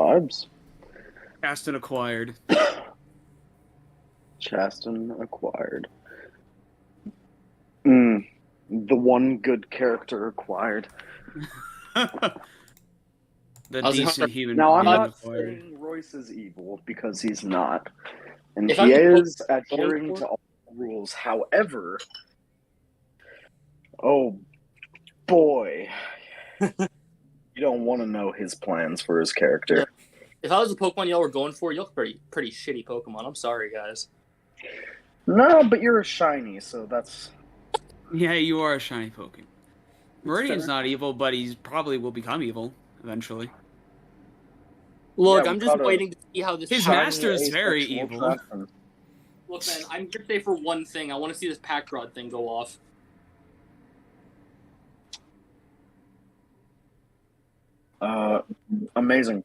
vibes. Aston acquired. Chaston acquired. The one good character acquired. The I was decent human Now, I'm being not acquired. saying Royce is evil, because he's not. And If he I'm is going adhering for- to all the rules. However, oh boy, you don't want to know his plans for his character. If I was the Pokemon y'all were going for, you look pretty shitty Pokemon. I'm sorry, guys. No, but you're a shiny, so that's... Yeah, you are a shiny Pokemon. Meridian's fair. not evil, but he probably will become evil eventually. Look, Yeah, we I'm just caught a waiting to see how this. His shiny master is very asexual evil. Chaston. Look, man, I'm here today for one thing. I want to see this Pact Rod thing go off. Amazing.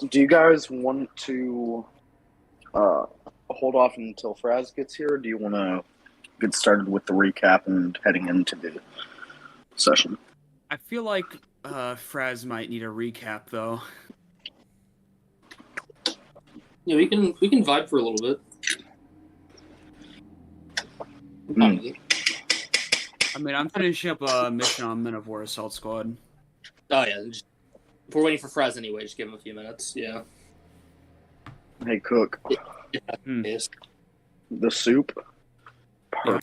Do you guys want to hold off until Fraz gets here, or do you want to get started with the recap and heading into the session? I feel like Fraz might need a recap though. Yeah, we can vibe for a little bit. I mean, I'm finishing up a mission on Men of War Assault Squad. Oh yeah, if we're waiting for Fraz anyway, just give him a few minutes. Yeah. Hey, Cook. Yes. The soup? Yeah.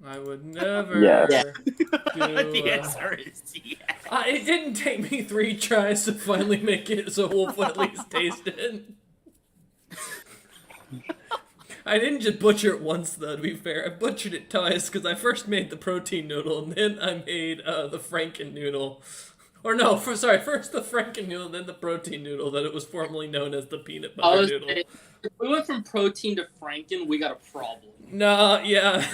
I would never. Yes. The answer is yes. It didn't take me 3 tries to finally make it so Wolf at least tasted it. I didn't just butcher it once, though, to be fair. I butchered it twice, because I first made the protein noodle, and then I made the Franken noodle. Or no, first the Franken noodle, then the protein noodle, that it was formerly known as the peanut butter noodle. If we went from protein to Franken, we got a problem. Nah, yeah.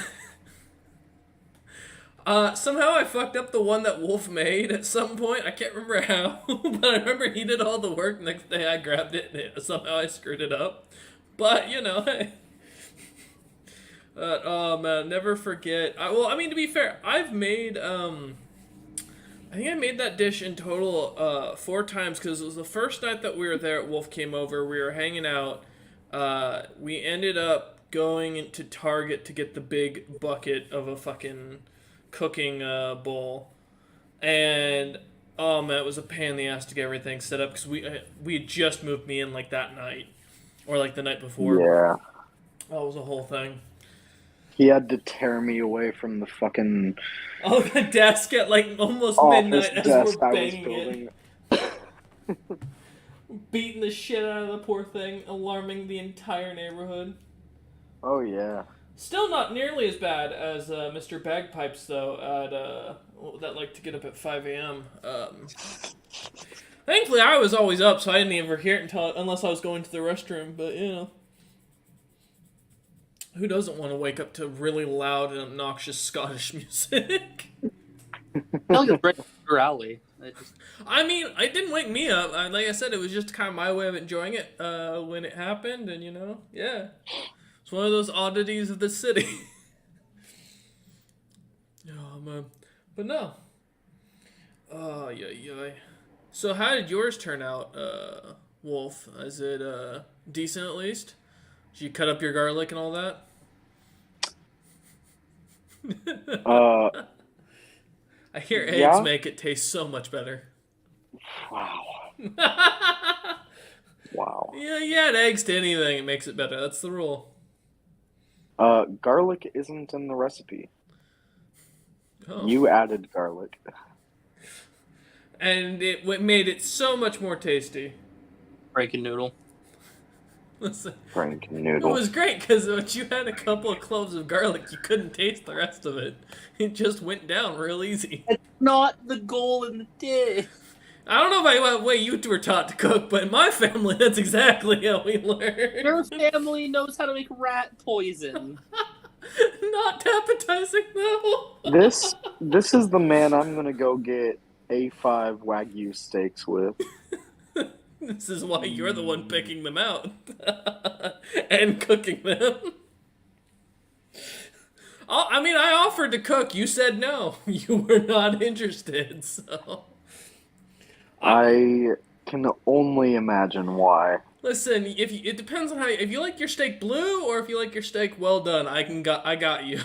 Somehow I fucked up the one that Wolf made at some point. I can't remember how, but I remember he did all the work. Next day I grabbed it, and somehow I screwed it up. But, you know, hey. Oh, man, never forget. Well, I mean, to be fair, I've made, I think I made that dish in total 4 times, because it was the first night that we were there, Wolf came over, we were hanging out. We ended up going into Target to get the big bucket of a fucking cooking bowl, and oh man, it was a pain in the ass to get everything set up, because we had just moved me in like that night, or like the night before. Yeah. Oh, it was a whole thing. He had to tear me away from the fucking The desk at like almost office midnight as desk we're I was banging building. it, beating the shit out of the poor thing, alarming the entire neighborhood. Oh, yeah. Still not nearly as bad as Mr. Bagpipes, though, at that like to get up at 5 a.m. Thankfully, I was always up, so I didn't ever hear it unless I was going to the restroom, but, you know. Who doesn't want to wake up to really loud and obnoxious Scottish music? Hell, you're right up your alley. I mean, it didn't wake me up. Like I said, it was just kind of my way of enjoying it when it happened, and, you know, yeah. It's one of those oddities of the city. Oh, man. But no. Oh, yeah. So how did yours turn out, Wolf? Is it decent at least? Did you cut up your garlic and all that? I hear eggs make it taste so much better. Wow. Wow. Yeah, you add eggs to anything, it makes it better. That's the rule. Garlic isn't in the recipe. Oh. You added garlic. And it made it so much more tasty. Franken noodle. Listen, Frank it Noodle. was great because once you had a couple of cloves of garlic, you couldn't taste the rest of it. It just went down real easy. It's not the goal in the dish. I don't know by what way you two were taught to cook, but in my family, that's exactly how we learned. Your family knows how to make rat poison. Not appetizing though. This is the man I'm gonna go get A5 Wagyu steaks with. This is why you're the one picking them out and cooking them. I mean, I offered to cook. You said no. You were not interested. So I can only imagine why. listen, it depends on if you like your steak blue or if you like your steak well done. I got you.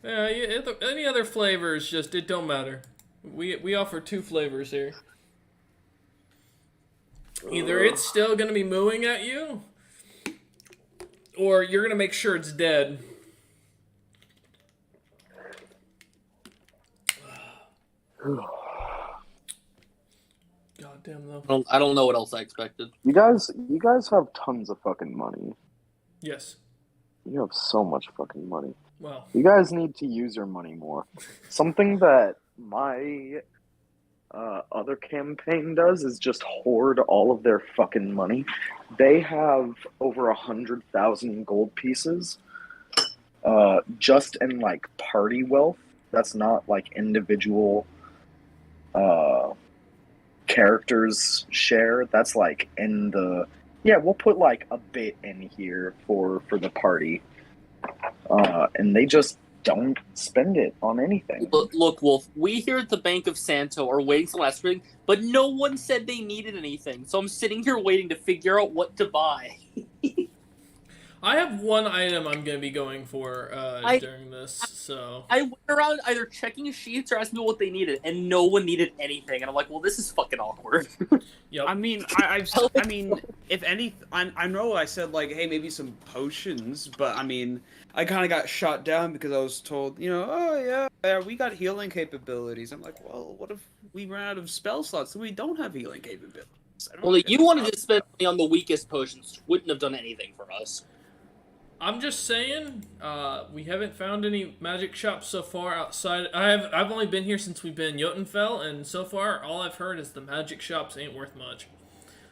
Any other flavors, just it don't matter. We offer 2 flavors here. Either it's still gonna be mooing at you, or you're gonna make sure it's dead. God damn though. I don't know what else I expected. You guys have tons of fucking money. Yes. You have so much fucking money. Well. You guys need to use your money more. Something that my other campaign does is just hoard all of their fucking money. They have over 100,000 gold pieces just in like party wealth. That's not like individual characters share. That's like in the we'll put like a bit in here for the party. And they just don't spend it on anything. Look, Wolf, we here at the Bank of Santo are waiting till last spring, but no one said they needed anything, so I'm sitting here waiting to figure out what to buy. I have one item I'm going to be going for during this, so... I went around either checking sheets or asking people what they needed, and no one needed anything, and I'm like, well, this is fucking awkward. Yep. I mean, if any, I know I said, like, hey, maybe some potions, but, I mean, I kind of got shot down because I was told, oh, yeah, we got healing capabilities. I'm like, well, what if we run out of spell slots and we don't have healing capabilities? Well, you wanted to spend money on the weakest potions. Wouldn't have done anything for us. I'm just saying, we haven't found any magic shops so far outside. I've only been here since we've been in Jotunfell, and so far all I've heard is the magic shops ain't worth much.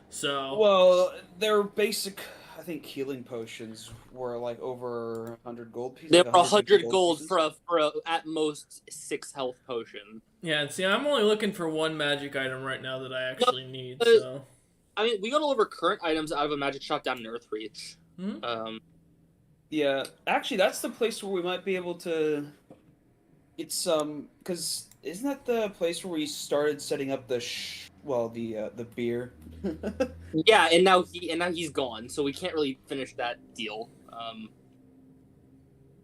So well, their basic, I think, healing potions were like over 100 gold pieces. They were 100 gold for a at most 6 health potion. Yeah, and see, I'm only looking for one magic item right now that I actually need. So I mean, we got all of our current items out of a magic shop down in Earthreach. Mm-hmm. Yeah, actually, that's the place where we might be able to get some. Because isn't that the place where we started setting up the beer? Yeah, and now he's gone, so we can't really finish that deal.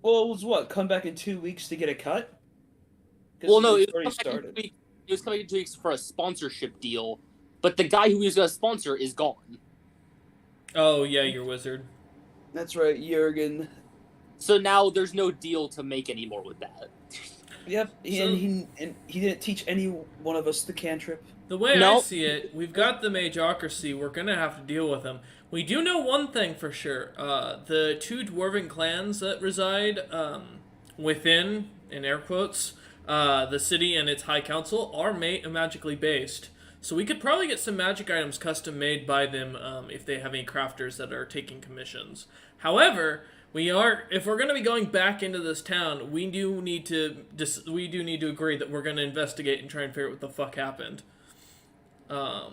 Well, it was what? Come back in 2 weeks to get a cut? Well, no, it already started. It was coming in 2 weeks for a sponsorship deal, but the guy who was going to sponsor is gone. Oh yeah, your wizard. That's right, Jurgen. So now there's no deal to make anymore with that. Yep, he didn't teach any one of us the cantrip. The way I see it, we've got the Mageocracy. We're gonna have to deal with them. We do know one thing for sure. The 2 dwarven clans that reside within, in air quotes, the city and its high council are magically based. So we could probably get some magic items custom made by them if they have any crafters that are taking commissions. However, if we're going to be going back into this town, we do need to agree that we're going to investigate and try and figure out what the fuck happened. I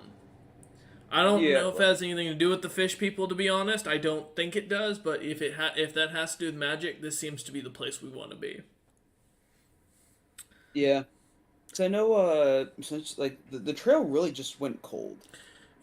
don't know if it has anything to do with the fish people, to be honest. I don't think it does, but if that has to do with magic, this seems to be the place we want to be. Yeah. Because I know, the trail really just went cold.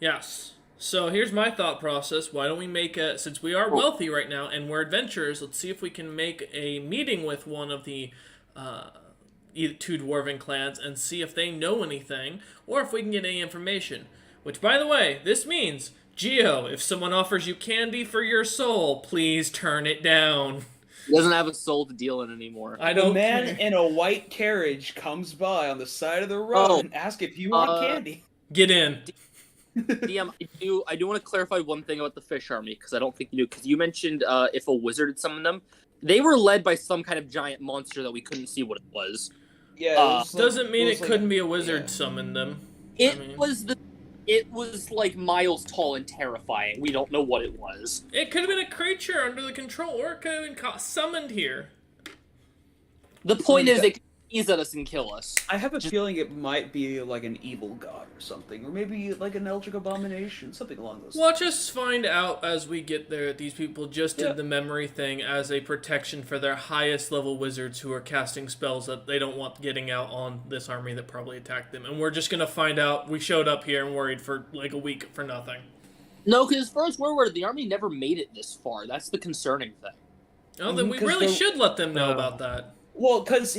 Yes. So here's my thought process. Why don't we make since we are wealthy right now and we're adventurers, let's see if we can make a meeting with one of the 2 dwarven clans and see if they know anything or if we can get any information. Which, by the way, this means, Geo, if someone offers you candy for your soul, please turn it down. He doesn't have a soul to deal in anymore. I don't. The man in a white carriage comes by on the side of the road and asks if you want candy. Get in. DM, I do want to clarify one thing about the fish army, because I don't think you knew, because you mentioned if a wizard had summoned them. They were led by some kind of giant monster that we couldn't see what it was. Yeah, doesn't mean it couldn't be a wizard summoned them. It was like miles tall and terrifying. We don't know what it was. It could have been a creature under the control, or it could have been summoned here. The point is, it could sneeze at us and kill us. I have a feeling it might be like an evil god or something, or maybe like an eldritch abomination, something along those lines. Watch us find out as we get there. These people just did the memory thing as a protection for their highest level wizards who are casting spells that they don't want getting out on this army that probably attacked them. And we're just gonna find out. We showed up here and worried for like a week for nothing. No, because as far as we're aware, the army never made it this far. That's the concerning thing. Oh, then we really should let them know about that. Well, because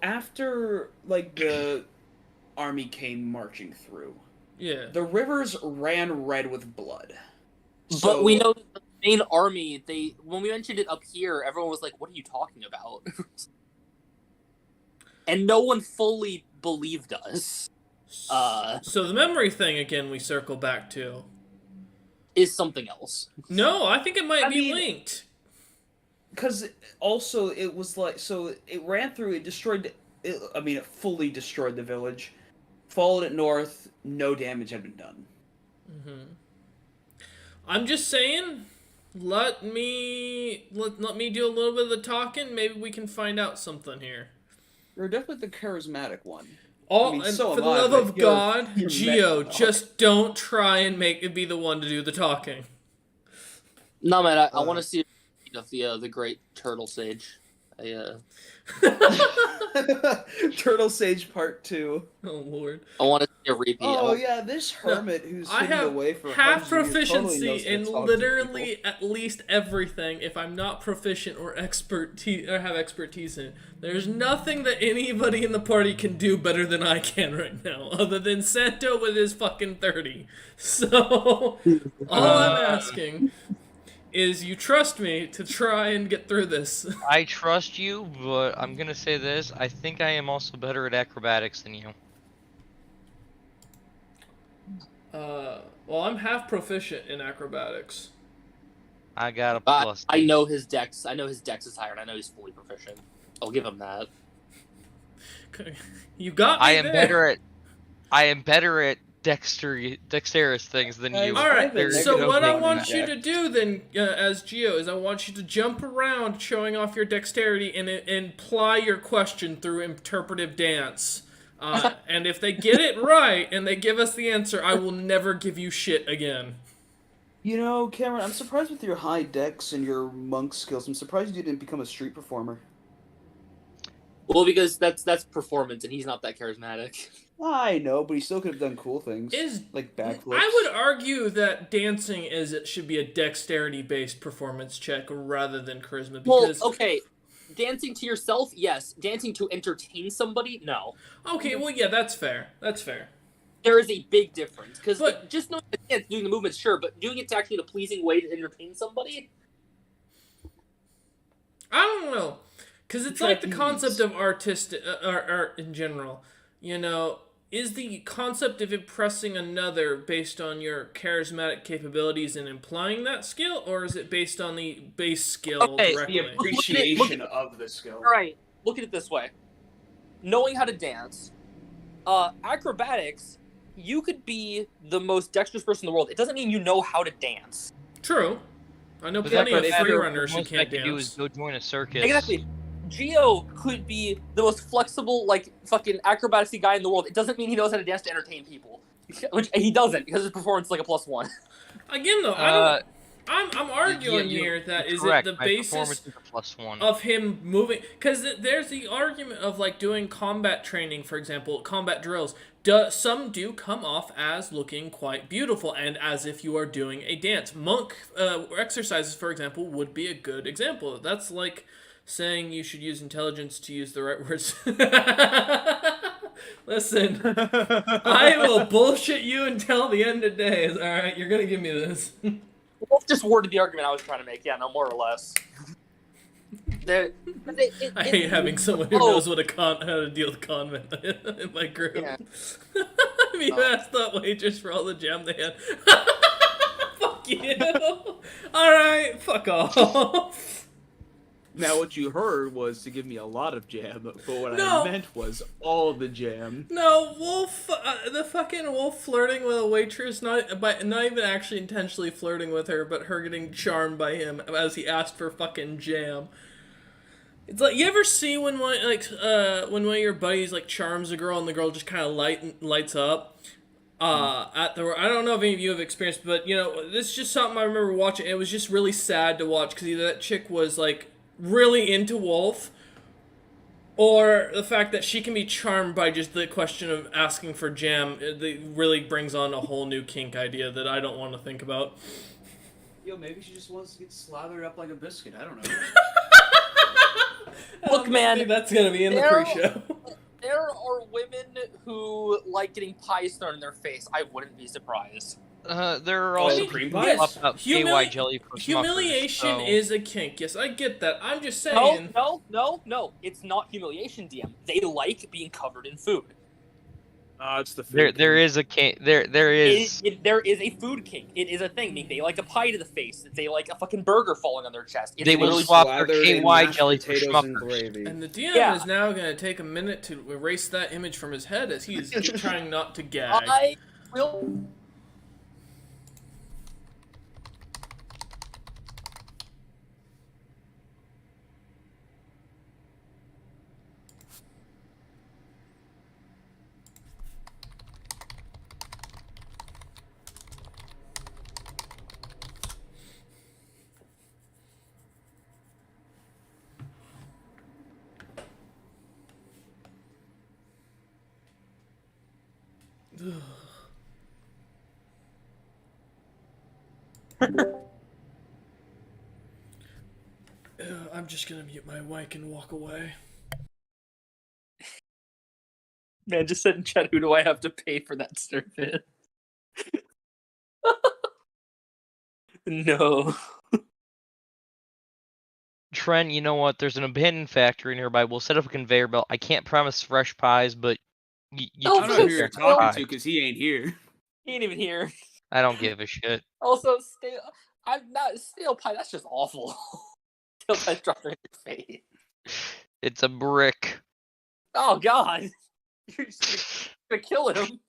after, like, the army came marching through, the rivers ran red with blood. But we know that the main army, when we mentioned it up here, everyone was like, what are you talking about? And no one fully believed us. So the memory thing, again, we circle back to. Is something else. No, I think it might be linked. Because also it was like, so it ran through, it destroyed, it fully destroyed the village, followed it north, no damage had been done. Mm-hmm. I'm just saying, let me do a little bit of the talking, maybe we can find out something here. You're definitely the charismatic one. For the love of God, Geo, just don't try and be the one to do the talking. No, man, I want to see of the great Turtle Sage. Turtle Sage Part 2. Oh, Lord. I want to see a repeat. Oh, yeah, this hermit who's hidden away for half proficiency totally in literally at least everything if I'm not proficient or have expertise in it. There's nothing that anybody in the party can do better than I can right now, other than Santo with his fucking 30. So, all I'm asking is you trust me to try and get through this. I trust you, but I'm gonna say this. I think I am also better at acrobatics than you. Well, I'm half proficient in acrobatics. I got a plus. I know his dex. I know his dex is higher, and I know he's fully proficient. I'll give him that. You got me I am better at dexterous things than you. Alright, so what I want you to do then, as Geo, is I want you to jump around showing off your dexterity and ply your question through interpretive dance. And if they get it right and they give us the answer, I will never give you shit again. You know, Cameron, I'm surprised with your high dex and your monk skills. I'm surprised you didn't become a street performer. Well, because that's performance, and he's not that charismatic. I know, but he still could have done cool things, like backflips. I would argue that dancing should be a dexterity-based performance check rather than charisma. Because... Well, okay, dancing to yourself, yes. Dancing to entertain somebody, no. Okay, well, yeah, that's fair. That's fair. There is a big difference, because just knowing the dance, doing the movements, sure, but doing it actually in a pleasing way to entertain somebody? I don't know. Because it's like the concept of art in general. You know, is the concept of impressing another based on your charismatic capabilities and implying that skill, or is it based on the base skill directly? The appreciation of the skill. All right, look at it this way. Knowing how to dance, acrobatics, you could be the most dexterous person in the world. It doesn't mean you know how to dance. True. I know plenty of free runners who can't dance. Do is go join a circus. Exactly. Geo could be the most flexible, like, fucking acrobaticsy guy in the world. It doesn't mean he knows how to dance to entertain people. Which he doesn't, because his performance is like a +1. Again, though, I'm arguing here that is it the basis of him moving... Because there's the argument of, like, doing combat training, for example, combat drills. Some do come off as looking quite beautiful, and as if you are doing a dance. Monk exercises, for example, would be a good example. That's like... saying you should use intelligence to use the right words. Listen, I will bullshit you until the end of days, alright? You're gonna give me this. Wolf just worded the argument I was trying to make, yeah, no, more or less. I hate having someone who knows how to deal with con men in my group. Yeah. I mean, asked that waitress for all the jam they had. Fuck you. All right, fuck off. Now, what you heard was to give me a lot of jam, but what No. I meant was all the jam. No, Wolf, the fucking Wolf flirting with a waitress, not even actually intentionally flirting with her, but her getting charmed by him as he asked for fucking jam. It's like, you ever see when one of your buddies like charms a girl and the girl just kind of lights up? I don't know if any of you have experienced, but you know, this is just something I remember watching. It was just really sad to watch because either that chick was like really into Wolf, or the fact that she can be charmed by just the question of asking for jam. It really brings on a whole new kink idea that I don't want to think about. Yo, maybe she just wants to get slathered up like a biscuit. I don't know. Look, man, that's gonna be in the pre-show. There are women who like getting pies thrown in their face. I wouldn't be surprised. There are also cream people pies? about KY jelly for Humiliation Smuckers, so... is a kink. Yes, I get that. I'm just saying. No. It's not humiliation, DM. They like being covered in food. It's the food. There is a kink. There is. There is a food kink. It is a thing. They like a pie to the face. They like a fucking burger falling on their chest. It's They will really swap their slathered in KY mashed jelly for potatoes and Smuckers. gravy. And the DM Yeah. is now going to take a minute to erase that image from his head as he is trying not to gag. I will. I'm just going to mute my mic and walk away. Man, just said in chat, who do I have to pay for that service? No. Trent, you know what? There's an abandoned factory nearby. We'll set up a conveyor belt. I can't promise fresh pies, but you Oh, I can don't know who cook you're fresh talking pie. to because he ain't here. He ain't even here. I don't give a shit. Also, stale pie. That's just awful. Stale pie dropped in your face. It's a brick. Oh God, you're just gonna kill him.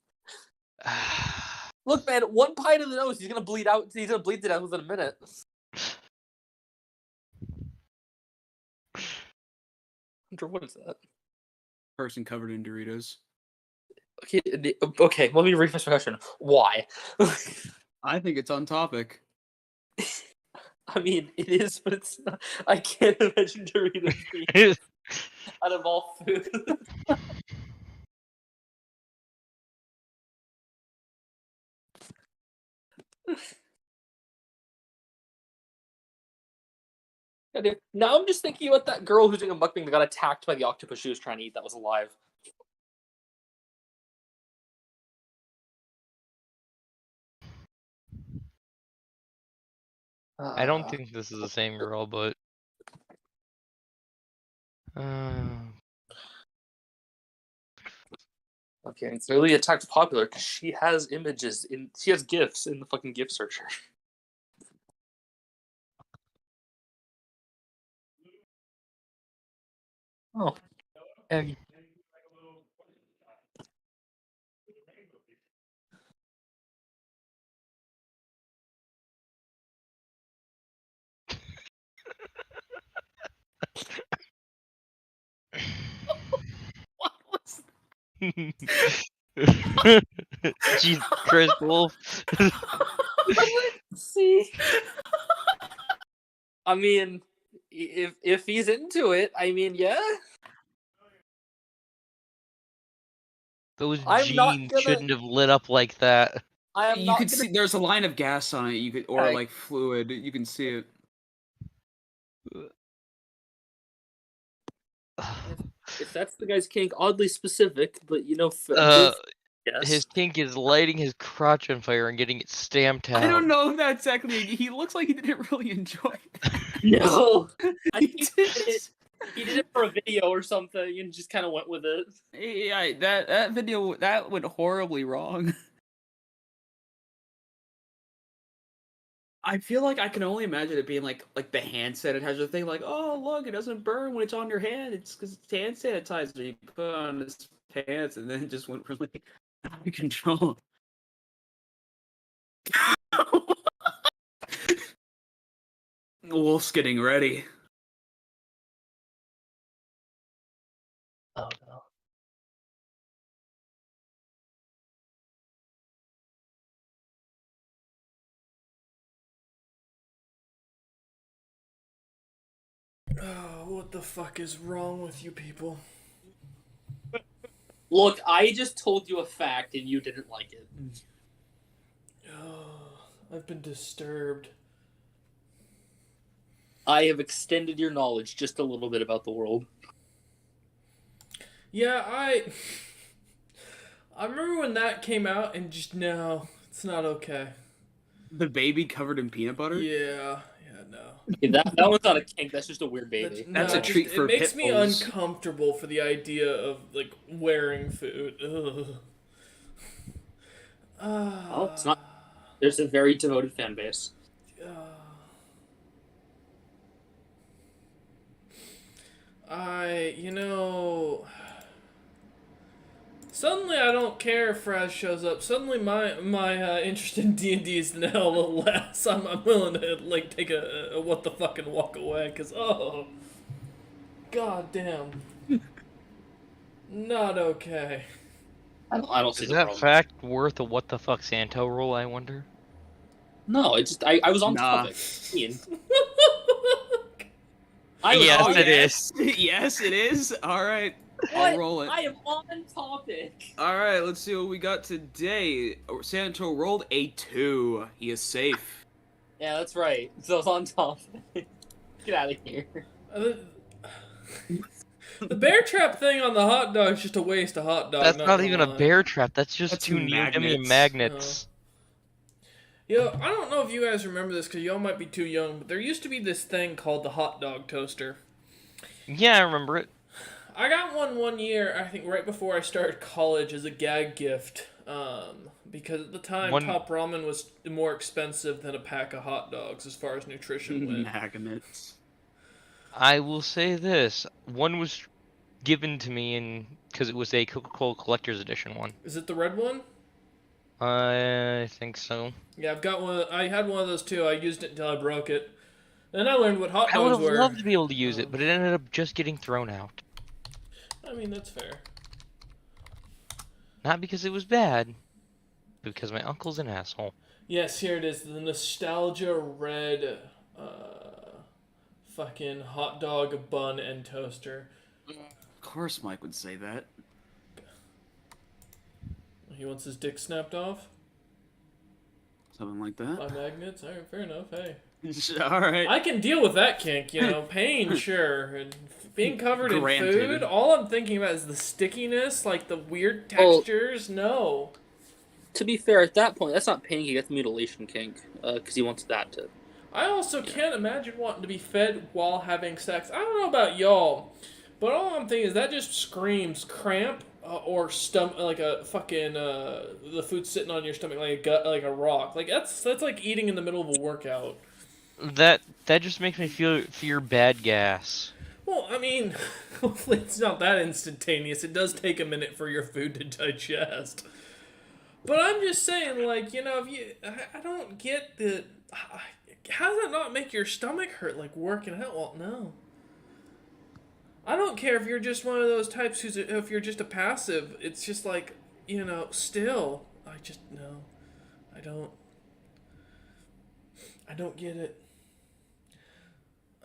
Look, man, one pie to the nose. He's gonna bleed out. He's gonna bleed to death within a minute. Hunter, what is that? Person covered in Doritos. Okay. Let me rephrase my question. Why? I think it's on topic. I mean, it is, but it's not. I can't imagine Doritos being out of all food. Now I'm just thinking about that girl who's doing a mukbang that got attacked by the octopus she was trying to eat that was alive. I don't think this is the same girl, but... Okay, clearly attacked popular because she has images she has GIFs in the fucking GIF searcher. Oh. And what was Jeez, Chris Wolf. see? I mean, if he's into it, I mean, yeah. Those I'm not jeans gonna- shouldn't have lit up like that. I am You not could gonna- see there's a line of gas on it. You could, or Okay. like fluid. You can see it. If that's the guy's kink, oddly specific, but you know, yes. His kink is lighting his crotch on fire and getting it stamped out. I don't know if that's exactly. He looks like he didn't really enjoy it. No, I think he did it for a video or something and just kind of went with it. Yeah, that video that went horribly wrong. I feel like I can only imagine it being like the hand sanitizer thing. Like, oh look, it doesn't burn when it's on your hand. It's because it's hand sanitizer. You put it on his pants, and then it just went really out of control. Wolf's getting ready. Oh no. Oh, what the fuck is wrong with you people? Look, I just told you a fact and you didn't like it. Oh, I've been disturbed. I have extended your knowledge just a little bit about the world. Yeah, I remember when that came out and just no, it's not okay. The baby covered in peanut butter? Yeah, no. Okay, that one's not a kink, that's just a weird baby. That's a treat for It makes pit me bulls. uncomfortable for the idea of like wearing food. Ugh. Oh, it's not. There's a very devoted fan base. Suddenly I don't care if Fraz shows up. Suddenly my interest in D&D is now a little less. I'm willing to like take a what the fuck and walk away because god damn, not okay. I don't see Is the that problem. fact worth a what the fuck Santo roll, I wonder? No, it just I was on Nah. topic. Ian. Yes, it is. Yes, it is. All right, I'll roll it. I am on topic. All right, let's see what we got today. Santo rolled a 2. He is safe. Yeah, that's right. So I was on topic. Get out of here. The bear trap thing on the hot dog is just a waste of hot dog. That's not gonna even a lie. bear trap. That's just That's two neodymium magnets. magnets. Yo, I don't know if you guys remember this because y'all might be too young, but there used to be this thing called the hot dog toaster. Yeah, I remember it. I got one year, I think right before I started college as a gag gift, because at the time Top Ramen was more expensive than a pack of hot dogs as far as nutrition went. Magnets. I will say this. One was given to me because it was a Coca-Cola Collector's Edition one. Is it the red one? I think so. Yeah, I've got one. I had one of those too. I used it until I broke it. Then I learned what hot I would dogs have were. loved to be able to use it, but it ended up just getting thrown out. I mean, that's fair. Not because it was bad, but because my uncle's an asshole. Yes, here it is. The Nostalgia Red fucking hot dog bun and toaster. Of course Mike would say that. He wants his dick snapped off Something like that. by magnets. All right, fair enough. Hey, All right. I can deal with that kink. You know, pain, sure. And being covered Granted. in food. All I'm thinking about is the stickiness, like the weird textures. No. To be fair, at that point, that's not pain. He got the mutilation kink because he wants that to. I also can't imagine wanting to be fed while having sex. I don't know about y'all, but all I'm thinking is that just screams cramp or stomach, like a fucking the food sitting on your stomach like a gut, like a rock. Like that's like eating in the middle of a workout. That just makes me fear bad gas. Well, I mean, hopefully it's not that instantaneous. It does take a minute for your food to digest. But I'm just saying, like, you know, I don't get the. How does that not make your stomach hurt, like, working out? Well, no. I don't care if you're just one of those types if you're just a passive. It's just like, you know, still. No. I don't get it.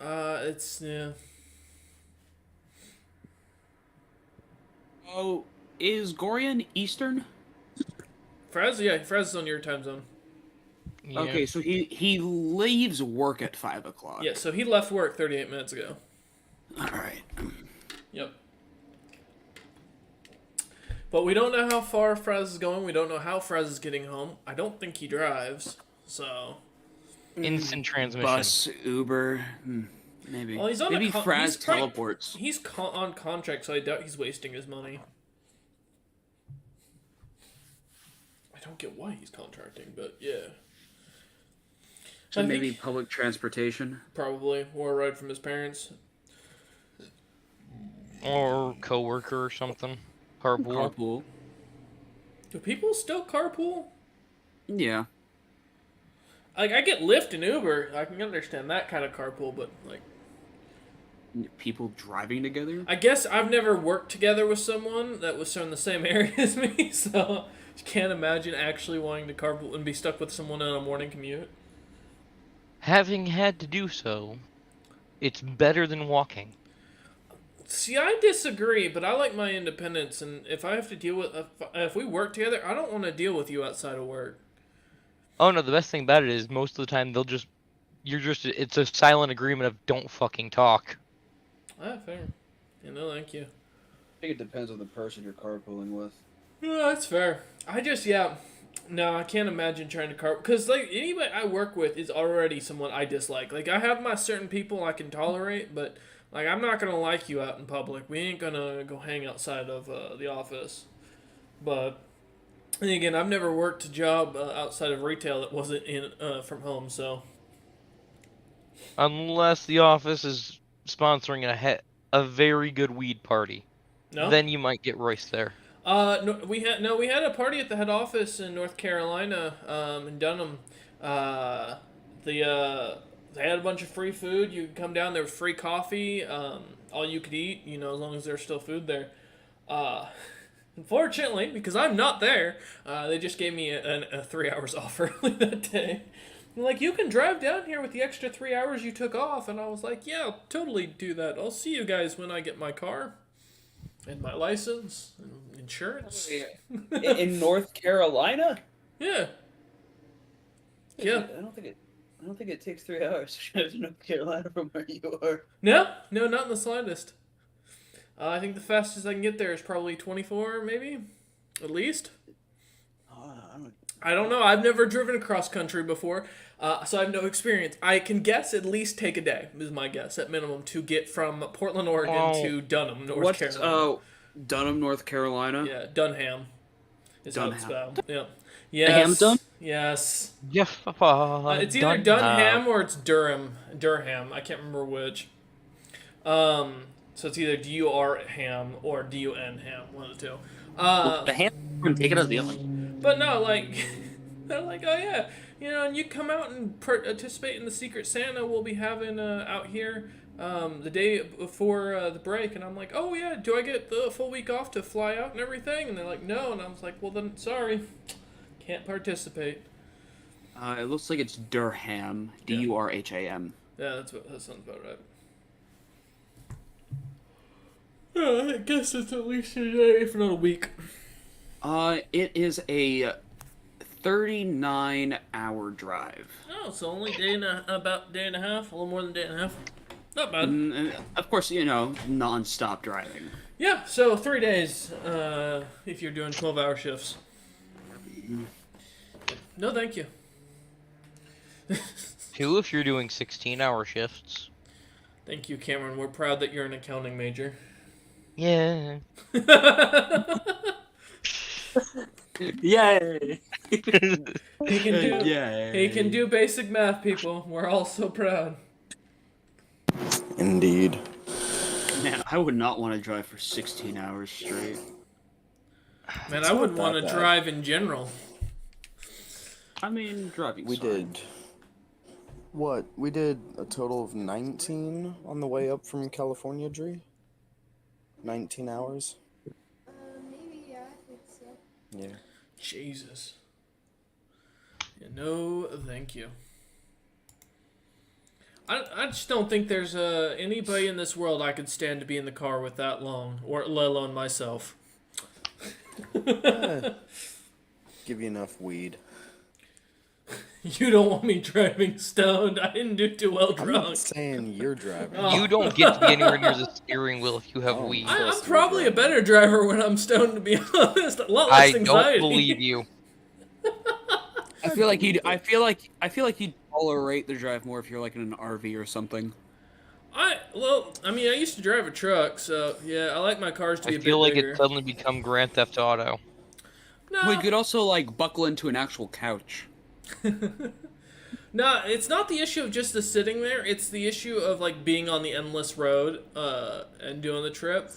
Yeah. Oh, is Gorian Eastern? Fraz is on your time zone. Yeah. Okay, so he leaves work at 5 o'clock. Yeah, so he left work 38 minutes ago. All right. Yep. But we don't know how far Fraz is going. We don't know how Fraz is getting home. I don't think he drives. So. Instant transmission. Bus, Uber, maybe. Well, he's on maybe a Fraz teleports. He's on contract, so I doubt he's wasting his money. I don't get why he's contracting, but yeah. So maybe public transportation? Probably. Or a ride from his parents. Or coworker or something. Carpool. Carpool. Do people still carpool? Yeah. Like, I get Lyft and Uber. I can understand that kind of carpool, but, like... People driving together? I guess I've never worked together with someone that was from the same area as me, so I can't imagine actually wanting to carpool and be stuck with someone on a morning commute. Having had to do so, it's better than walking. See, I disagree, but I like my independence, and if I have to deal with... If we work together, I don't want to deal with you outside of work. Oh no, the best thing about it is most of the time it's a silent agreement of don't fucking talk. Ah, fair. Yeah, no, thank you. I think it depends on the person you're carpooling with. Yeah, that's fair. No, I can't imagine trying to carpool. Because, like, anybody I work with is already someone I dislike. Like, I have my certain people I can tolerate, but, like, I'm not going to like you out in public. We ain't going to go hang outside of the office. But, and again, I've never worked a job outside of retail that wasn't in from home, so. Unless the office is sponsoring a very good weed party. No? Then you might get Royce there. No, we had a party at the head office in North Carolina, in Dunham. They had a bunch of free food. You could come down. There was free coffee. All you could eat. You know, as long as there's still food there. Unfortunately, because I'm not there, they just gave me a 3 hours off early that day. Like, you can drive down here with the extra 3 hours you took off, and I was like, yeah, I'll totally do that. I'll see you guys when I get my car. And my license, and insurance. In North Carolina? Yeah. Yeah. I don't think it takes 3 hours to drive to North Carolina from where you are. No, not in the slightest. I think the fastest I can get there is probably 24, maybe, at least. I don't know. I've never driven across country before, so I have no experience. I can guess at least take a day, is my guess, at minimum, to get from Portland, Oregon to Dunham, North Carolina. Dunham, North Carolina? Yeah, Dunham. Is how it's spelled. Yeah. Yes. Hampton? Yes. Yeah. It's either Dunham or it's Durham. Durham. I can't remember which. So it's either D-U-R-Ham or D-U-N-Ham. One of the two. The ham, take it as the other one. But no, like, they're like, oh yeah, you know, and you come out and participate in the Secret Santa we'll be having out here the day before the break. And I'm like, oh yeah, do I get the full week off to fly out and everything? And they're like, no. And I was like, well then, sorry, can't participate. It looks like it's Durham, D-U-R-H-A-M. Yeah, that sounds about right. I guess it's at least a day, if not a week. It is a 39-hour drive. Oh, so only about day and a half, a little more than a day and a half. Not bad. Of course, you know, non-stop driving. Yeah, so 3 days, if you're doing 12-hour shifts. No, thank you. 2 if you're doing 16-hour shifts. Thank you, Cameron. We're proud that you're an accounting major. Yeah. Yay! He can do basic math, people. We're all so proud. Indeed. Man, I would not want to drive for 16 hours straight. Man, I would want to drive in general. I mean, driving. We did a total of 19 on the way up from California, Dree? 19 hours? Maybe, yeah, I think so. Yeah. Jesus. Yeah, no, thank you. I just don't think there's anybody in this world I could stand to be in the car with that long, or let alone myself. Give you enough weed. You don't want me driving stoned. I didn't do too well I'm drunk. not saying you're driving. Oh. You don't get to be anywhere near the steering wheel if you have weed. I'm probably a better driver when I'm stoned, to be honest. A lot less I anxiety. don't believe you. I feel like you'd tolerate the drive more if you're like in an RV or something. I used to drive a truck, so yeah, I like my cars to be I a feel bit like bigger. it's suddenly become Grand Theft Auto. No, Well, you could also like buckle into an actual couch. no, it's not the issue of just the sitting there. It's the issue of like being on the endless road, and doing the trip.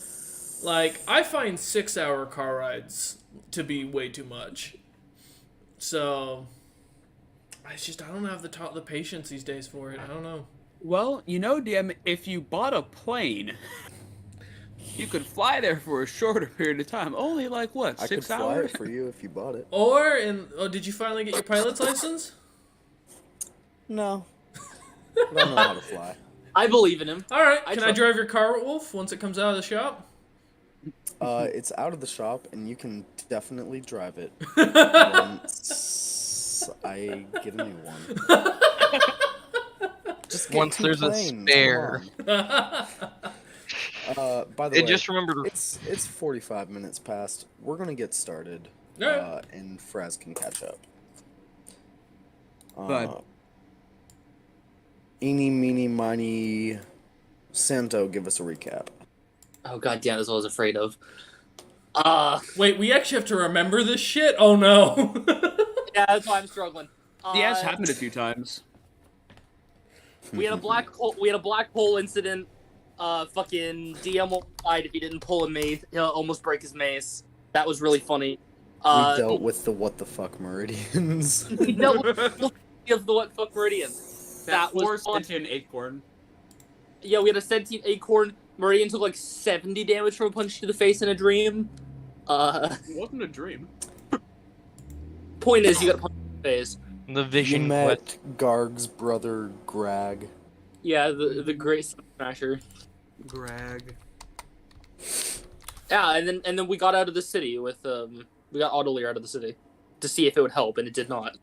Like I find 6-hour car rides to be way too much. So, I don't have the patience these days for it. I don't know. Well, DM, if you bought a plane, you could fly there for a shorter period of time. Only like what, I could 6 fly hours? it for you if you bought it. Did you finally get your pilot's license? No. I don't know how to fly. I believe in him. All right, I can I trust- drive your car, Wolf, once it comes out of the shop? It's out of the shop, and you can definitely drive it once I get a new one. Just get Once two there's a planes, spare. come on. By the And way, just remember, it's 45 minutes past. We're gonna get started, Alright. and Fraz can catch up. But- Eeny, meeny, miny, Santo, give us a recap. Oh god damn, that's what I was afraid of. Wait, we actually have to remember this shit? Oh no. Yeah, that's why I'm struggling. Yeah, it's happened a few times. We had a black hole incident. Fucking DM died if he didn't pull a mace. He'll almost break his mace. That was really funny. We dealt with the what the fuck meridians. We dealt with the what fuck meridian. That was forced fun. into an acorn. Yeah, we had a sentient acorn. Meridian took like 70 damage from a punch to the face in a dream. It wasn't a dream. Point is, you got punched in the face. the You vision met quest. Garg's brother, Grag. Yeah, the great smasher. Greg. Yeah, and then we got out of the city with we got Autoleer out of the city to see if it would help, and it did not.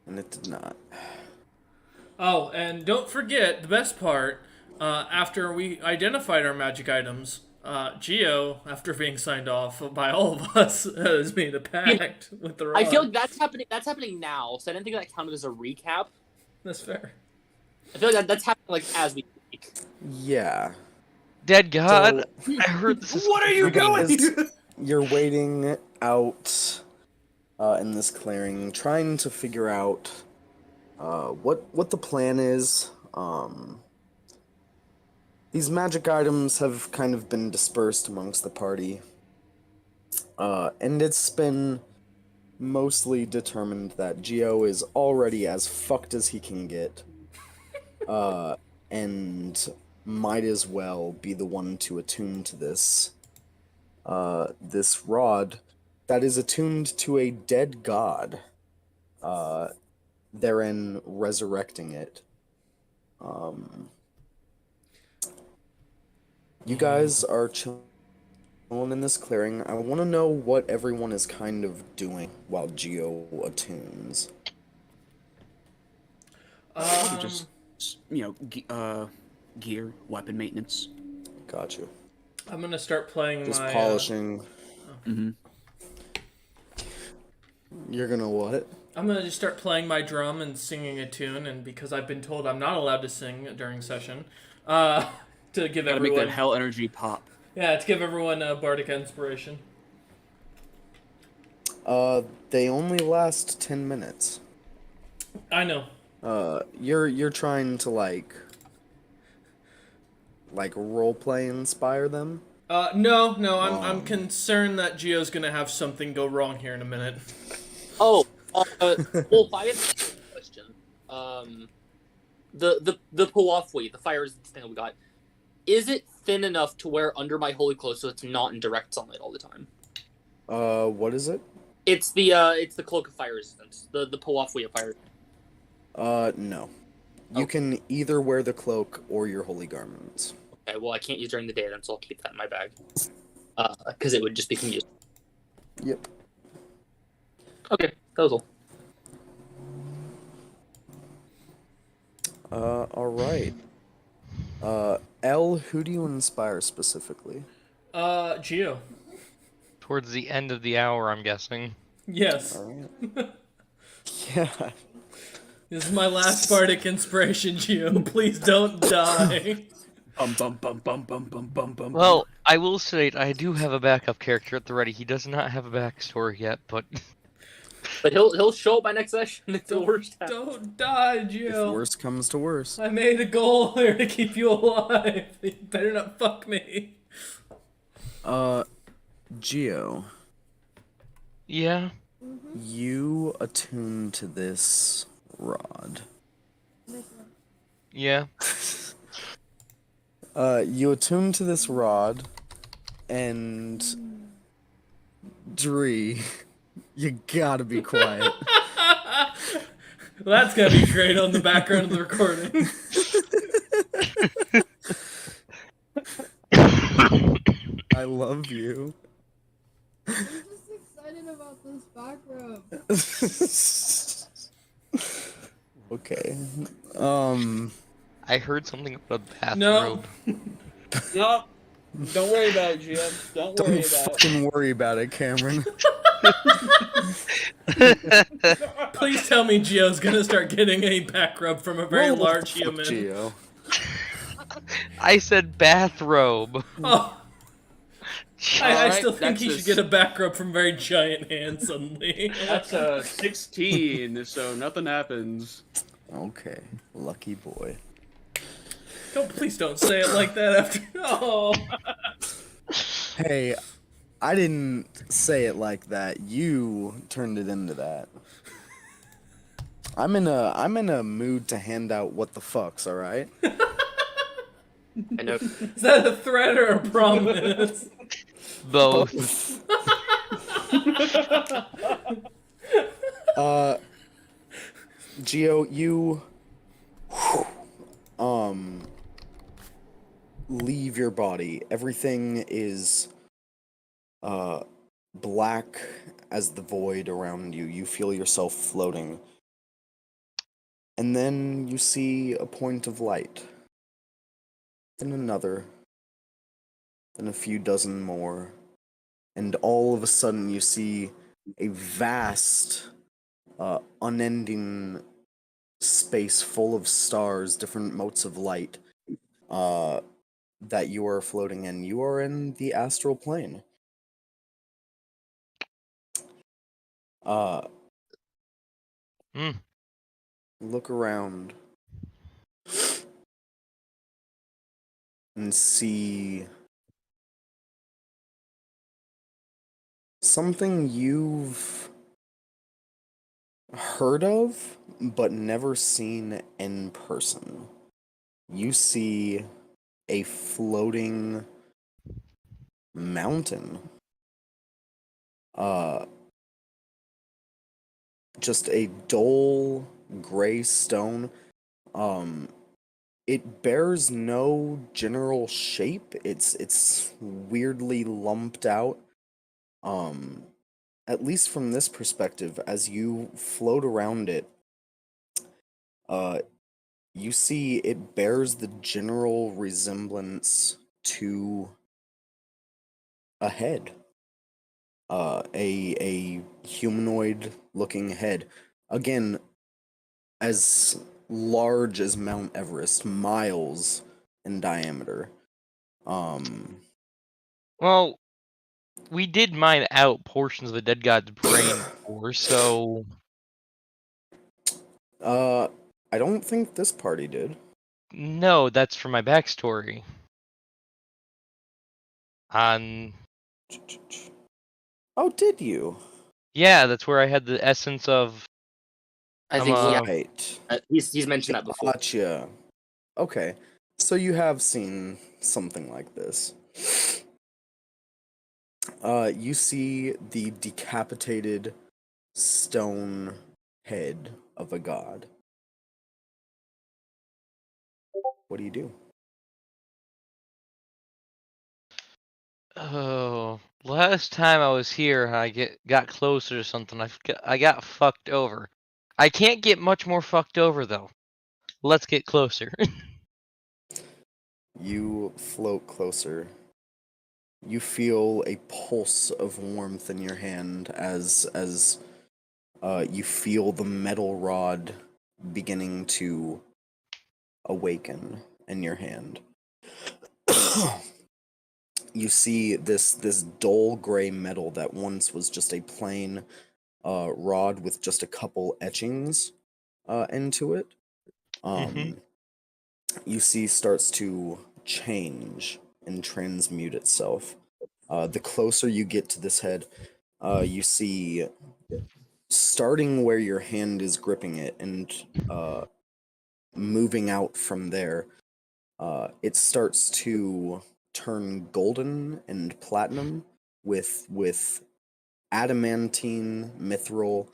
And it did not. Oh, and don't forget the best part. After we identified our magic items, Geo, after being signed off by all of us, has made a pact with the rod. I feel like that's happening. That's happening now. So I didn't think that counted as a recap. That's fair. I feel like that's happening like as we speak. Yeah. Dead God, I heard this is. What are you doing? You're waiting out in this clearing, trying to figure out what the plan is. These magic items have kind of been dispersed amongst the party, and it's been mostly determined that Geo is already as fucked as he can get, and might as well be the one to attune to this rod that is attuned to a dead god, therein resurrecting it. You guys are chilling in this clearing. I want to know what everyone is kind of doing while Geo attunes. Just gear, weapon maintenance. Got you. I'm gonna start playing Just my polishing. Mm-hmm. You're gonna what? I'm gonna just start playing my drum and singing a tune, and because I've been told I'm not allowed to sing during session, to give Gotta everyone make that hell energy pop. to give everyone a bardic inspiration. They only last 10 minutes. I know. You're trying to like roleplay inspire them? No, I'm concerned that Geo's gonna have something go wrong here in a minute. Oh, well, I have a question. The Puafui, the fire resistance thing that we got, is it thin enough to wear under my holy clothes so it's not in direct sunlight all the time? What is it? It's the cloak of fire resistance, the Puafui of fire. No. You can either wear the cloak or your holy garments. Okay, well I can't use during the day then, so I'll keep that in my bag. Because it would just be confusing. Yep. Okay, that was all. Alright. L, who do you inspire specifically? Geo. Towards the end of the hour, I'm guessing. Yes. Alright. Yeah. This is my last bardic inspiration, Geo. Please don't die. Bum bum bum bum bum bum bum bum. Well, I will state I do have a backup character at the ready. He does not have a backstory yet, but But he'll show up by next session if the worst happens. Don't die, If Geo. worse comes to worse. I made a goal here to keep you alive. You better not fuck me. Geo, yeah. you attune to this rod. Yeah. You attune to this rod, and Dree, you gotta be quiet. Well, that's gonna be great on the background of the recording. I love you. I'm just excited about this back rub. Okay. I heard something about a bathrobe. No. No, don't worry about it, GM. Don't worry Don't about it. fucking worry about it, Cameron. Please tell me Geo's gonna start getting a back rub from a very Roll large the fuck, human. Geo. I said bathrobe. Oh, I Alright, still think that's he a should get a back rub from very giant hands suddenly. That's a 16, so nothing happens. Okay, lucky boy. Please don't say it like that after. Oh. Hey, I didn't say it like that. You turned it into that. I'm in a mood to hand out what the fucks, all right? I know. Is that a threat or a promise? Both. Geo, you leave your body. Everything is black as the void around you. You feel yourself floating. And then you see a point of light. Then another. Then a few dozen more. And all of a sudden you see a vast, unending space full of stars, different motes of light, that you are floating in. You are in the astral plane. Look around and see something you've heard of but never seen in person. You see a floating mountain. Just a dull gray stone. It bears no general shape. It's weirdly lumped out. At least from this perspective, as you float around it, you see it bears the general resemblance to a head. A humanoid looking head. Again, as large as Mount Everest, miles in diameter. Well, we did mine out portions of the dead god's brain before, so I don't think this party did. no, that's for my backstory. On Oh, did you? yeah, that's where I had the essence of. I think yeah. Right. He's mentioned that before. Gotcha. Okay. So you have seen something like this. You see the decapitated stone head of a god. What do you do? Oh, last time I was here, got closer to something. I got fucked over. I can't get much more fucked over though. Let's get closer. You float closer. You feel a pulse of warmth in your hand as you feel the metal rod beginning to awaken in your hand. You see this dull gray metal that once was just a plain rod with just a couple etchings into it. You see starts to change and transmute itself. The closer you get to this head, you see starting where your hand is gripping it and moving out from there, it starts to turn golden and platinum with adamantine, mithril,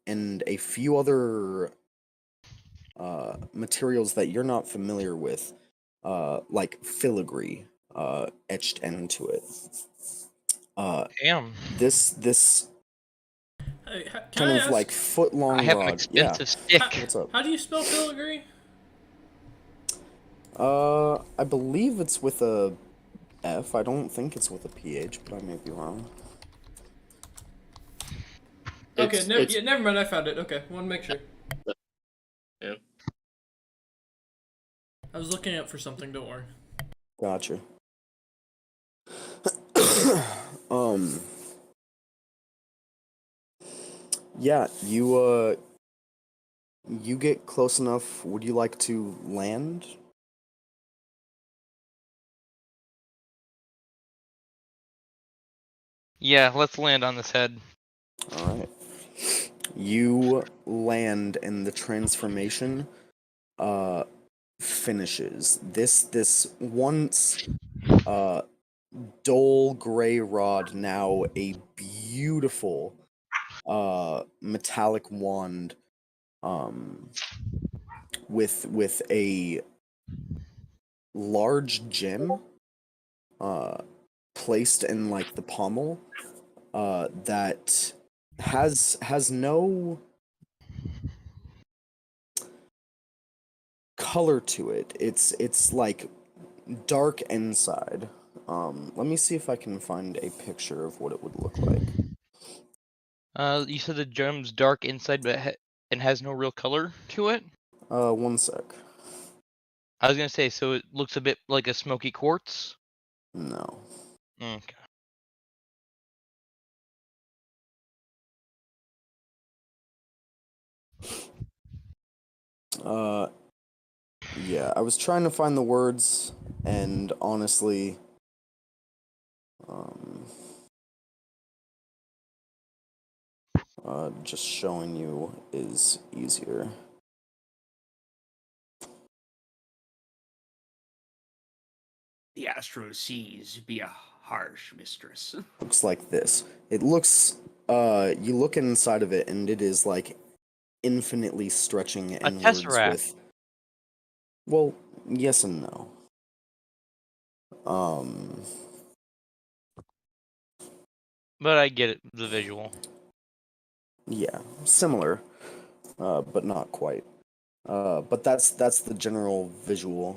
and a few other materials that you're not familiar with, like filigree, etched into it. Damn. This Can kind I of ask, like foot long I have an rod. Yeah. expensive stick. What's up? how do you spell filigree? I believe it's with a F. I don't think it's with a PH, but I may be wrong. Okay, never mind. I found it. Okay, want to make sure. Yeah. I was looking up for something. Don't worry. Gotcha. Yeah, you get close enough. Would you like to land? Yeah, let's land on this head. All right. You land, and the transformation finishes. This once dull gray rod, now a beautiful metallic wand, with a large gem placed in like the pommel, that has no color to it. It's like dark inside. Let me see if I can find a picture of what it would look like. You said the gem's dark inside, but and has no real color to it. One sec. I was gonna say, so it looks a bit like a smoky quartz. No. Okay. Yeah, I was trying to find the words, and honestly, just showing you is easier. The astro seas be a harsh mistress. Looks like this. It looks, you look inside of it, and it is like infinitely stretching A inwards tesseract. with. Well, yes and no. But I get it, the visual. Yeah, similar, but not quite. But that's the general visual,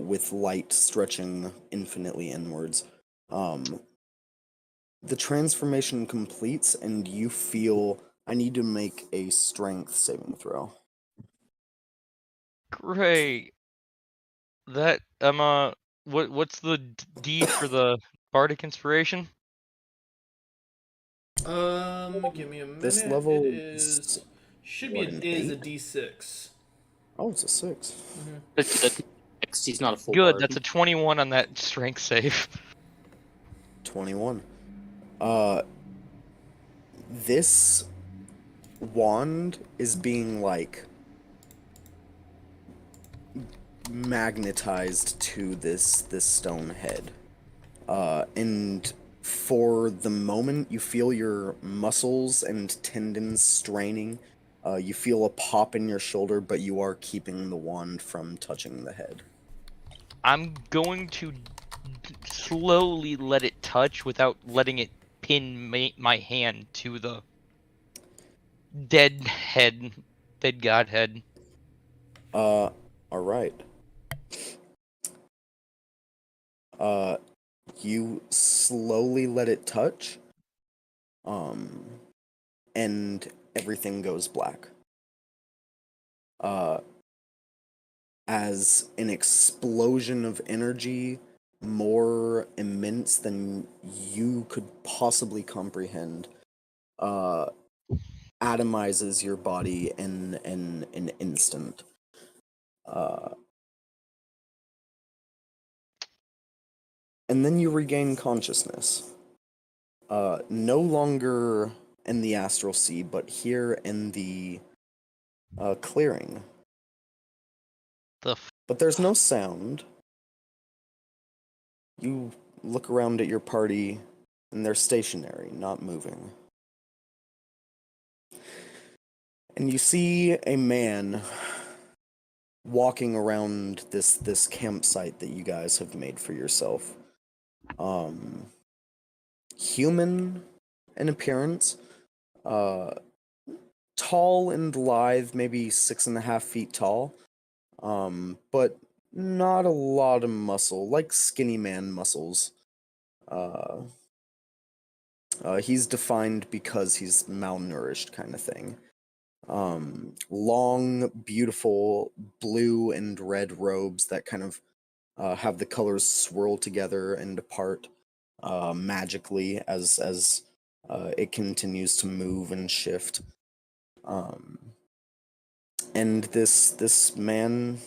with light stretching infinitely inwards. The transformation completes, and you feel. I need to make a strength saving throw. Great. That what's the D for the bardic inspiration? Give me a minute. This level it is should be what, a, an it is a 8? D6. Oh, it's a 6. He's not a full Good. bard. That's a 21 on that strength save. 21. This wand is being like magnetized to this stone head. And for the moment, you feel your muscles and tendons straining. You feel a pop in your shoulder, but you are keeping the wand from touching the head. I'm going to slowly let it touch without letting it pin my hand to the dead head, dead god head. Alright. You slowly let it touch, and everything goes black. uh, as an explosion of energy more immense than you could possibly comprehend atomizes your body in an instant. And then you regain consciousness. No longer in the astral sea, but here in the clearing. The But there's no sound. You look around at your party, and they're stationary, not moving. And you see a man walking around this campsite that you guys have made for yourself. Human in appearance, tall and lithe, maybe 6.5 feet tall, but not a lot of muscle, like skinny man muscles. He's defined because he's malnourished, kind of thing. Long, beautiful blue and red robes that kind of have the colors swirl together and apart magically as it continues to move and shift. And this man,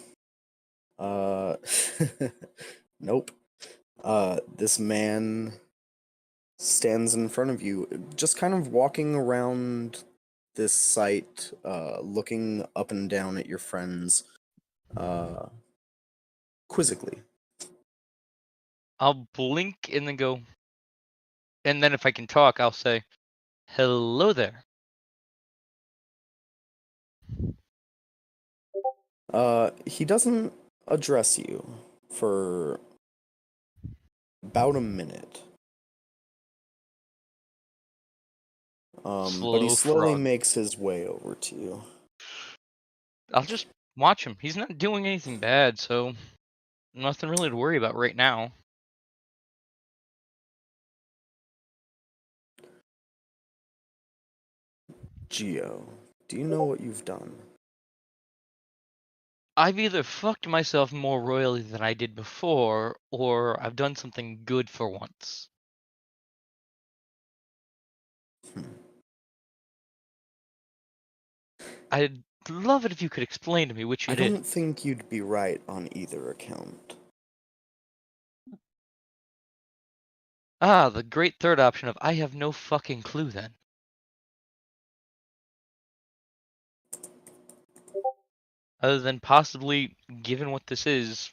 nope. This man stands in front of you, just kind of walking around this site, looking up and down at your friends, quizzically. I'll blink and then go, and then if I can talk, I'll say, "Hello there." He doesn't address you for about a minute. But he Slow slowly frog. makes his way over to you. I'll just watch him. He's not doing anything bad, so nothing really to worry about right now. Geo, do you know what you've done? I've either fucked myself more royally than I did before, or I've done something good for once. I'd love it if you could explain to me which you I did. don't think you'd be right on either account. Ah, the great third option of I have no fucking clue then. Other than possibly, given what this is,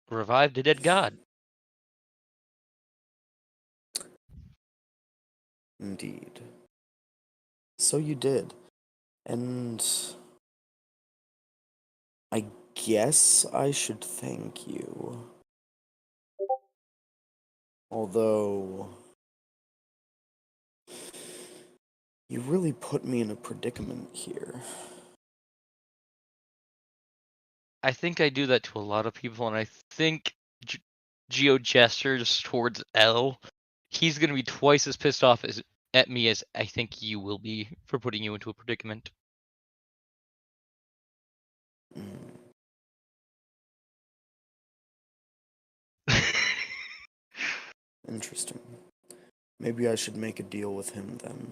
revived a dead god. Indeed. So you did. And I guess I should thank you. Although you really put me in a predicament here. I think I do that to a lot of people, and I think Geo gestures towards L. He's gonna be twice as pissed off at me as I think you will be for putting you into a predicament. Interesting. Maybe I should make a deal with him then.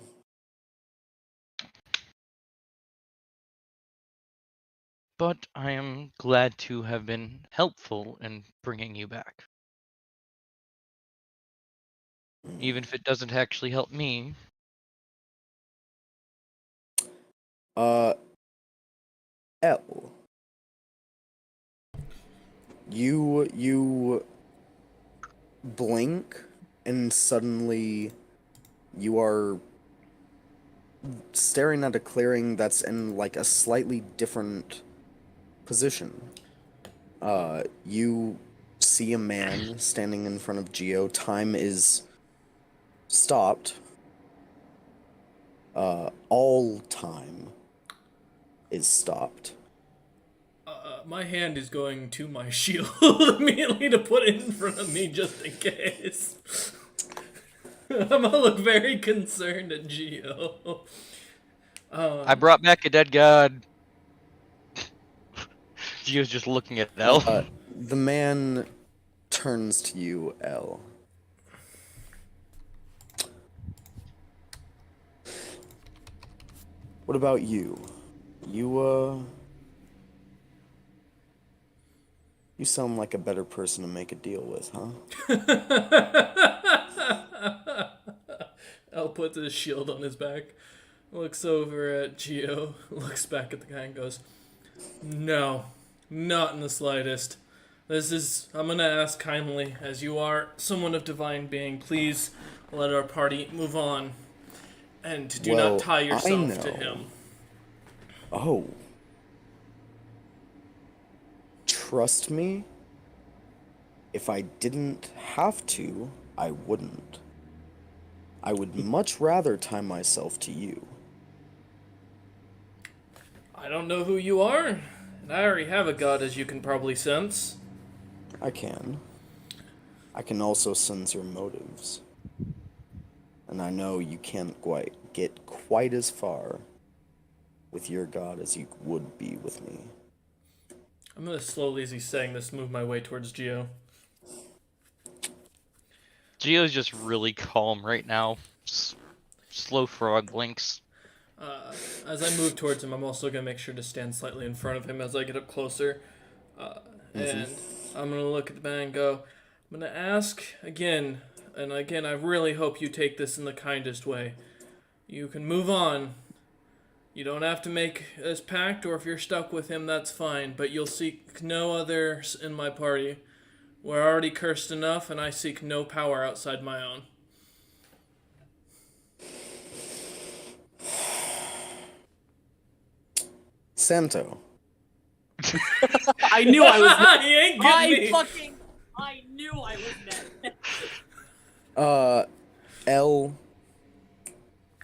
But I am glad to have been helpful in bringing you back. Even if it doesn't actually help me. L. You blink and suddenly you are staring at a clearing that's in like a slightly different position. You see a man standing in front of Geo. Time is stopped. All time is stopped. My hand is going to my shield immediately to put it in front of me just in case. I'm gonna look very concerned at Geo. I brought back a dead god. Gio's just looking at L. The man turns to you, L. What about you? You sound like a better person to make a deal with, huh? L puts his shield on his back, looks over at Gio, looks back at the guy and goes, "No, not in the slightest. I'm gonna ask kindly, as you are someone of divine being, please let our party move on. And do Well, not tie I yourself to know. him." Oh. Trust me, if I didn't have to, I wouldn't. I would much rather tie myself to you. I don't know who you are, and I already have a god, as you can probably sense. I can. I can also sense your motives. And I know you can't get quite as far with your god as you would be with me. I'm gonna slowly, as he's saying this, move my way towards Gio. Gio's just really calm right now. Slow frog blinks. As I move towards him, I'm also gonna make sure to stand slightly in front of him as I get up closer. And I'm gonna look at the man and go, I'm gonna ask again, and again, I really hope you take this in the kindest way. You can move on. You don't have to make this pact, or if you're stuck with him, that's fine, but you'll seek no others in my party. We're already cursed enough, and I seek no power outside my own. Santo. I knew I was next. He ain't getting me. I knew I was next. L.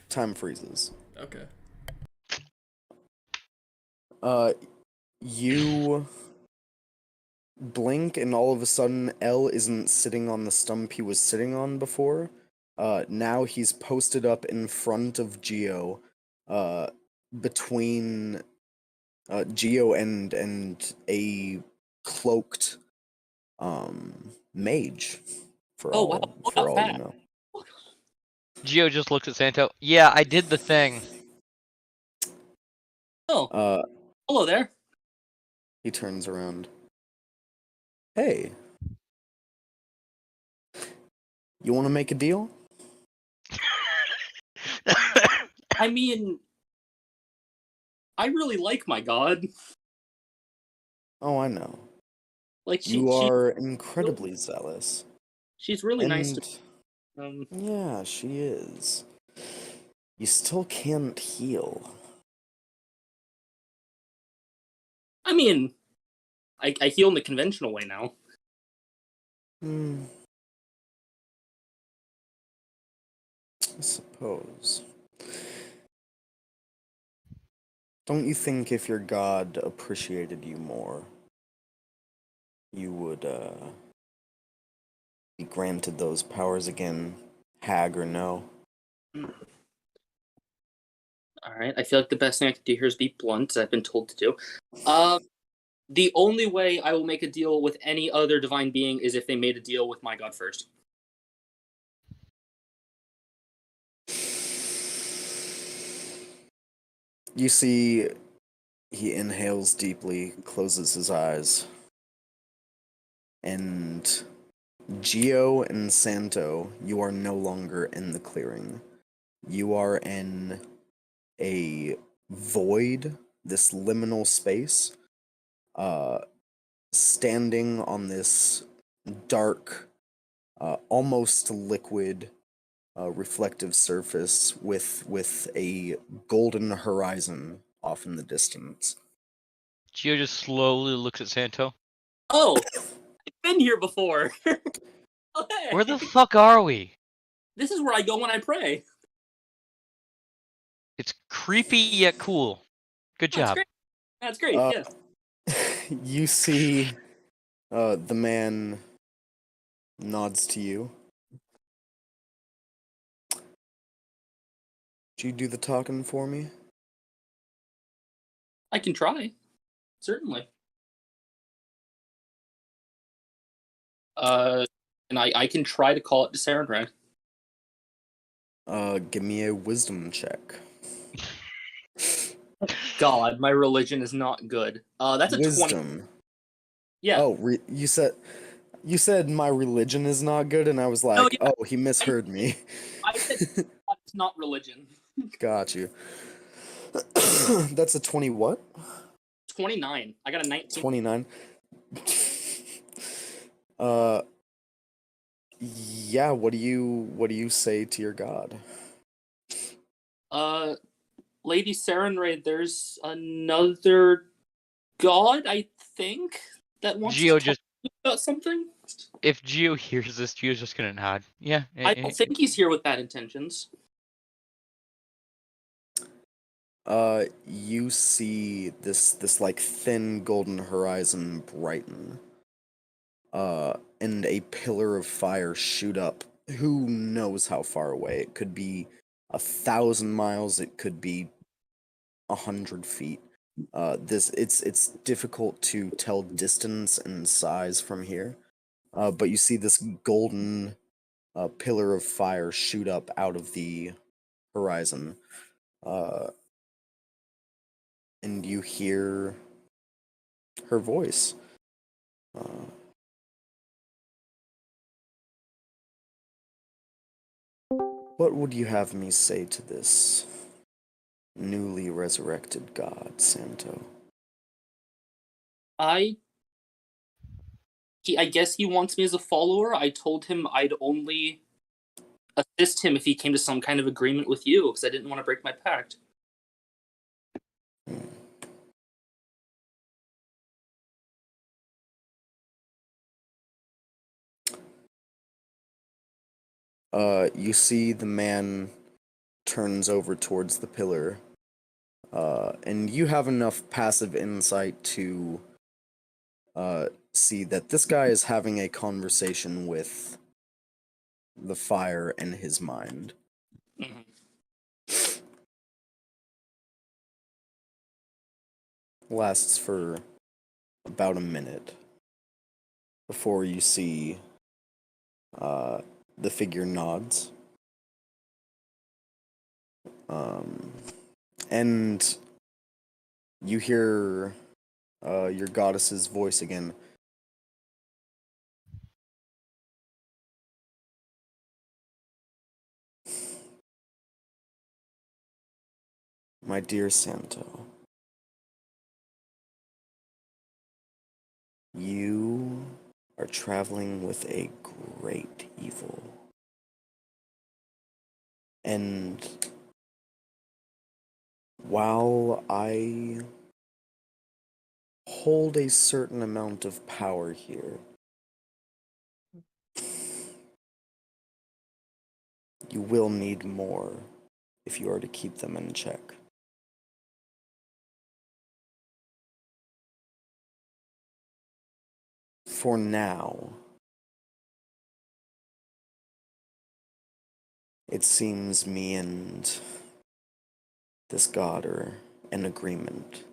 Time freezes. Okay. You blink, and all of a sudden, L isn't sitting on the stump he was sitting on before. Now he's posted up in front of Gio, between Gio and a cloaked mage. For Oh, all, wow. for Not all bad. you know. Gio just looks at Santo. Yeah, I did the thing. Oh, hello there. He turns around. Hey. You want to make a deal? I mean, I really like my god. Oh, I know. Like You are incredibly zealous. she's really nice And to. yeah, she is. You still can't heal. I mean, I heal in the conventional way now. I suppose. Don't you think if your god appreciated you more, you would be granted those powers again, hag or no? Alright, I feel like the best thing I can do here is be blunt, as I've been told to do. The only way I will make a deal with any other divine being is if they made a deal with my god first. You see, he inhales deeply, closes his eyes, and Gio and Santo, you are no longer in the clearing. You are in a void, this liminal space, standing on this dark, almost liquid, reflective surface with a golden horizon off in the distance. Gio just slowly looks at Santo. Oh, I've been here before. Oh, hey. Where the fuck are we? This is where I go when I pray. It's creepy yet cool. Good That's job. great. That's great, yeah. You see, the man nods to you. Do you do the talking for me? I can try. Certainly. And I can try to call it to Sarenrae. Give me a wisdom check. God, my religion is not good. That's a 20. Wisdom. Yeah. Oh, you said my religion is not good, and I was like, No, yeah. oh, he misheard me. I said God, it's not religion. Got you. That's a 20 what? 29. I got a 19. 29. Yeah, what do you say to your god? Lady Sarenrae, there's another god, I think, that wants Geo to talk just to you about something. if Geo hears this, Geo's just gonna nod. Yeah. I don't think he's here with bad intentions. You see this like thin golden horizon brighten. And a pillar of fire shoot up. Who knows how far away? It could be 1,000 miles. It could be 100 feet. It's difficult to tell distance and size from here. But you see this golden pillar of fire shoot up out of the horizon. And you hear her voice. What would you have me say to this newly resurrected god, Santo? I guess he wants me as a follower. I told him I'd only assist him if he came to some kind of agreement with you, because I didn't want to break my pact. You see the man turns over towards the pillar, and you have enough passive insight to see that this guy is having a conversation with the fire in his mind. Mhm. Lasts for about a minute before you see the figure nods. And you hear your goddess's voice again. My dear Santo, you are traveling with a great evil. And while I hold a certain amount of power here, you will need more if you are to keep them in check. For now, it seems me and this god are in agreement.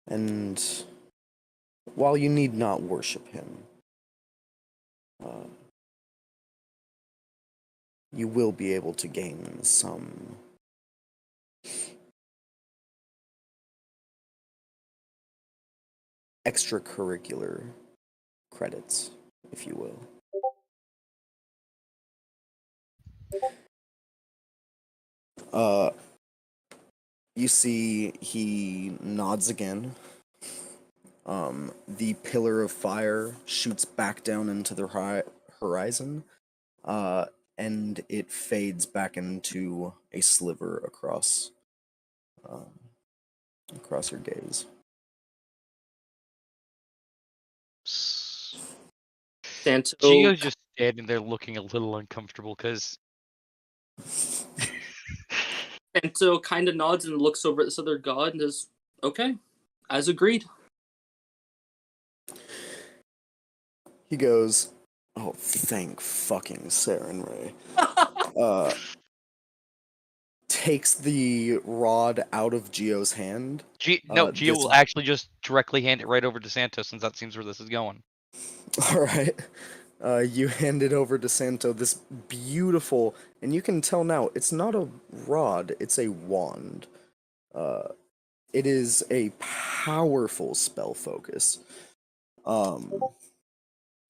And while you need not worship him, you will be able to gain some extracurricular credits, if you will. You see he nods again. The pillar of fire shoots back down into the horizon, and it fades back into a sliver across your gaze. Santo, Geo's just standing there looking a little uncomfortable because Santo kind of nods and looks over at this other god and says, "Okay, as agreed." He goes, "Oh, thank fucking Sarenrae." Takes the rod out of Geo's hand. Geo will actually just directly hand it right over to Santos since that seems where this is going. All right. You hand it over to Santo, this beautiful, and you can tell now, it's not a rod, it's a wand. It is a powerful spell focus.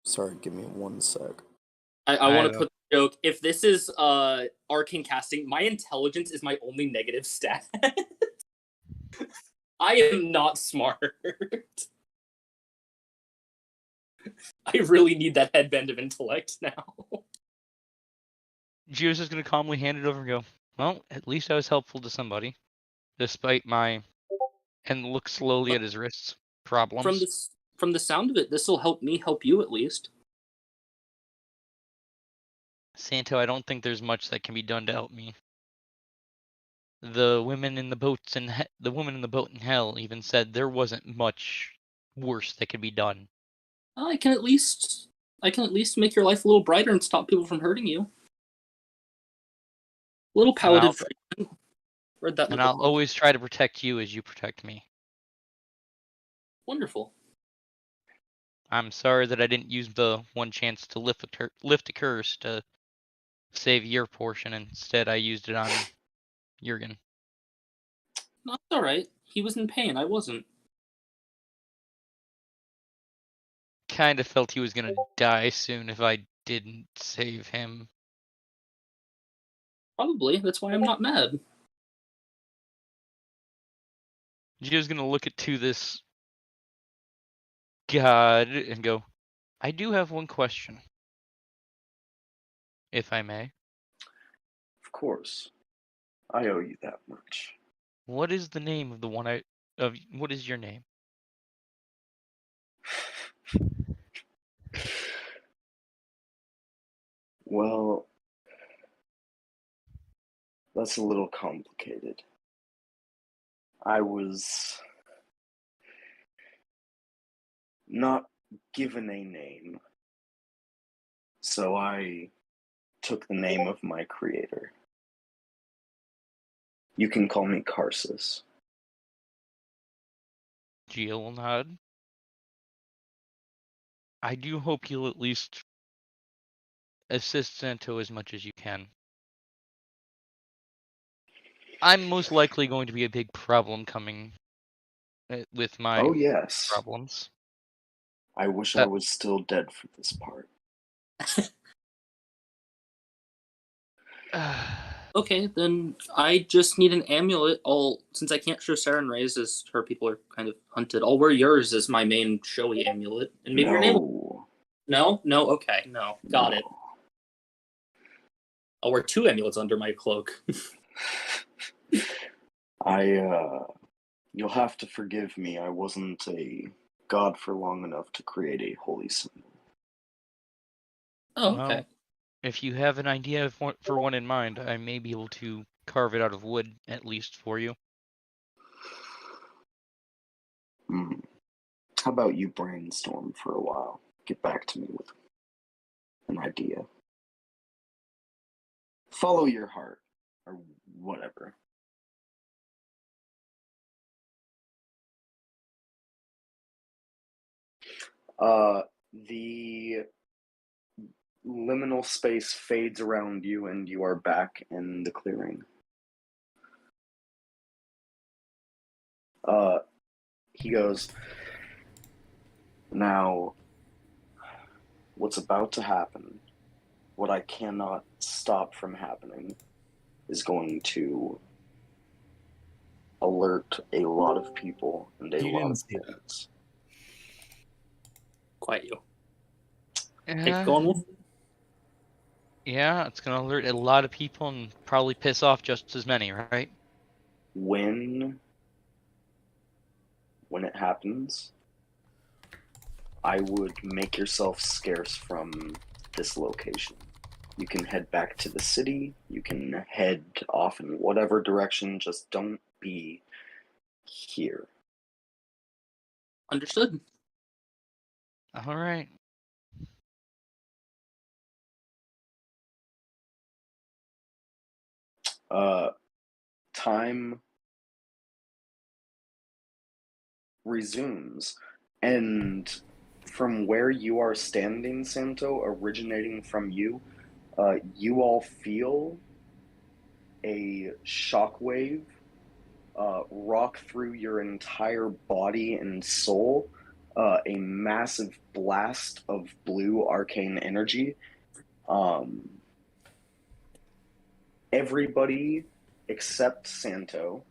Sorry, give me 1 sec. I want to put the joke. If this is arcane casting, my intelligence is my only negative stat. I am not smart. I really need that headband of intellect now. Gio's just gonna calmly hand it over and go, well, at least I was helpful to somebody. Despite my... And look slowly at his wrists. Problems. From the sound of it, this will help me help you at least. Santo, I don't think there's much that can be done to help me. The women in the boats and the woman in the boat in hell even said there wasn't much worse that could be done. I can at least make your life a little brighter and stop people from hurting you. A little palliative treatment. Read that in And the I'll book. always try to protect you as you protect me. Wonderful. I'm sorry that I didn't use the one chance to lift a curse to save your portion. Instead, I used it on Jurgen. No, it's alright. He was in pain. I wasn't. Kind of felt he was gonna die soon if I didn't save him. Probably. That's why I'm not mad. Gio's gonna look at to this god and go, I do have one question. If I may. Of course. I owe you that much. What is the name of the one what is your name? Well, that's a little complicated. I was not given a name, so I took the name of my creator. You can call me Karsus. Gio will nod. I do hope you'll at least assist Santo as much as you can. I'm most likely going to be a big problem coming with my Oh, yes. problems. I wish I was still dead for this part. Okay, then I just need an amulet. Since I can't show Saren Rays as her people are kind of hunted, I'll wear yours as my main showy amulet. And maybe your name will... No? No? Okay, no. Got it. I'll wear 2 amulets under my cloak. You'll have to forgive me. I wasn't a god for long enough to create a holy symbol. Oh, okay. Well, if you have an idea for one in mind, I may be able to carve it out of wood, at least for you. How about you brainstorm for a while? Get back to me with an idea. Follow your heart, or whatever. The liminal space fades around you and you are back in the clearing. He goes, now, what's about to happen, what I cannot stop from happening, is going to alert a lot of people and a lot of things. Quiet you. Yeah. Go on, Wolf. Yeah, it's gonna alert a lot of people and probably piss off just as many, right? When it happens, I would make yourself scarce from this location. You can head back to the city, you can head off in whatever direction, just don't be here. Understood. All right. Time resumes, and from where you are standing, Santo, originating from you, you all feel a shockwave rock through your entire body and soul, a massive blast of blue arcane energy. Everybody except Santo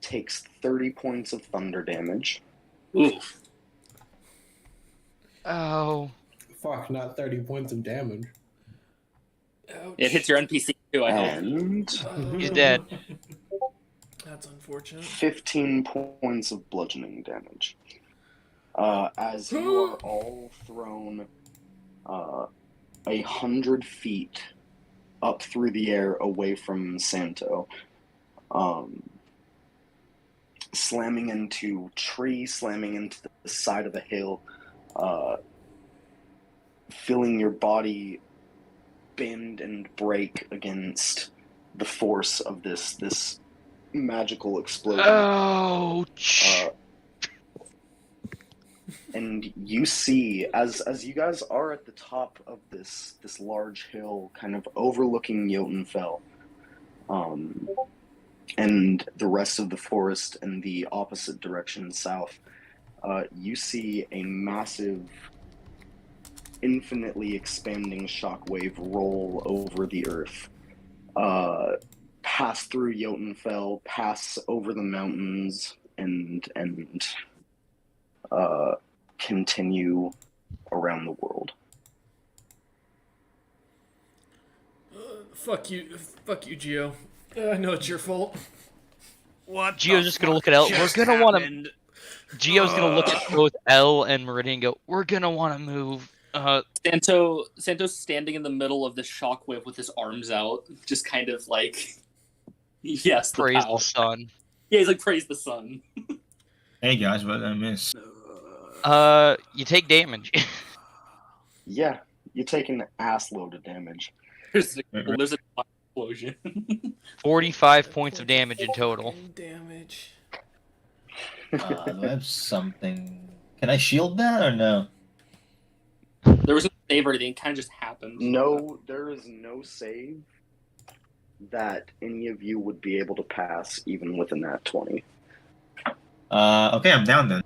takes 30 points of thunder damage. Oof. Oh. Fuck, not 30 points of damage. Ouch. It hits your NPC too, I hope. And He's dead. That's unfortunate. 15 points of bludgeoning damage. As you are all thrown 100 feet up through the air away from Santo, slamming into trees, slamming into the side of a hill, feeling your body bend and break against the force of this magical explosion. Ouch. And you see, as you guys are at the top of this large hill, kind of overlooking Jotunfell, and the rest of the forest in the opposite direction, south, you see a massive, infinitely expanding shockwave roll over the earth, pass through Jotunfell, pass over the mountains, and continue around the world. Fuck you, Gio. I know it's your fault. What? Gio's just gonna look at L. We're gonna want to. Gio's gonna look at both L and Meridian and go, we're gonna want to move. Santo's standing in the middle of the shockwave with his arms out, just kind of like, yes, the Praise power. the sun. Yeah, he's like, praise the sun. Hey guys, what did I miss? You take damage. Yeah, you take an ass load of damage. There's an explosion. 45 points of damage in total. Fucking damage. Do I have something? Can I shield that or no? There was no save or anything, it kind of just happened. No, there is no save that any of you would be able to pass, even with a nat 20. Okay, I'm down then.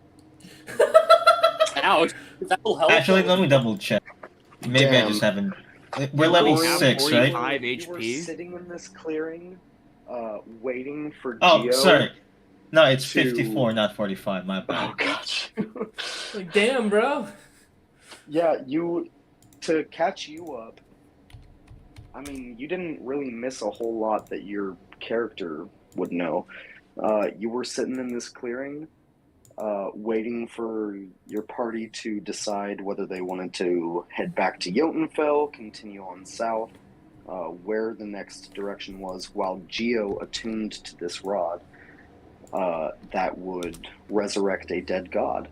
Ouch. That will help. Actually, let me double check. Maybe I Damn. just haven't. We're level have 6, right? 45 You were HP. sitting in this clearing, waiting for Oh, Gio. sorry. No, it's to- 54, not 45. My Oh, bad. gosh. Like, damn, bro. Yeah, to catch you up, I mean, you didn't really miss a whole lot that your character would know. You were sitting in this clearing, waiting for your party to decide whether they wanted to head back to Jotunfell, continue on south, where the next direction was, while Gio attuned to this rod that would resurrect a dead god.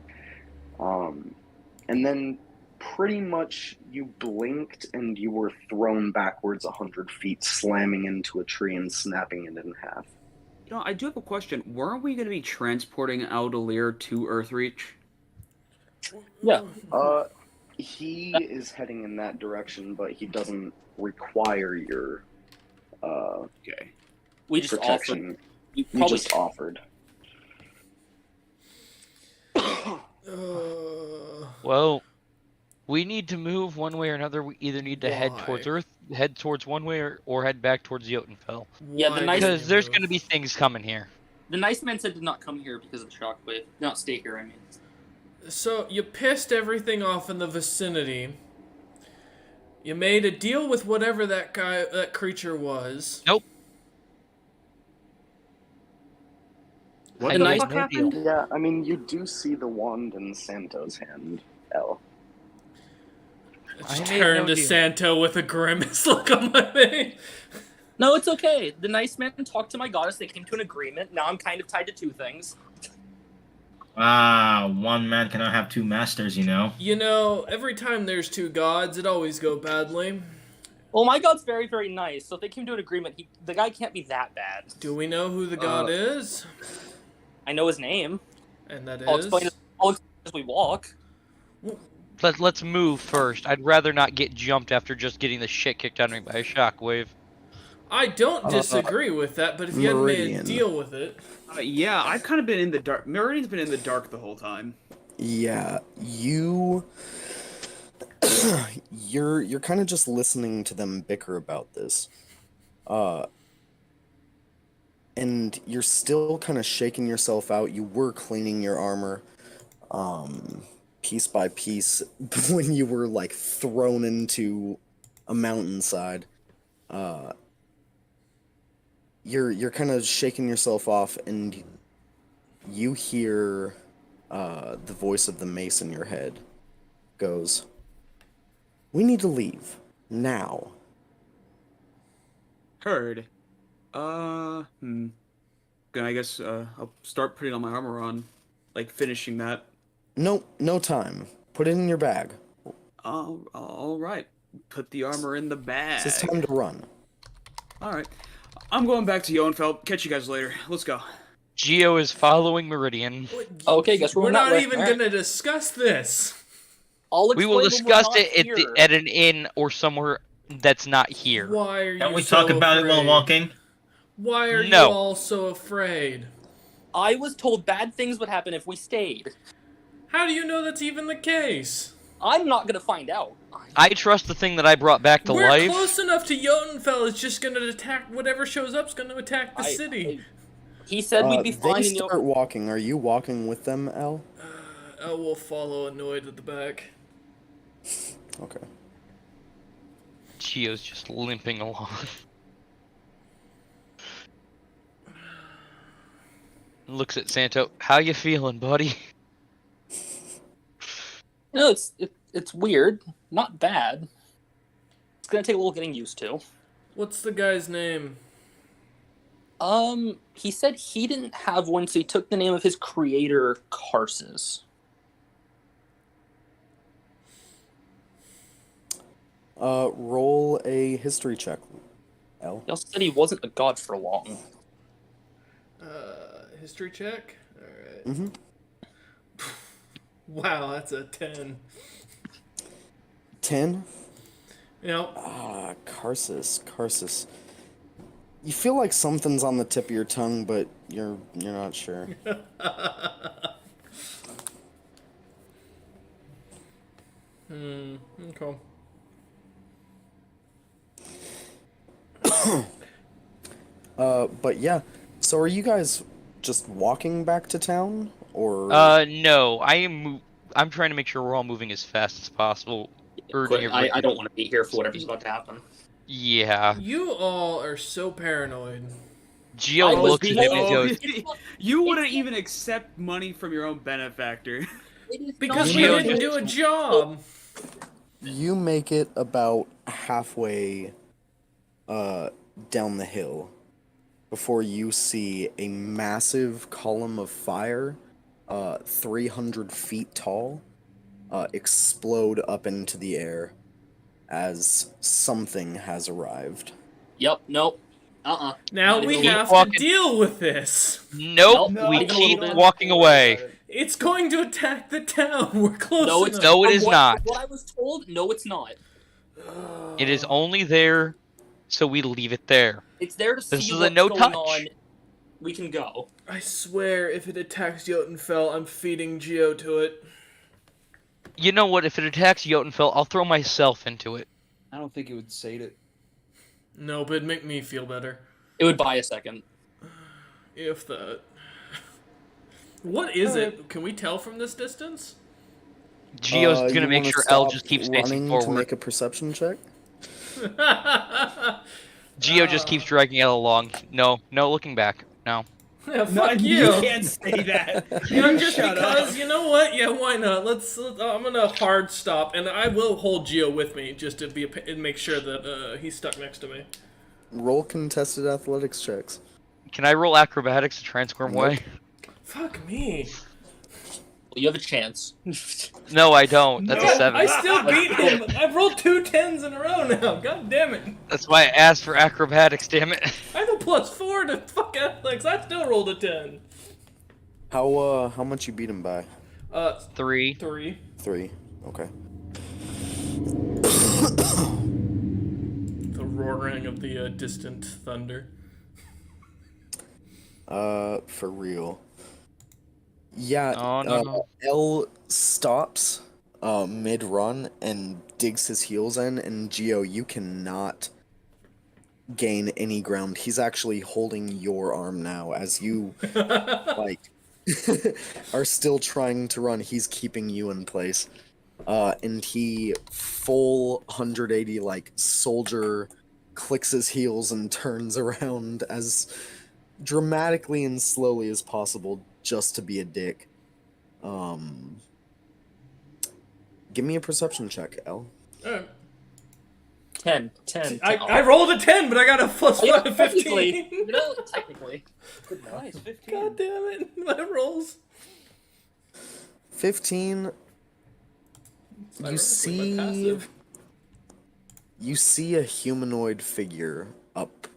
And then pretty much you blinked and you were thrown backwards 100 feet, slamming into a tree and snapping it in half. You know, I do have a question. Weren't we going to be transporting Aldelier to Earthreach? Yeah. He is heading in that direction, but he doesn't require your Okay. We just protection. offered. You He probably just offered. Well, we need to move one way or another. We either need to head Why? towards Earth, head towards one way, or head back towards Jotunfell. Yeah, the Why nice- did Because you there's move? going to be things coming here. The nice man said to not come here because of the shockwave. Not stay here, I mean. So, you pissed everything off in the vicinity. You made a deal with whatever that creature was. Nope. What I the made fuck no happened? deal. Yeah, I mean, you do see the wand in Santo's hand, El. I I just made turned no to deal. Santo with a grimace look on my face. No, it's okay. The nice man talked to my goddess. They came to an agreement. Now I'm kind of tied to two things. One man cannot have two masters, you know. You know, every time there's two gods, it always go badly. Well, my god's very, very nice. So if they came to an agreement, the guy can't be that bad. Do we know who the god is? I know his name. And that I'll is? explain it. As we walk. Let's move first. I'd rather not get jumped after just getting the shit kicked out of me by a shockwave. I don't disagree with that, but if you hadn't made a deal with it... Yeah, I've kind of been in the dark. Meridian's been in the dark the whole time. Yeah, you're kind of just listening to them bicker about this. And you're still kind of shaking yourself out. You were cleaning your armor, piece by piece when you were, like, thrown into a mountainside. You're kind of shaking yourself off, and you hear the voice of the mace in your head goes, "We need to leave now." Heard. Then I guess I'll start putting on my armor on, like finishing that. No time. Put it in your bag. All right. Put the armor in the bag. It's time to run. All right. I'm going back to Johenfeld. Catch you guys later. Let's go. Geo is following Meridian. Okay, guess we're not even going to discuss this. We will discuss it at an inn or somewhere that's not here. Why are you Can't we so talk about it while afraid? walking? Why are you all so afraid? I was told bad things would happen if we stayed. How do you know that's even the case? I'm not gonna find out. I trust the thing that I brought back to We're life. close enough to Jotunfell. It's just gonna attack whatever shows up's gonna attack the city. He said we'd be fine. They start walking. Are you walking with them, El? El will follow annoyed at the back. Okay. Geo's just limping along. Looks at Santo. How you feeling, buddy? No, it's weird. Not bad. It's gonna take a little getting used to. What's the guy's name? He said he didn't have one, so he took the name of his creator, Karsus. Roll a history check, El. He also said he wasn't a god for long. History check? Alright. Mm-hmm. Wow, that's a 10. 10? Yep. Karsus. You feel like something's on the tip of your tongue, but you're not sure. Okay. But yeah. So are you guys just walking back to town, or? No. I'm trying to make sure we're all moving as fast as possible. I don't want to be here for whatever's about to happen. Yeah. You all are so paranoid. Geo looks at him and goes, You wouldn't even accept money from your own benefactor. Because we didn't do a job. You make it about halfway down the hill before you see a massive column of fire, 300 feet tall, explode up into the air as something has arrived. Yep, nope. Now we have to deal with this. Nope, we keep walking away. It's going to attack the town. We're close enough. No, it is not. What I was told, no, it's not. It is only there, so we leave it there. It's there to see This is what's a no going touch. on. We can go. I swear, if it attacks Jotunfell, I'm feeding Geo to it. You know what? If it attacks Jotunfell, I'll throw myself into it. I don't think it would sate it. No, but it'd make me feel better. It would buy a second. If that. What is it? Can we tell from this distance? Geo's gonna make sure L just keeps facing forward. To make a perception check. Geo just keeps dragging L along. No looking back. No. Yeah, fuck you. You can't say that. Just because, you know what? Yeah, why not? I'm gonna hard stop, and I will hold Geo with me just to and make sure that he's stuck next to me. Roll contested athletics checks. Can I roll acrobatics to try and squirm away? Fuck me. Well, you have a chance. No, I don't. That's a 7. I still beat him. I've rolled 2 10s in a row now. God damn it. That's why I asked for acrobatics, damn it. I have a +4 to fuck athletics. I still rolled a 10. How much you beat him by? 3. 3. 3. Okay. The roaring of the distant thunder. For real. Yeah, Oh no. L stops mid-run and digs his heels in, and Geo, you cannot gain any ground. He's actually holding your arm now as you, like, are still trying to run. He's keeping you in place. And he full 180, like, soldier clicks his heels and turns around as dramatically and slowly as possible just to be a dick. Give me a perception check, L. Alright. 10. 10. I rolled a 10, but I got a plus Yeah, 15. technically. Technically. Nice, 15. God damn it. My rolls. 15. You see a humanoid figure up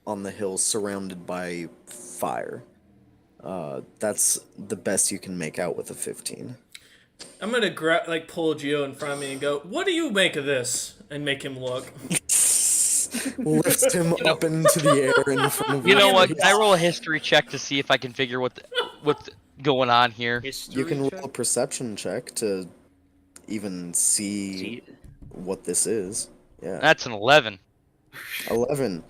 on the hill surrounded by fire. That's the best you can make out with a 15. I'm gonna pull Geo in front of me and go, "What do you make of this?" And make him look. Lifts him up into the air in front of you. You know what? Can I roll a history check to see if I can figure what's going on here? You can roll a perception check to even see what this is. Yeah. That's an 11. 11.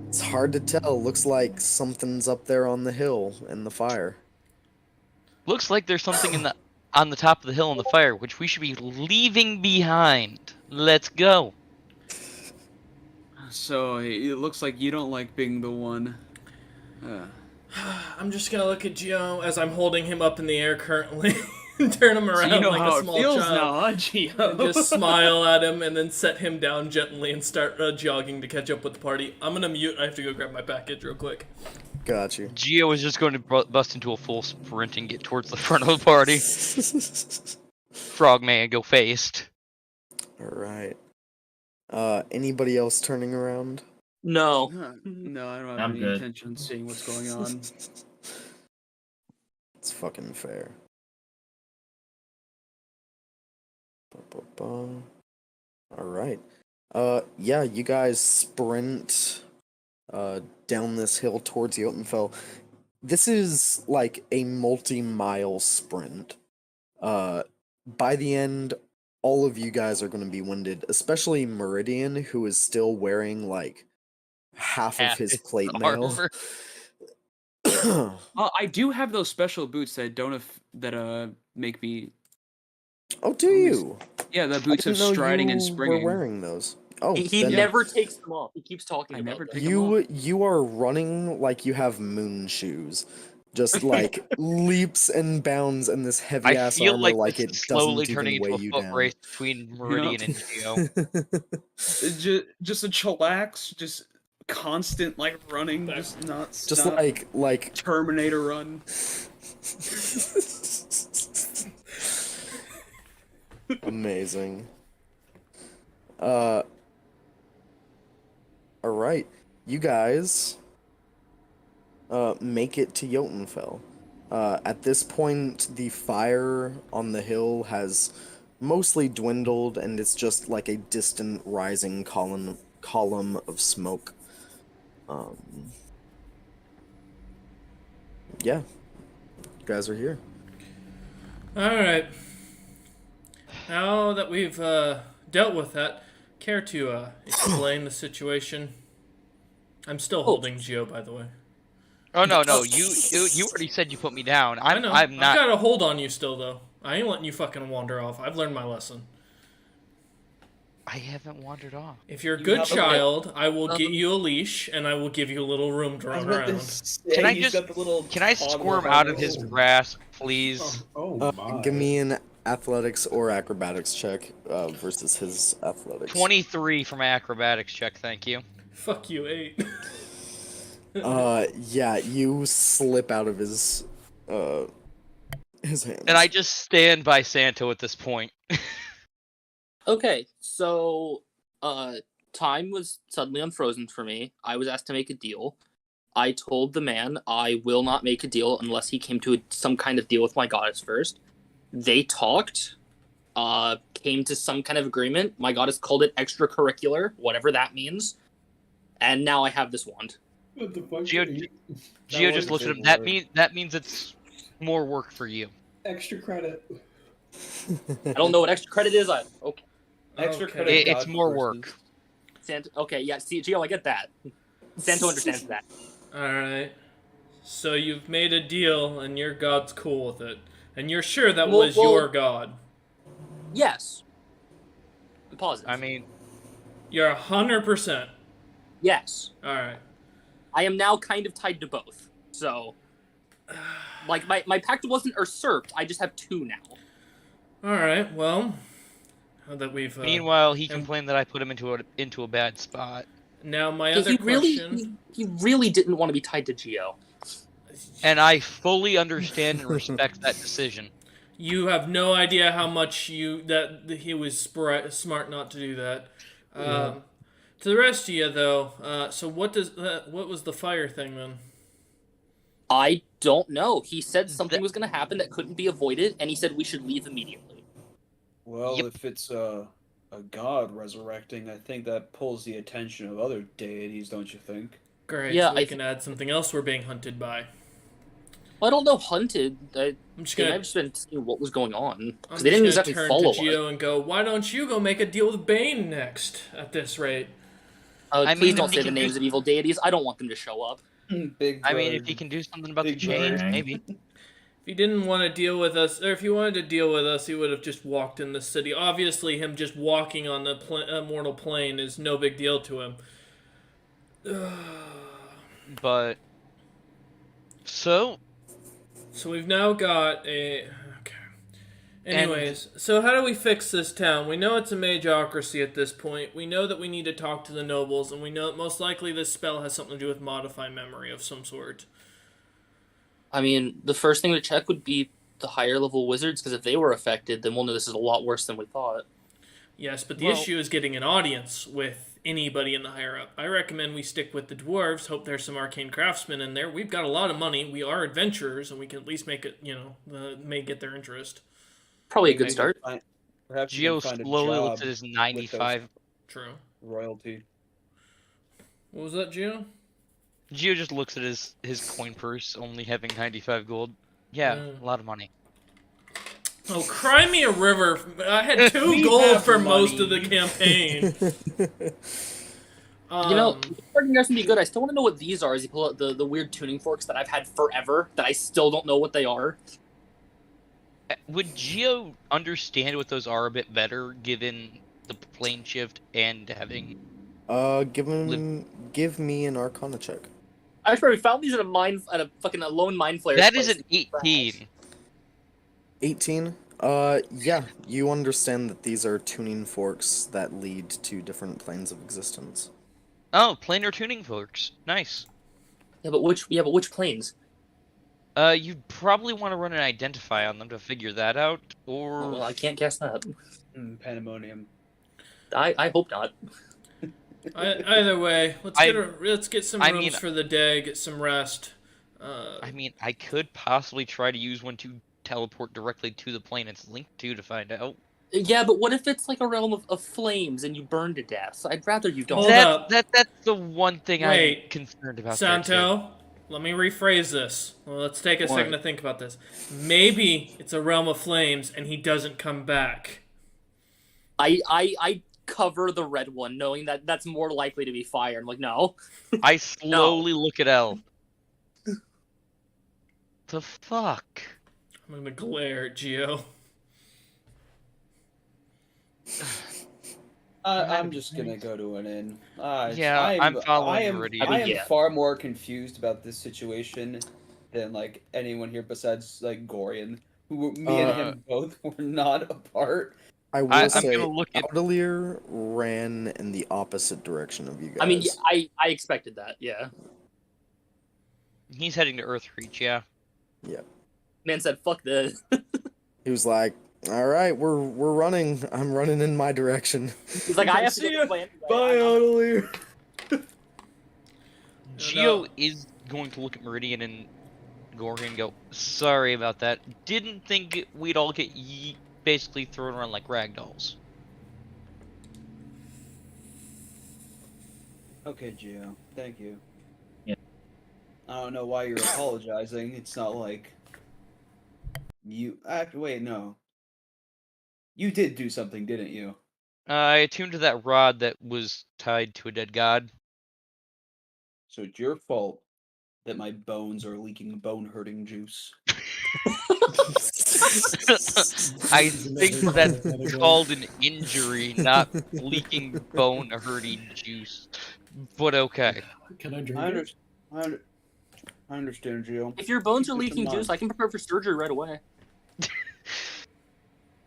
It's hard to tell. Looks like something's up there on the hill in the fire. Looks like there's something on the top of the hill in the fire, which we should be leaving behind. Let's go. So it looks like you don't like being the one. I'm just gonna look at Geo as I'm holding him up in the air currently. And turn him around So you know like how a it small feels child. now, huh, Geo? And just smile at him and then set him down gently and start jogging to catch up with the party. I'm gonna mute. I have to go grab my package real quick. Got you. Geo is just going to bust into a full sprint and get towards the front of the party. Frogman, go faced. Alright. Anybody else turning around? No. No, I don't have I'm any good. intention of seeing what's going on. It's fucking fair. Alright. Yeah, you guys sprint down this hill towards Jotunfell. This is like a multi-mile sprint. By the end, all of you guys are going to be winded, especially Meridian, who is still wearing like half of his plate mail. I do have those special boots that don't make me. Oh, do you? Yeah, the boots of striding and springing. We're wearing those. Oh, He then never takes them off. He keeps talking about never them. take them off. you are running like you have moon shoes. Just like leaps and bounds in this heavy I ass feel armor like it this is slowly doesn't turning even weigh into a you foot down. race between Meridian and Geo. Just a chillax, just constant like running, just not Just stop. like Terminator run. Amazing. Alright. You guys make it to Jotunfell. At this point, the fire on the hill has mostly dwindled, and it's just like a distant rising column of smoke. Yeah. You guys are here. Alright. Now that we've dealt with that, care to explain the situation? I'm still holding Geo, by the way. Oh no, you already said you put me down. I know. I'm not. I've got a hold on you still, though. I ain't letting you fucking wander off. I've learned my lesson. I haven't wandered off. If you're a good child, I will get you a leash, and I will give you a little room to run around. Can I squirm out of his grasp, please? Give me an athletics or acrobatics check versus his athletics. 23 for my acrobatics check, thank you. Fuck you, 8. Yeah, you slip out of his hands. And I just stand by Santo at this point. Okay, so time was suddenly unfrozen for me. I was asked to make a deal. I told the man I will not make a deal unless he came to some kind of deal with my goddess first. They talked, came to some kind of agreement. My goddess called it extracurricular, whatever that means. And now I have this wand. What the fuck? Geo just looked at him. That means it's more work for you. Extra credit. I don't know what extra credit is. Okay. Extra Okay. credit. It's more work. Okay, yeah, see, Gio, I get that. Santo understands that. Alright. So you've made a deal, and your god's cool with it. And you're sure that Well- was well- your god. Yes. I'm positive. I mean, You're 100%. Yes. Alright. I am now kind of tied to both. So, like, my pact wasn't usurped. I just have two now. Alright, well... Now that we've... meanwhile, he complained that I put him into a bad spot. Now, my Yeah, other question... he really didn't want to be tied to Geo. And I fully understand and respect that decision. You have no idea how much he was smart not to do that. To the rest of you, though, so what was the fire thing, then? I don't know. He said something was going to happen that couldn't be avoided, and he said we should leave immediately. Well, Yep. if it's a god resurrecting, I think that pulls the attention of other deities, don't you think? Great, Yeah, so we can add something else we're being hunted by. Well, I don't know. Hunted. I'm just They might gonna, have just been seeing what was going on I'm because they didn't just exactly gonna follow turn to Gio and go, why don't you go make a deal with Bane next, at this rate? I Please mean, don't if say he the can names of evil deities. I don't want them to show up. Big. I mean, if he can do something about the Big chains, bang. maybe. If he didn't want to deal with us, or if he wanted to deal with us, he would have just walked in the city. Obviously, him just walking on the mortal plane is no big deal to him. But so So we've now got a... Okay. Anyways, so how do we fix this town? We know it's a mageocracy at this point. We know that we need to talk to the nobles, and we know that most likely this spell has something to do with modify memory of some sort. I mean, the first thing to check would be the higher level wizards, because if they were affected, then we'll know this is a lot worse than we thought. Yes, but the Well- issue is getting an audience with anybody in the higher up. I recommend we stick with the dwarves, hope there's some arcane craftsmen in there. We've got a lot of money, we are adventurers, and we can at least make it, may get their interest. Probably a good Maybe start. Perhaps you Geo can find a slowly job looks at his 95. True. royalty. What was that, Gio? Geo just looks at his coin purse, only having 95 gold. Yeah, Mm. a lot of money. Oh, cry me a river. I had 2 We gold have for money. most of the campaign. You know, starting guys can be good. I still want to know what these are as you pull out the weird tuning forks that I've had forever that I still don't know what they are. Would Geo understand what those are a bit better, given the plane shift and having... Give me an Arcana check. I swear we found these at a fucking lone mind flayer. That is an 18. 18. Yeah, you understand that these are tuning forks that lead to different planes of existence. Oh, planar tuning forks. Nice. Yeah, but which planes? You'd probably want to run an identify on them to figure that out, or... Oh, well, I can't guess that. Pandemonium. I hope not. Either way, let's get some rooms for the day, get some rest. I mean, I could possibly try to use one to teleport directly to the plane it's linked to find out. Yeah, but what if it's like a realm of flames and you burn to death? I'd rather you don't. Hold up. That's the one thing Wait, I'm concerned about. there, too. Santo, let me rephrase this. Well, let's take a second to think about this. Maybe it's a realm of flames and he doesn't come back. I cover the red one, knowing that that's more likely to be fire. I'm like, no. I slowly look at Elle. The fuck? I'm gonna glare at Gio. I'm just gonna go to an inn. Yeah, I'm following already. I am yeah. far more confused about this situation than like anyone here besides like Gorian, who me and him both were not apart. I will I'm say, gonna look at- Outlier ran in the opposite direction of you guys. I mean, yeah, I expected that. Yeah. He's heading to Earthreach, yeah. Man said, "Fuck this." He was like, "All right, we're running. I'm running in my direction." He's like, "I have to See go ya. this way anyway." Bye, Outlier. Geo is going to look at Meridian and Gorgon and go, sorry about that. Didn't think we'd all get basically thrown around like ragdolls. Okay, Gio. Thank you. Yeah. I don't know why you're apologizing. It's not like you. Wait, no. You did do something, didn't you? I attuned to that rod that was tied to a dead god. So it's your fault that my bones are leaking bone-hurting juice. I think that's called an injury, not leaking bone-hurting juice. But okay. Can I drink I, it? I understand, Gio. If your bones are Keep this in leaking juice, mind. I can prepare for surgery right away.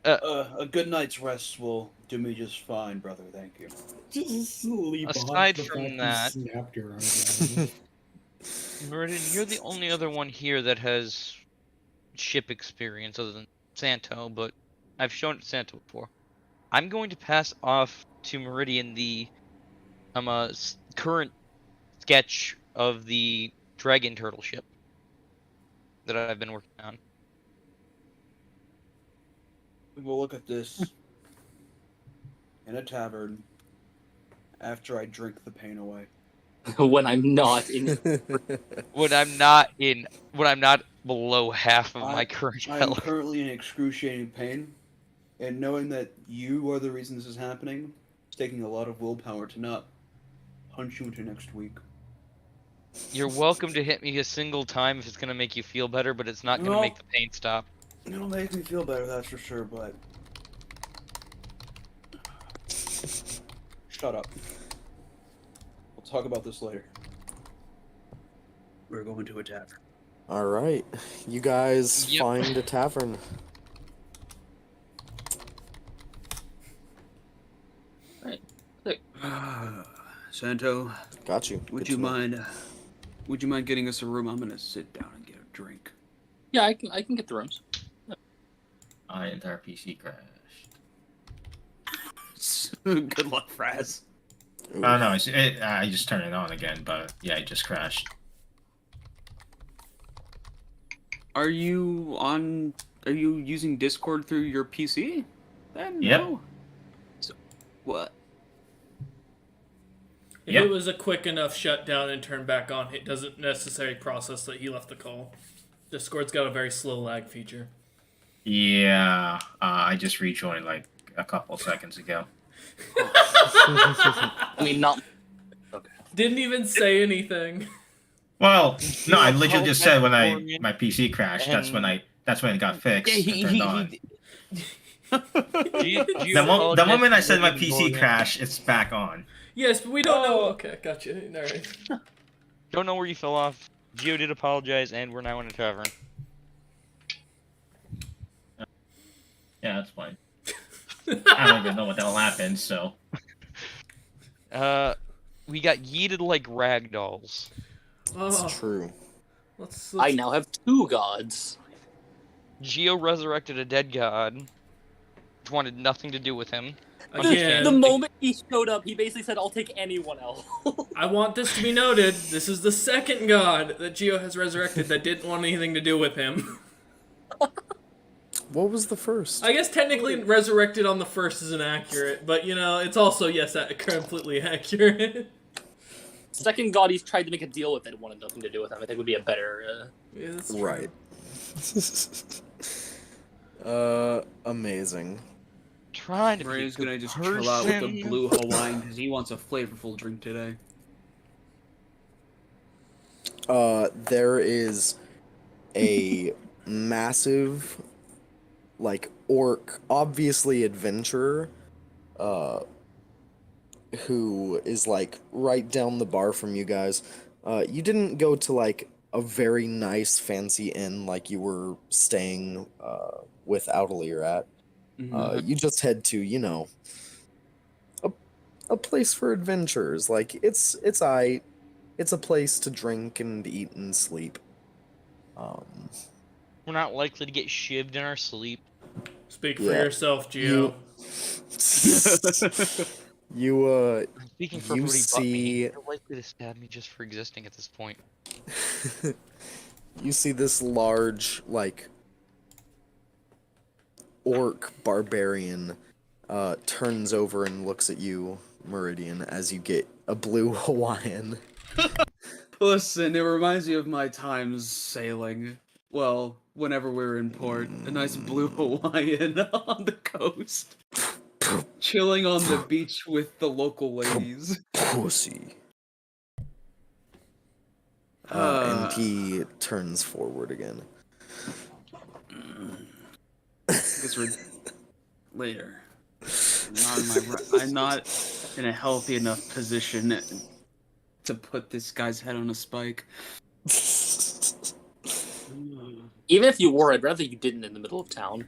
A good night's rest will do me just fine, brother. Thank you. Just leave Aside the from fact that- you snapped your arm. Meridian, you're the only other one here that has ship experience other than Santo, but I've shown it to Santo before. I'm going to pass off to Meridian the current sketch of the dragon turtle ship that I've been working on. We will look at this in a tavern after I drink the pain away. When I'm not in. When I'm not below half of my current I am health. currently in excruciating pain, and knowing that you are the reason this is happening, it's taking a lot of willpower to not punch you into next week. You're welcome to hit me a single time if it's gonna make you feel better, but it's not gonna No. make the pain stop. It'll make me feel better, that's for sure, but... Shut up. We'll talk about this later. We're going to a tavern. Alright, you guys Yep. find a tavern. Santo, Got you. would Good you to know. mind getting us a room? I'm gonna sit down and get a drink. Yeah, I can get the rooms. My entire PC crashed. Good luck, Fraz. Ooh. Oh no, I just turned it on again, but yeah, it just crashed. Are you using Discord through your PC? Then Yep. no. So, what? If Yep. it was a quick enough shutdown and turn back on, it doesn't necessarily process that he left the call. Discord's got a very slow lag feature. Yeah, I just rejoined like a couple seconds ago. I mean, not. Didn't even say anything. Well, no, I literally just said when Morgan, my PC crashed. That's when it got fixed. and turned on. The moment I said my PC crashed, it's back on. Yes, but we don't know. Okay, gotcha. All right. Don't know where you fell off. Gio did apologize, and we're now in a tavern. Yeah, that's fine. I don't even know what the hell happened, so. We got yeeted like ragdolls. It's Oh, true. let's I now have two gods. Gio resurrected a dead god, which wanted nothing to do with him. again. The moment he showed up, he basically said, "I'll take anyone else." I want this to be noted. This is the second god that Gio has resurrected that didn't want anything to do with him. What was the first? I guess technically resurrected on the first isn't accurate, but you know, it's also, yes, completely accurate. Second god, he's tried to make a deal with it, wanted nothing to do with him. I think would be a better. Yeah, that's true. Right. Amazing. Trying to be Ray's a good gonna just chill out with the person. blue Hawaiian because he wants a flavorful drink today. There is a massive, like, orc, obviously adventurer, who is, like, right down the bar from you guys. You didn't go to, like, a very nice fancy inn like you were staying, with Outlier at. You just head to, you know, a place for adventurers. Like, it's a place to drink and eat and sleep. We're not likely to get shivved in our sleep. Speak for Yeah. yourself, Gio. You Speaking for You everybody but me, see- they're likely to stab me just for existing at this point. You see this large, like, orc barbarian turns over and looks at you, Meridian, as you get a blue Hawaiian. Listen, it reminds me of my times sailing. Well, whenever we were in port, a nice blue Hawaiian on the coast, chilling on the beach with the local ladies. Pussy. And he turns forward again. Guess we're later. I'm not in a healthy enough position to put this guy's head on a spike. Even if you were, I'd rather you didn't in the middle of town.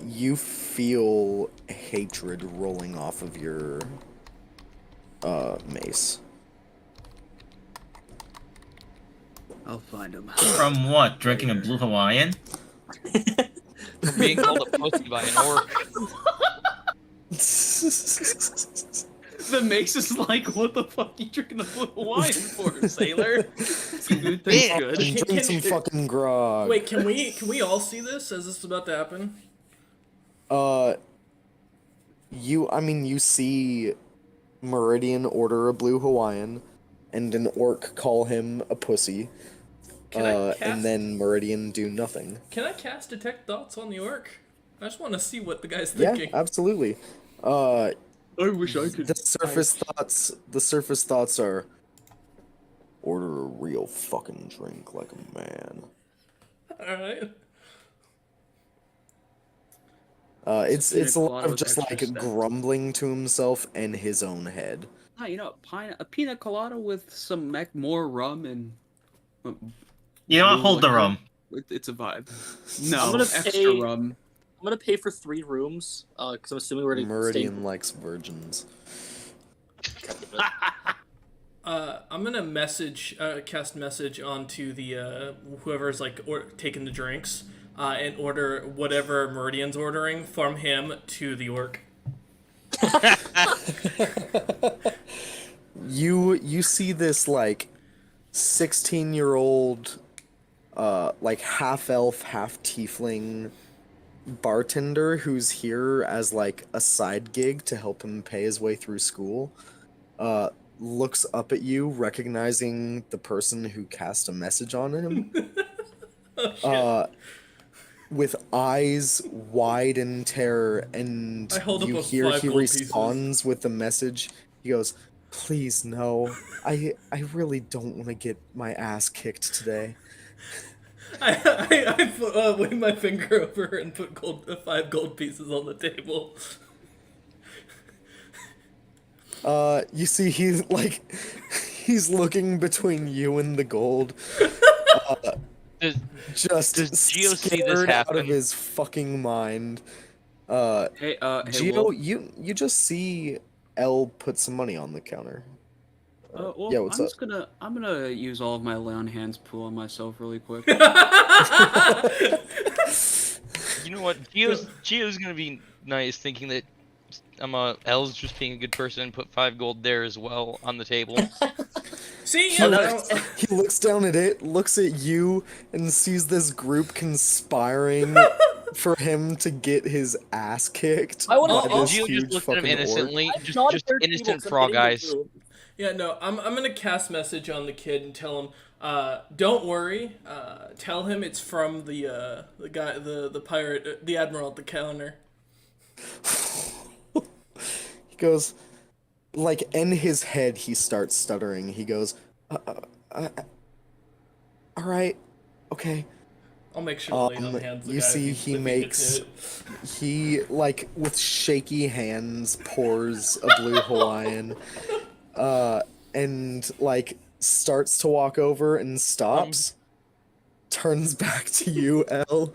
You feel hatred rolling off of your mace. I'll find him. From what? Drinking a blue Hawaiian? From being called a pussy by an orc. The mace is like, what the fuck you drinking the blue Hawaiian for, sailor? Dude, tastes good. Drink some fucking grog. Wait, can we all see this as this is about to happen? You see Meridian order a blue Hawaiian, and an orc call him a pussy. And then Meridian do nothing. Can I cast Detect Thoughts on the orc? I just want to see what the guy's Yeah, thinking. absolutely. I wish I could. The surface thoughts are order a real fucking drink like a man. Alright. It's a lot of with just extra like steps. grumbling to himself and his own head. Ah, you know, a pina colada with some more rum and. You know what? blue Hold the liquor. rum. It's a vibe. No, I'm gonna extra pay- rum. I'm gonna pay for 3 rooms, because I'm assuming we're gonna Meridian likes virgins. I'm gonna cast message onto the whoever's like taking the drinks, and order whatever Meridian's ordering from him to the orc. You see this like 16-year-old like half elf, half tiefling bartender who's here as like a side gig to help him pay his way through school. Looks up at you, recognizing the person who cast a message on him. With eyes wide in terror, and I hold up you a hear 5 he gold responds with the message. He goes, "Please no, I really don't want to get my ass kicked today." I wave my finger over and put 5 gold pieces on the table. You see he's looking between you and the gold. Just does Geo see this scared out of happen? his fucking mind. Hey, Geo, Wolf. you just see L put some money on the counter. Well, yeah, what's I'm gonna use all of my lay on hands pool on myself really quick. You know what? Geo's gonna be nice, thinking that L's just being a good person and put 5 gold there as well on the table. See, He looks down at it, looks at you, and sees this group conspiring for him to get his ass kicked. I wanna- by this Geo huge just looked at him fucking orc. innocently, I'm not just a innocent table, frog so I'm eyes. getting the Yeah, no, I'm gonna cast message on the kid and tell him, don't worry. Tell him it's from the guy, the pirate, the admiral at the counter. He goes, like, in his head, he starts stuttering. He goes, alright, okay. I'll make sure to lay on hands. The You guy see, if he if makes, gets hit. he, like, with shaky hands, pours a blue Hawaiian, and, like, starts to walk over and stops, turns back to you, L,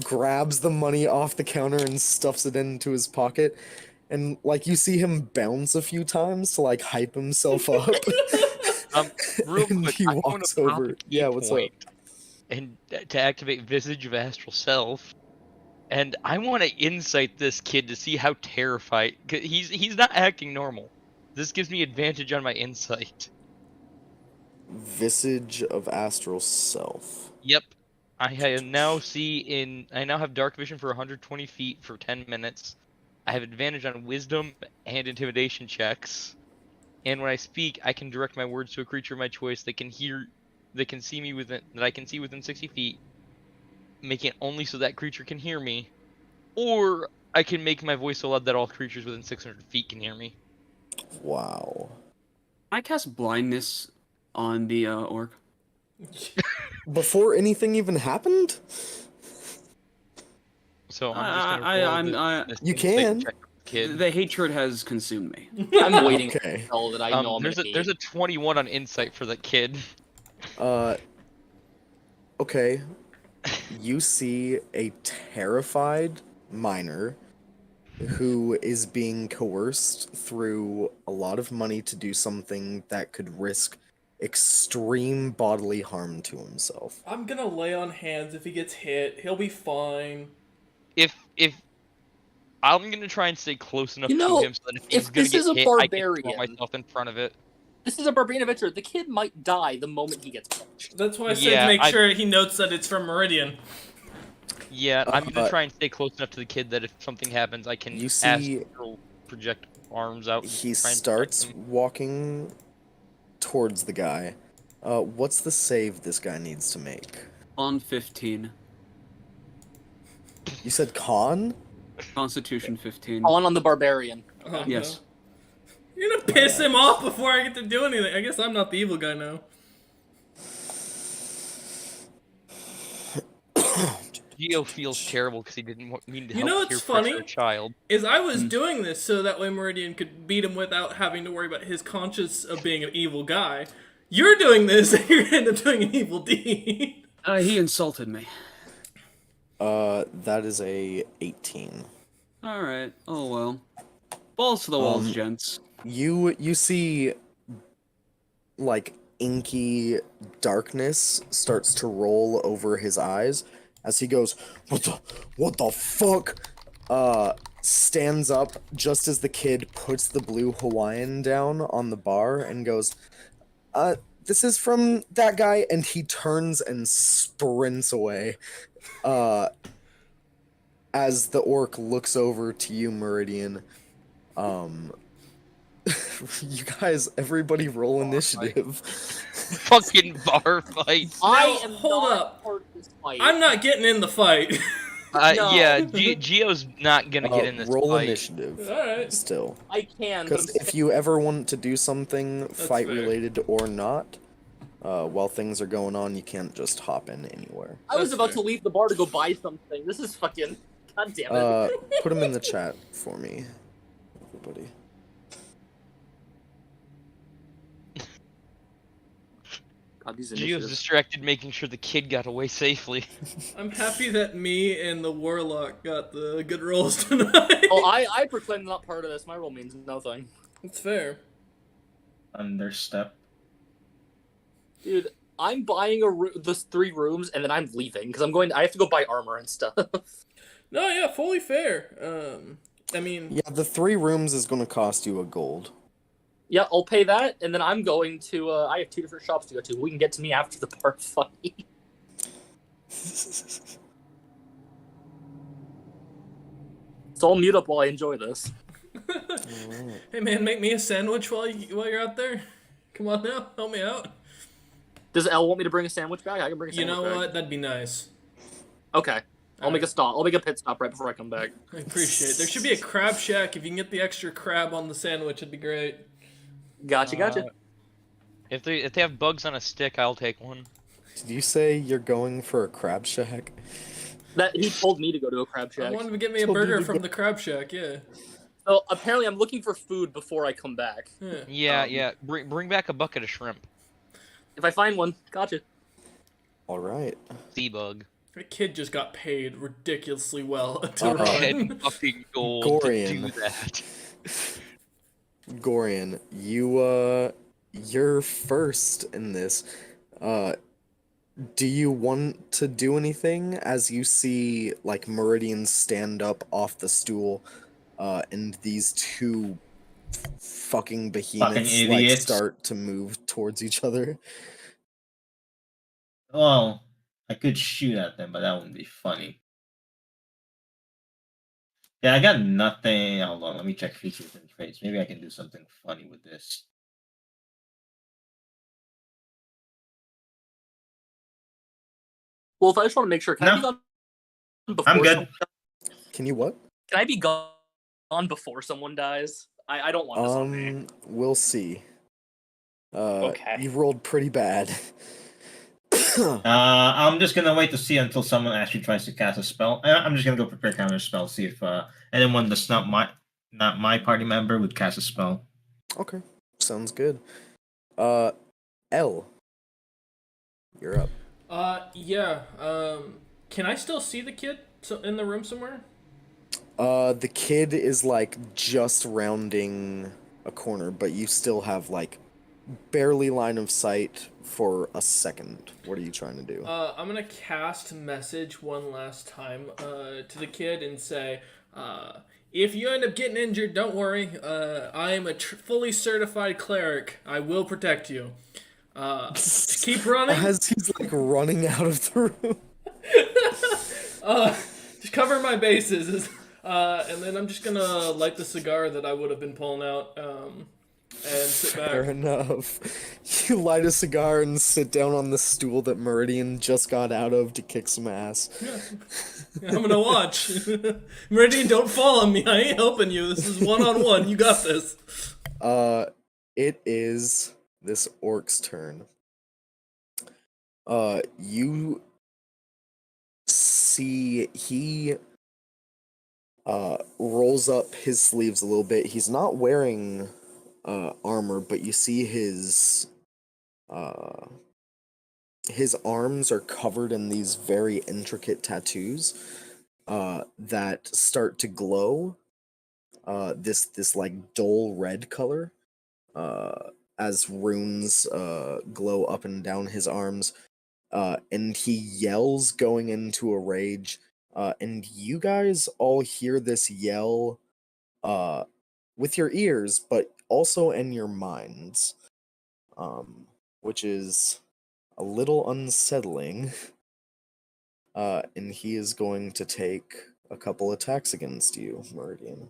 grabs the money off the counter and stuffs it into his pocket, and, like, you see him bounce a few times to, like, hype himself up. Real And quick, he I wanna walks pop over. a key Yeah, what's up? point and to activate Visage of Astral Self, and I want to insight this kid to see how terrified. 'Cause he's not acting normal. This gives me advantage on my insight. Visage of Astral Self. Yep. I now have dark vision for 120 feet for 10 minutes. I have advantage on wisdom and intimidation checks. And when I speak, I can direct my words to a creature of my choice that can see me that I can see within 60 feet, making it only so that creature can hear me. Or I can make my voice so loud that all creatures within 600 feet can hear me. Wow. I cast blindness on the orc. Before anything even happened? So I'm just gonna roll You can. Kid. The hatred has consumed me. I'm waiting Okay. to tell that I know I'm there's gonna a 21 on insight for that kid. Okay. You see a terrified miner who is being coerced through a lot of money to do something that could risk extreme bodily harm to himself. I'm gonna lay on hands if he gets hit. He'll be fine. If I'm gonna try and stay close enough You know, to him so that if he's if gonna this get is a hit, I can throw barbarian- myself in front of it. This is a barbarian adventure. The kid might die the moment he gets punched. That's why I said Yeah, to make sure he notes that it's from Meridian. Yeah, I'm gonna try and stay close enough to the kid that if something happens, I can You see- astral project arms out. and He try and starts protect him. walking towards the guy. What's the save this guy needs to make? On 15. You said con? Constitution 15. On the barbarian. Oh, Yes. no. You're gonna piss him off before I get to do anything. I guess I'm not the evil guy now. Geo feels terrible because he didn't mean to You help know peer what's pressure funny? a child. Is I was doing this so that way Meridian could beat him without having to worry about his conscience of being an evil guy. You're doing this and you're gonna end up doing an evil deed. He insulted me. That is a 18. Alright. Oh well. Balls to the walls, gents. You see, like, inky darkness starts to roll over his eyes as he goes, what the fuck? Stands up just as the kid puts the blue Hawaiian down on the bar and goes, this is from that guy, and he turns and sprints away. As the orc looks over to you, Meridian, you guys, everybody roll initiative. Fucking bar fight. I am hold not up. part of this fight. I'm not getting in the fight. No. Yeah, Geo's not gonna get in this Roll fight. initiative. Alright. Still. I can. Because but if you ever want to do something, fair. fight related or not, while things are going on, you can't just hop in anywhere. I was That's about fair. to leave the bar to go buy something. This is fucking. God damn it. Put them in the chat for me, everybody. God, these Geo's initiatives. distracted making sure the kid got away safely. I'm happy that me and the warlock got the good rolls tonight. Oh, I proclaim not part of this. My role means nothing. It's fair. Understep. Dude, I'm buying the 3 rooms and then I'm leaving because I have to go buy armor and stuff. No, yeah, fully fair. I mean, Yeah, the 3 rooms is going to cost you a gold. Yeah, I'll pay that, and then I'm going to, I have 2 different shops to go to. We can get to me after the bar fight. So I'll mute up while I enjoy this. hey man, make me a sandwich while you're out there. Come on now, help me out. Does Elle want me to bring a sandwich bag? I can bring a You sandwich know bag. what? That'd be nice. Okay. I'll make a stop. I'll make a pit stop right before I come back. I appreciate it. There should be a crab shack. If you can get the extra crab on the sandwich, it'd be great. Gotcha. If they have bugs on a stick, I'll take one. Did you say you're going for a crab shack? That he told me to go to a crab I shack. wanted to get me a Told you burger to from go- the crab shack. Yeah. So apparently I'm looking for food before I come back. Yeah. Yeah. Bring back a bucket of shrimp. If I find one, gotcha. Alright. Sea bug. That kid just got paid ridiculously well to Uh-oh. run. Dead fucking gold Gorian. to do that. Gorian, you're first in this. Do you want to do anything as you see, like, Meridian stand up off the stool, and these 2 fucking behemoths, like, idiots. start to move towards each other? Well, I could shoot at them, but that wouldn't be funny. Yeah, I got nothing. Hold on, let me check features and traits. Maybe I can do something funny with this. Well, if I just want to make sure, can I be No, gone before I'm good. someone Can you what? Can I be gone before someone dies? I don't want to zombie. We'll see. Okay. You rolled pretty bad. I'm just gonna wait to see until someone actually tries to cast a spell. I'm just gonna go prepare counter spell, see if anyone that's not my party member would cast a spell. Okay, sounds good. L, you're up. Yeah. Can I still see the kid in the room somewhere? The kid is like just rounding a corner, but you still have like barely line of sight for a second. What are you trying to do? I'm gonna cast message one last time to the kid and say, if you end up getting injured, don't worry. I am a fully certified cleric. I will protect you. Just keep running. As he's like running out of the room. Just cover my bases. And then I'm just gonna light the cigar that I would have been pulling out. And sit back. Fair enough. You light a cigar and sit down on the stool that Meridian just got out of to kick some ass. Yeah. I'm gonna watch. Meridian, don't fall on me. I ain't helping you. This is one-on-one. You got this. It is this orc's turn. You see he rolls up his sleeves a little bit. He's not wearing armor, but you see his arms are covered in these very intricate tattoos that start to glow this like dull red color as runes glow up and down his arms, and he yells going into a rage, and you guys all hear this yell with your ears, but also in your minds, which is a little unsettling. And he is going to take a couple attacks against you, Meridian.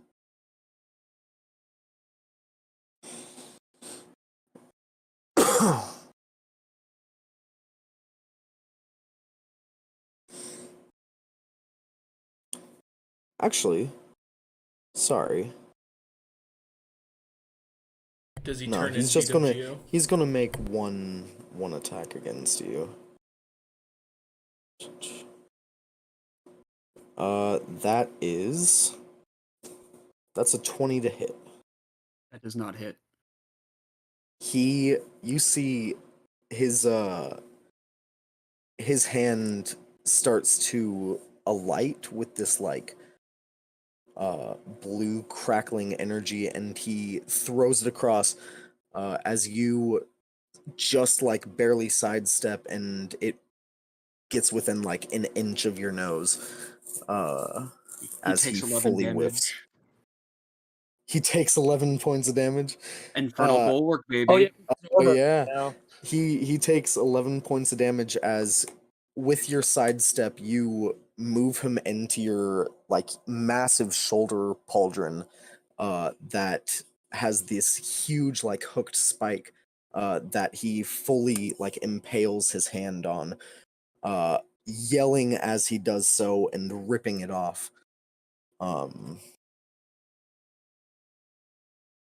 Actually, sorry. Does he No, turn he's into just gonna Geo? he's gonna make one attack against you. That's a 20 to hit. That does not hit. You see his hand starts to alight with this like blue crackling energy, and he throws it across as you just like barely sidestep, and it gets within like an inch of your nose as he takes 11 fully damage. whiffs. He takes 11 points of damage. Infernal Bulwark, baby. Oh yeah. Oh yeah. He takes 11 points of damage as with your sidestep you move him into your like massive shoulder pauldron that has this huge like hooked spike that he fully like impales his hand on, yelling as he does so and ripping it off.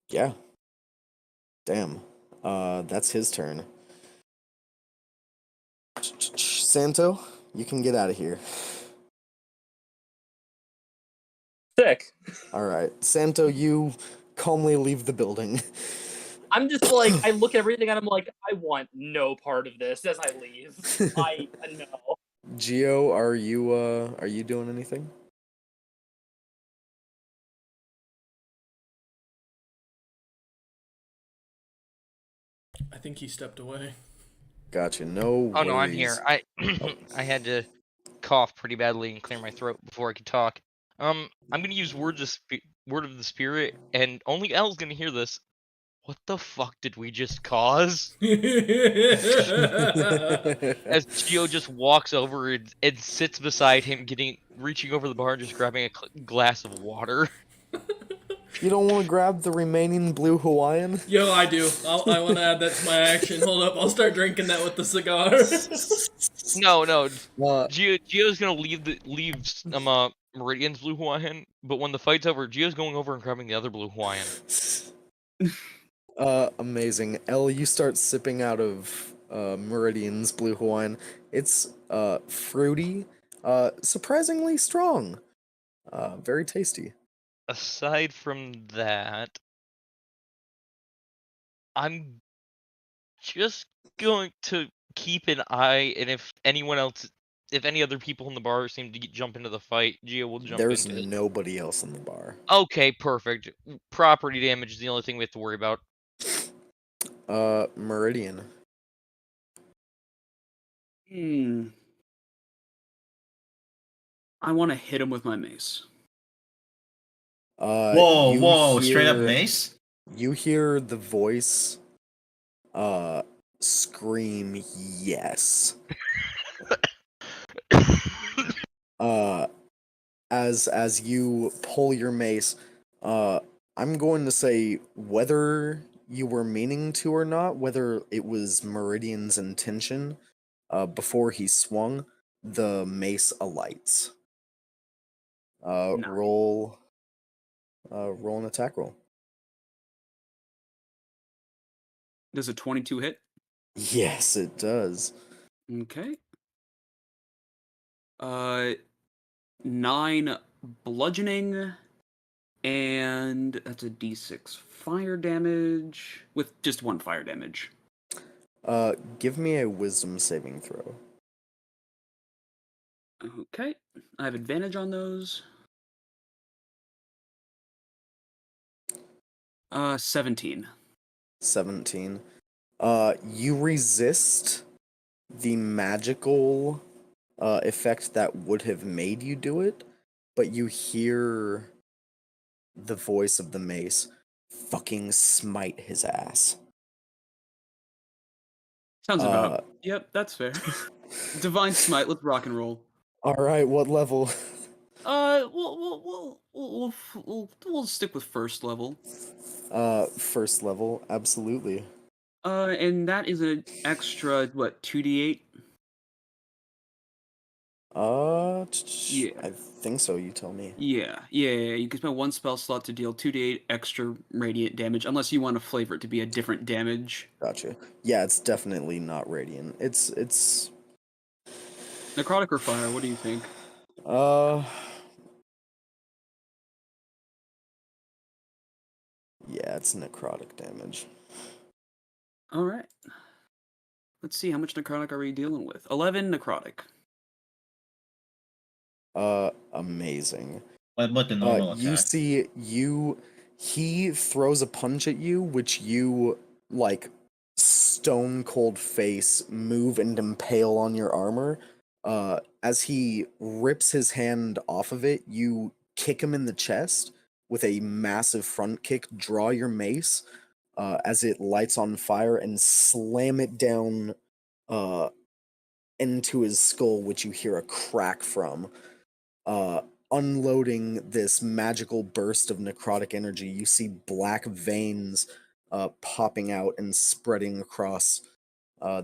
Yeah. Damn. That's his turn. Santo, you can get out of here. Sick. All right, Santo, you calmly leave the building. I'm just like, I look at everything and I'm like, I want no part of this as I leave. I know. Geo, are you doing anything? I think he stepped away. Gotcha. No. Oh no, I'm worries. here. I had to cough pretty badly and clear my throat before I could talk. I'm gonna use word of the spirit, and only L's gonna hear this. what the fuck did we just cause? As Gio just walks over and sits beside him, reaching over the bar and just grabbing a glass of water. You don't want to grab the remaining blue Hawaiian? Yo, I do. I want to add that to my action. Hold up, I'll start drinking that with the cigar. No, Uh, Gio's gonna leave Meridian's blue Hawaiian, but when the fight's over, Gio's going over and grabbing the other blue Hawaiian. Amazing. Elle, you start sipping out of Meridian's blue Hawaiian. It's fruity, surprisingly strong, very tasty. Aside from that, I'm just going to keep an eye, and if any other people in the bar seem to jump into the fight, Gio will jump There's into it. nobody else in the bar. Okay, perfect. Property damage is the only thing we have to worry about. Meridian. I want to hit him with my mace. Whoa, straight up mace? You hear the voice scream yes. As you pull your mace, I'm going to say whether you were meaning to or not, whether it was Meridian's intention, before he swung, the mace alights. Nice. Roll an attack roll. Does a 22 hit? Yes, it does. Okay. 9 bludgeoning, and that's a d6 fire damage with just 1 fire damage. Give me a wisdom saving throw. Okay. I have advantage on those. 17. 17. You resist the magical effect that would have made you do it, but you hear the voice of the mace fucking smite his ass. Sounds about. Yep, that's fair. Divine Smite. Let's rock and roll. All right, what level? We'll stick with first level. First level, absolutely. And that is an extra 2d8. Yeah. I think so. You tell me. Yeah. You can spend 1 spell slot to deal 2d8 extra radiant damage, unless you want to flavor it to be a different damage. Gotcha. Yeah, it's definitely not radiant. It's necrotic or fire. What do you think? Yeah, it's necrotic damage. All right. Let's see, how much necrotic are we dealing with? 11 necrotic. Amazing. What the normal attack? You see, he throws a punch at you, which you, like, stone cold face move and impale on your armor. As he rips his hand off of it, you kick him in the chest with a massive front kick, draw your mace, as it lights on fire, and slam it down into his skull, which you hear a crack from. Unloading this magical burst of necrotic energy, you see black veins popping out and spreading across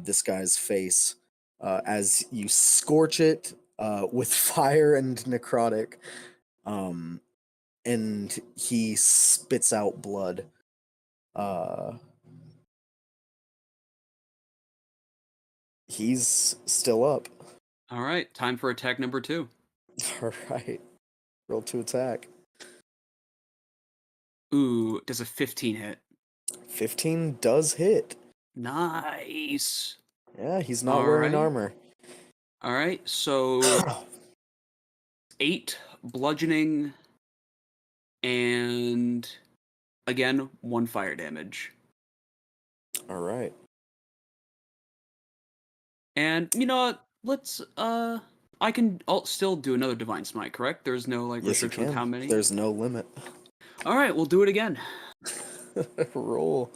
this guy's face as you scorch it with fire and necrotic, and he spits out blood. He's still up. All right, time for attack number 2. All right. Roll to attack. Ooh, does a 15 hit? 15 does hit. Nice. Yeah, he's not wearing armor. All right, so 8 bludgeoning, and again 1 fire damage. All right. And you know what? Let's I'll still do another divine smite, correct? There's no Yes, restriction with how many. There's no limit. All right, we'll do it again. Roll.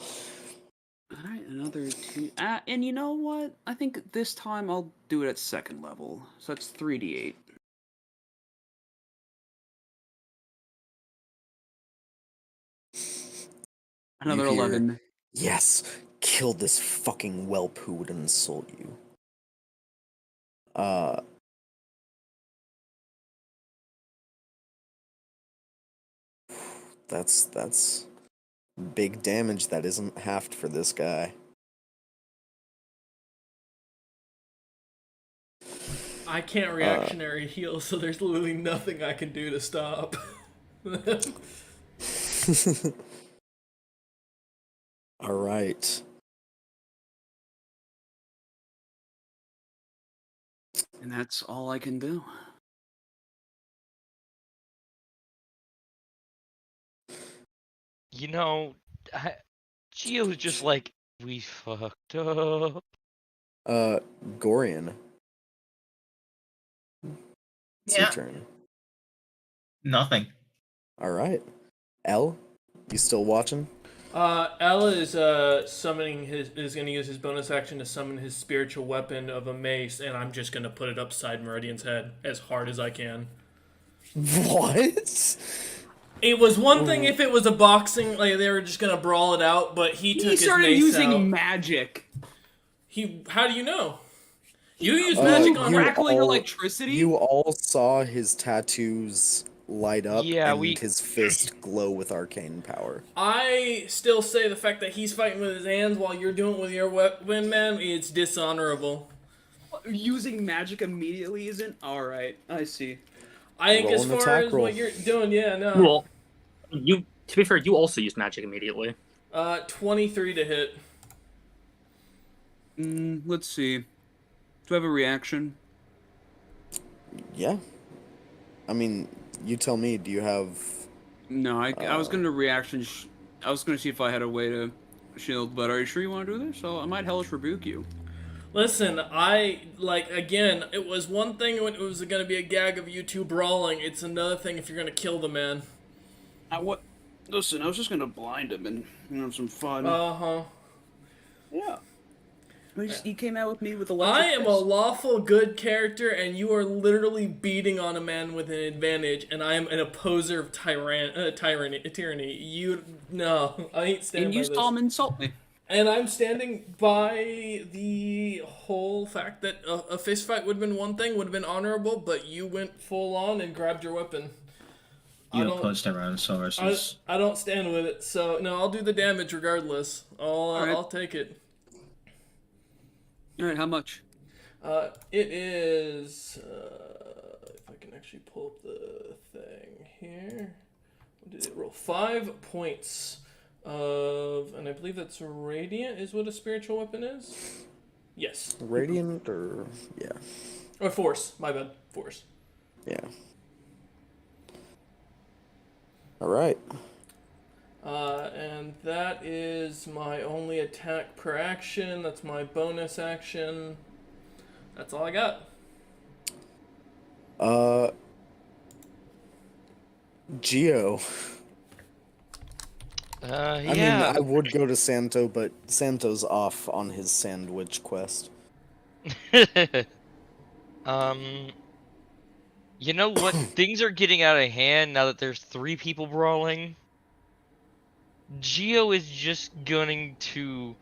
Alright, another 2. And you know what? I think this time I'll do it at second level. So that's 3d8. Another You hear, 11. Yes, kill this fucking whelp who would insult you. That's big damage that isn't halved for this guy. I can't reactionary heal, so there's literally nothing I can do to stop. All right. And that's all I can do. You know, Gio's just like, we fucked up. Gorian. It's your turn. Nothing. All right. L, you still watching? Ella is is gonna use his bonus action to summon his spiritual weapon of a mace, and I'm just gonna put it upside Meridian's head as hard as I can. What? It was one thing if it was a boxing, like they were just gonna brawl it out, but he took his started mace using out. magic. How do you know? You use magic on crackling electricity? You all saw his tattoos light up and his fist glow with arcane power. I still say the fact that he's fighting with his hands while you're doing it with your weapon, man, it's dishonorable. Using magic immediately isn't? Alright, I see. I think as far as what you're doing, yeah, no. Well, to be fair, you also used magic immediately. 23 to hit. Let's see. Do I have a reaction? Yeah. I mean, you tell me, do you have... No, I was going to reaction... I was going to see if I had a way to shield, but are you sure you want to do this? So I might hellish rebuke you. Listen, again, it was one thing when it was going to be a gag of you two brawling. It's another thing if you're going to kill the man. Listen, I was just going to blind him and have some fun. Uh-huh. Yeah. He came out with me with a lot. I am a lawful good character, and you are literally beating on a man with an advantage, and I am an opposer of tyranny. No, I ain't standing by this. And you saw him insult me. And I'm standing by the whole fact that a fist fight would have been one thing, would have been honorable, but you went full on and grabbed your weapon. You opposed Tyrannosaurus. I don't stand with it, so no, I'll do the damage regardless. I'll take it. Alright, how much? It is... if I can actually pull up the thing here. What did it roll? 5 points of... And I believe that's Radiant is what a spiritual weapon is? Yes. Radiant or... yeah. Or Force. My bad. Force. Yeah. Alright. And that is my only attack per action. That's my bonus action. That's all I got. Geo. Yeah. I mean, I would go to Santo, but Santo's off on his sandwich quest. You know what? Things are getting out of hand now that there's 3 people brawling. Geo is just going to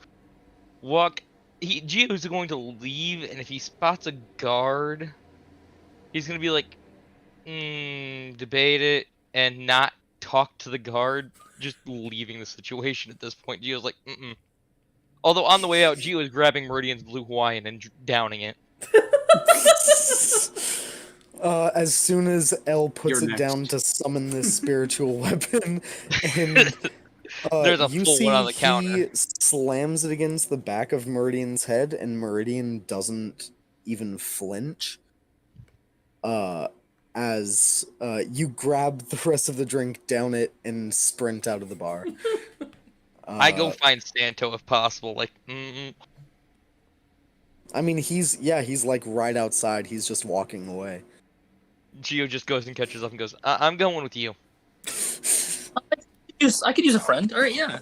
walk. Geo is going to leave, and if he spots a guard, he's going to be like, debate it, and not talk to the guard, just leaving the situation at this point. Geo's like, Although on the way out, Geo is grabbing Meridian's Blue Hawaiian and downing it. As soon as L puts You're it down next. to summon this spiritual weapon, and There's a you full see one on the he counter. slams it against the back of Meridian's head, and Meridian doesn't even flinch. As you grab the rest of the drink, down it, and sprint out of the bar. I go find Santo if possible. Like, I mean, he's like right outside. He's just walking away. Geo just goes and catches up and goes, I'm going with you. I could use a friend. All right, yeah.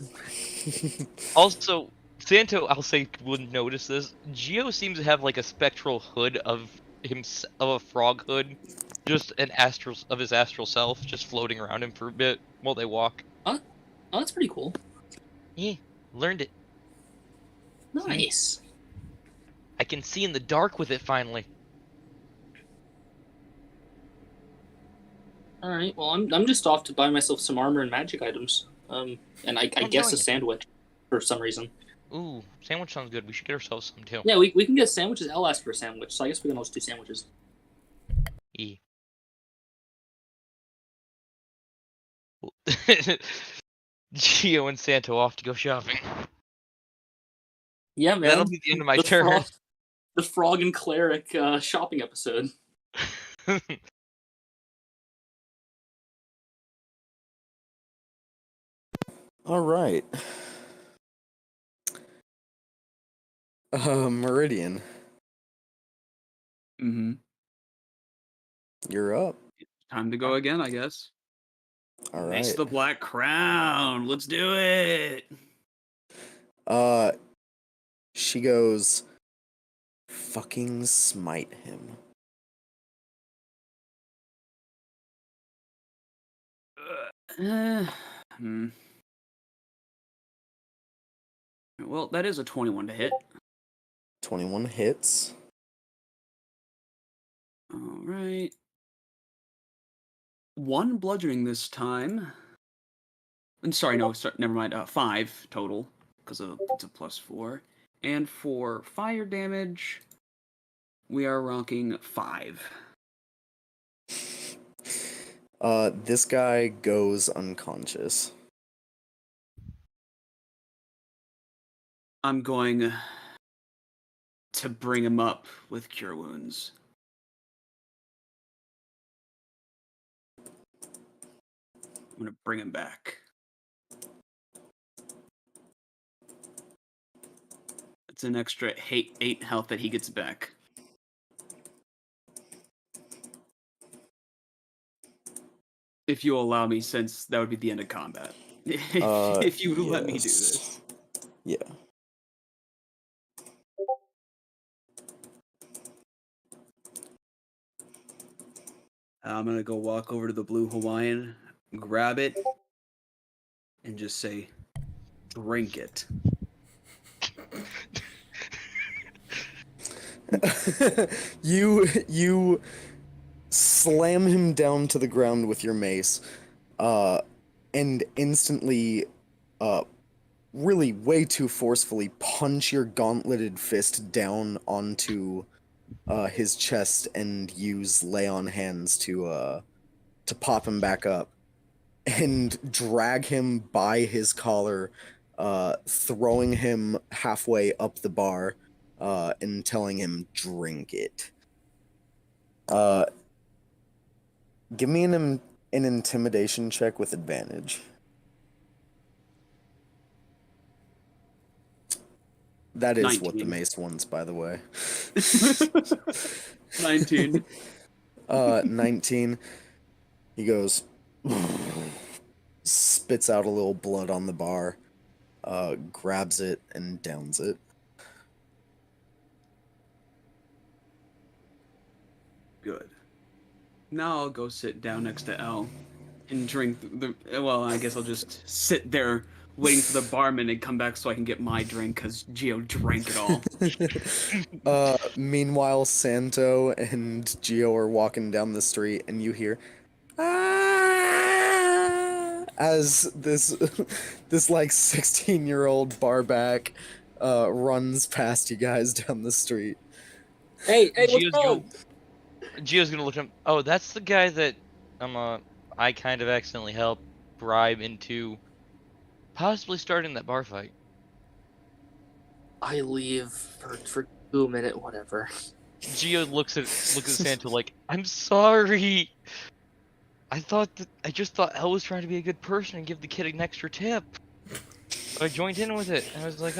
Also, Santo, I'll say, wouldn't notice this. Geo seems to have like a spectral hood of a frog hood, just his astral self, just floating around him for a bit while they walk. Oh, that's pretty cool. Yeah, learned it. Nice. I can see in the dark with it finally. All right. Well, I'm just off to buy myself some armor and magic items. And I guess a sandwich for some reason. Ooh, sandwich sounds good. We should get ourselves some too. Yeah, we can get sandwiches. I'll ask for a sandwich, so I guess we can almost do sandwiches. E. Geo and Santo off to go shopping. Yeah, man. That'll be the end of my turn. The frog and cleric shopping episode. All right. Meridian, Mm-hmm. you're up. Time to go again, I guess. All right. Next, the Black Crown. Let's do it. She goes, fucking smite him. Well, that is a 21 to hit. 21 hits. All right. 1 bludgeoning this time. I'm sorry, no, never mind. 5 total, because it's a +4. And for fire damage, we are rocking 5. This guy goes unconscious. I'm going to bring him up with Cure Wounds. I'm going to bring him back. It's an extra 8 health that he gets back. If you allow me, since that would be the end of combat. if you let me do this. Yeah. I'm going to go walk over to the Blue Hawaiian, grab it, and just say, drink it. You slam him down to the ground with your mace, and instantly, really way too forcefully punch your gauntleted fist down onto his chest and use lay on hands to pop him back up and drag him by his collar, throwing him halfway up the bar, and telling him, drink it. Give me an intimidation check with advantage. That is 19. what the mace wants, by the way. 19. 19. He goes, spits out a little blood on the bar, grabs it and downs it. Good. Now I'll go sit down next to L and drink the. Well, I guess I'll just sit there waiting for the barman to come back so I can get my drink because Geo drank it all. Meanwhile, Santo and Geo are walking down the street, and you hear, "Ah!" as this like 16-year-old barback runs past you guys down the street. Hey, what's wrong? Gio's gonna look at him. Oh, that's the guy that I kind of accidentally helped bribe into possibly starting that bar fight. I leave for 2 minutes, whatever. Gio looks at Santa like, I'm sorry. I just thought Elle was trying to be a good person and give the kid an extra tip. So I joined in with it, and I was like,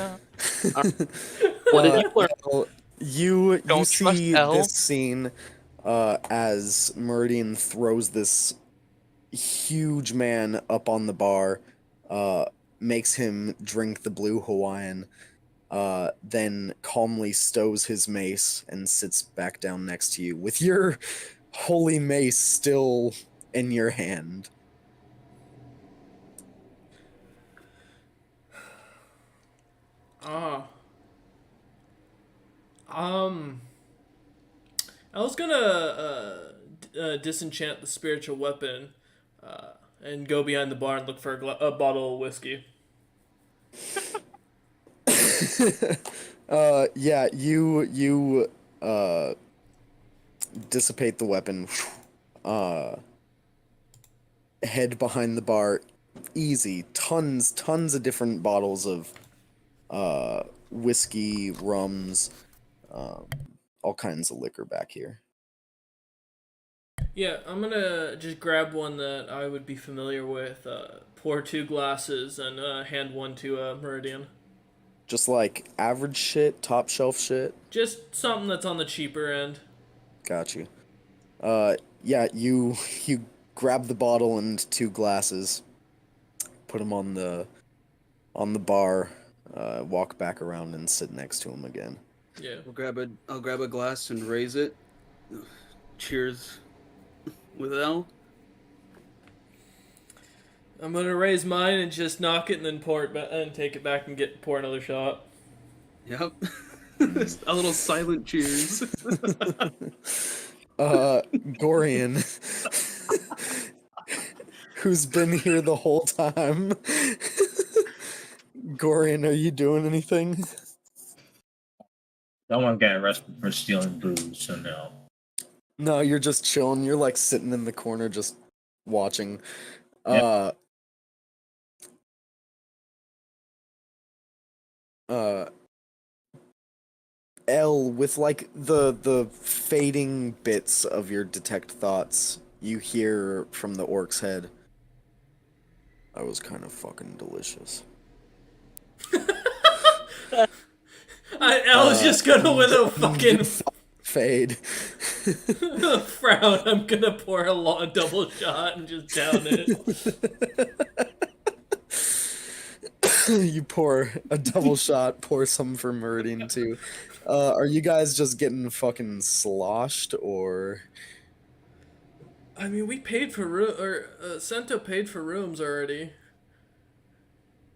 What did you learn? You Don't see trust Elle? this scene as Meridian throws this huge man up on the bar, makes him drink the blue Hawaiian, then calmly stows his mace and sits back down next to you with your holy mace still in your hand. I was gonna disenchant the spiritual weapon and go behind the bar and look for a bottle of whiskey. Yeah, you dissipate the weapon, head behind the bar, easy, tons of different bottles of whiskey, rums, all kinds of liquor back here. Yeah, I'm gonna just grab one that I would be familiar with, pour 2 glasses, and hand one to Meridian. Just like average shit, top shelf shit. Just something that's on the cheaper end. Got you. Yeah, you grab the bottle and 2 glasses, put them on the bar, walk back around and sit next to him again. Yeah. I'll grab a glass and raise it. Cheers with L. I'm gonna raise mine and just knock it and then pour it and take it back and pour another shot. Yep. A little silent cheers. Gorian, who's been here the whole time. Gorian, are you doing anything? Don't want to get arrested for stealing booze, so no. No, you're just chilling. You're like sitting in the corner just watching. Yep. L, with like the fading bits of your detect thoughts, you hear from the orc's head, "That was kind of fucking delicious." L's just gonna with a fucking fade. frown. I'm gonna pour a double shot and just down it. You pour a double shot, pour some for Meridian too. Are you guys just getting fucking sloshed, or? I mean, we paid for Sento paid for rooms already.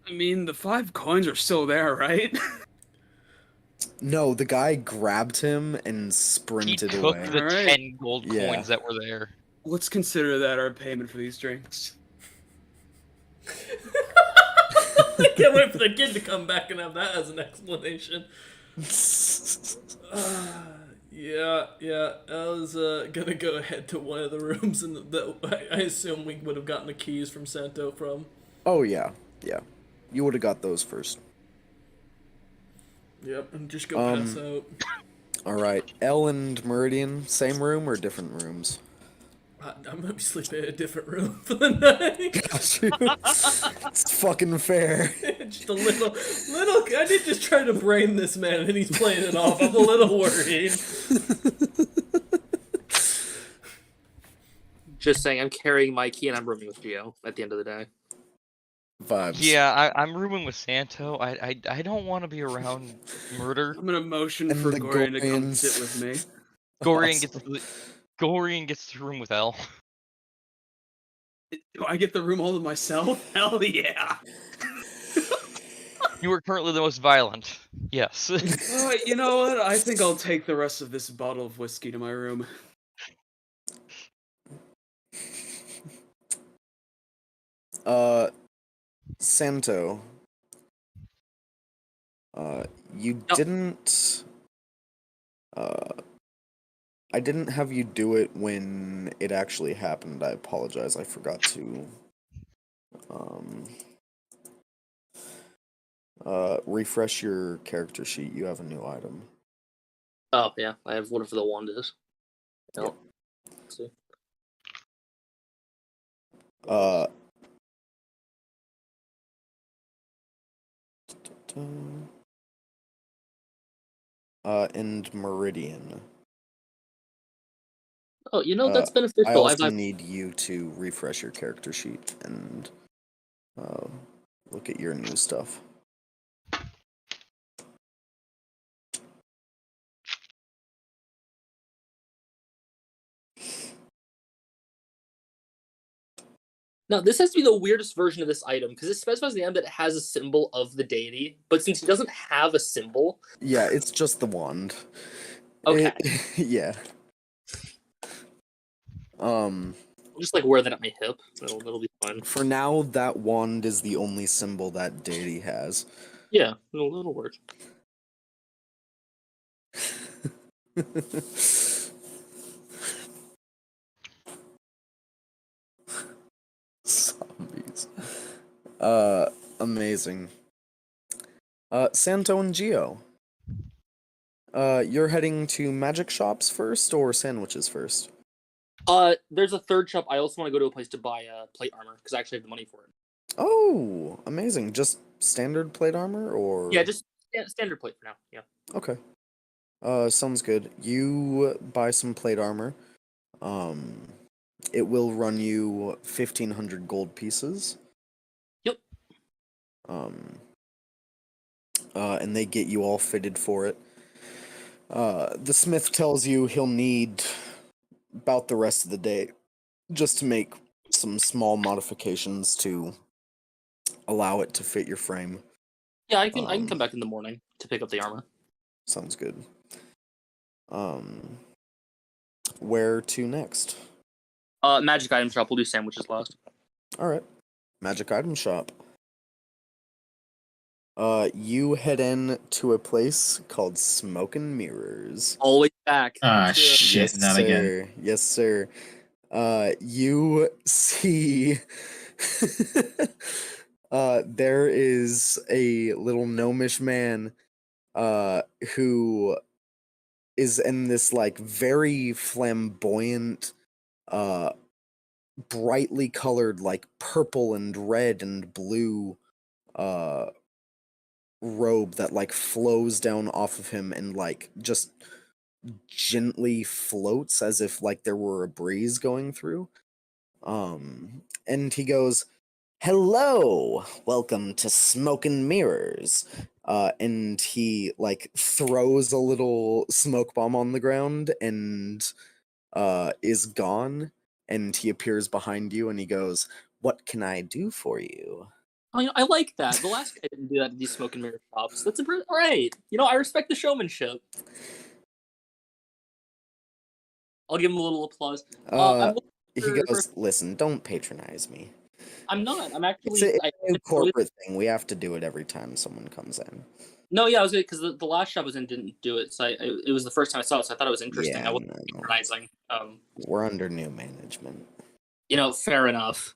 I mean, the 5 coins are still there, right? No, the guy grabbed him and sprinted He took away. the Alright. 10 gold Yeah. coins that were there. Let's consider that our payment for these drinks. I can't wait for the kid to come back and have that as an explanation. Yeah. I was gonna go ahead to one of the rooms, and I assume we would have gotten the keys from Santo from. Oh yeah. You would have got those first. Yep, and just go pass out. All right, L and Meridian, same room or different rooms? I'm gonna be sleeping in a different room for the night. Got you. It's fucking fair. Just a little. I did just try to brain this man, and he's playing it off. I'm a little worried. Just saying, I'm carrying my key and I'm rooming with Gio at the end of the day. Vibes. Yeah, I'm rooming with Santo. I don't want to be around murder. I'm gonna motion And for the Gorian to come Gorians. sit with me. Gorian gets the room with L. Do I get the room all to myself? Hell yeah! You are currently the most violent. Yes. You know what? I think I'll take the rest of this bottle of whiskey to my room. Santo. You didn't. I didn't have you do it when it actually happened. I apologize. I forgot to. Refresh your character sheet. You have a new item. Oh, yeah, I have whatever the wand is. Yep. Let's see. And Meridian. Oh, you know, that's I beneficial. also need you to refresh your character sheet and look at your new stuff. Now, this has to be the weirdest version of this item, because it specifies at the end that it has a symbol of the deity, but since it doesn't have a symbol... Yeah, it's just the wand. Okay. Yeah. I'll just, like, wear that at my hip. It'll be fun. For now, that wand is the only symbol that deity has. Yeah, it'll work. Zombies. Amazing. Santo and Geo. You're heading to magic shops first or sandwiches first? There's a third shop. I also want to go to a place to buy plate armor, because I actually have the money for it. Oh, amazing. Just standard plate armor or? Yeah, just standard plate for now, yeah. Okay. Sounds good. You buy some plate armor. It will run you 1,500 gold pieces. Yep. And they get you all fitted for it. The smith tells you he'll need about the rest of the day just to make some small modifications to allow it to fit your frame. Yeah, I can come back in the morning to pick up the armor. Sounds good. Where to next? Magic item shop. We'll do sandwiches last. Alright. Magic item shop. You head in to a place called Smoke and Mirrors. Always back. Ah, shit, Yes, not sir. again. Yes, sir. You see there is a little gnomish man who is in this like very flamboyant brightly colored like purple and red and blue robe that like flows down off of him and like just gently floats as if like there were a breeze going through. And he goes, "Hello, welcome to Smoke and Mirrors." And he like throws a little smoke bomb on the ground and is gone. And he appears behind you and he goes, "What can I do for you?" I like that. The last guy didn't do that at these smoke and mirror shops. That's right. I respect the showmanship. I'll give him a little applause. He goes, "Listen, don't patronize me. I'm not. I'm actually. It's a new corporate thing. We have to do it every time someone comes in." No, yeah, I was because the last shop I was in didn't do it, so it was the first time I saw it, so I thought it was interesting. Yeah, I wasn't patronizing. We're under new management. Fair enough.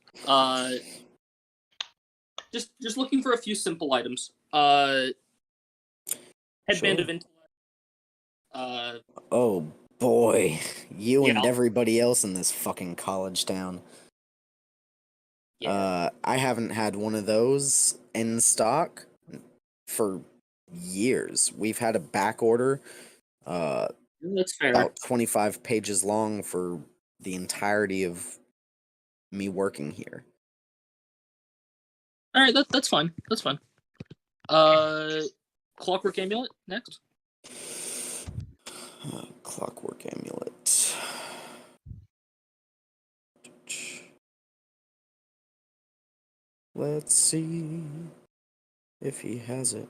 Just looking for a few simple items. Headband of intellect. Oh boy, you Yeah. and everybody else in this fucking college town. Yeah. I haven't had one of those in stock for years. We've had a back order. That's fair. About 25 pages long for the entirety of me working here. All right, that's fine. That's fine. Clockwork amulet next. Clockwork amulet. Let's see if he has it.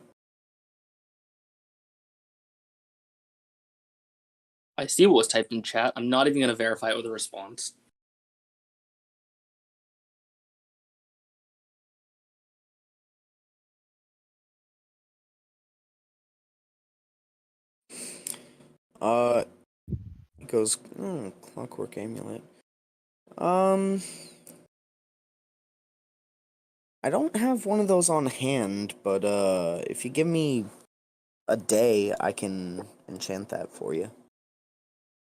I see what was typed in chat. I'm not even going to verify it with a response. He goes, clockwork amulet. I don't have one of those on hand, but if you give me a day, I can enchant that for you.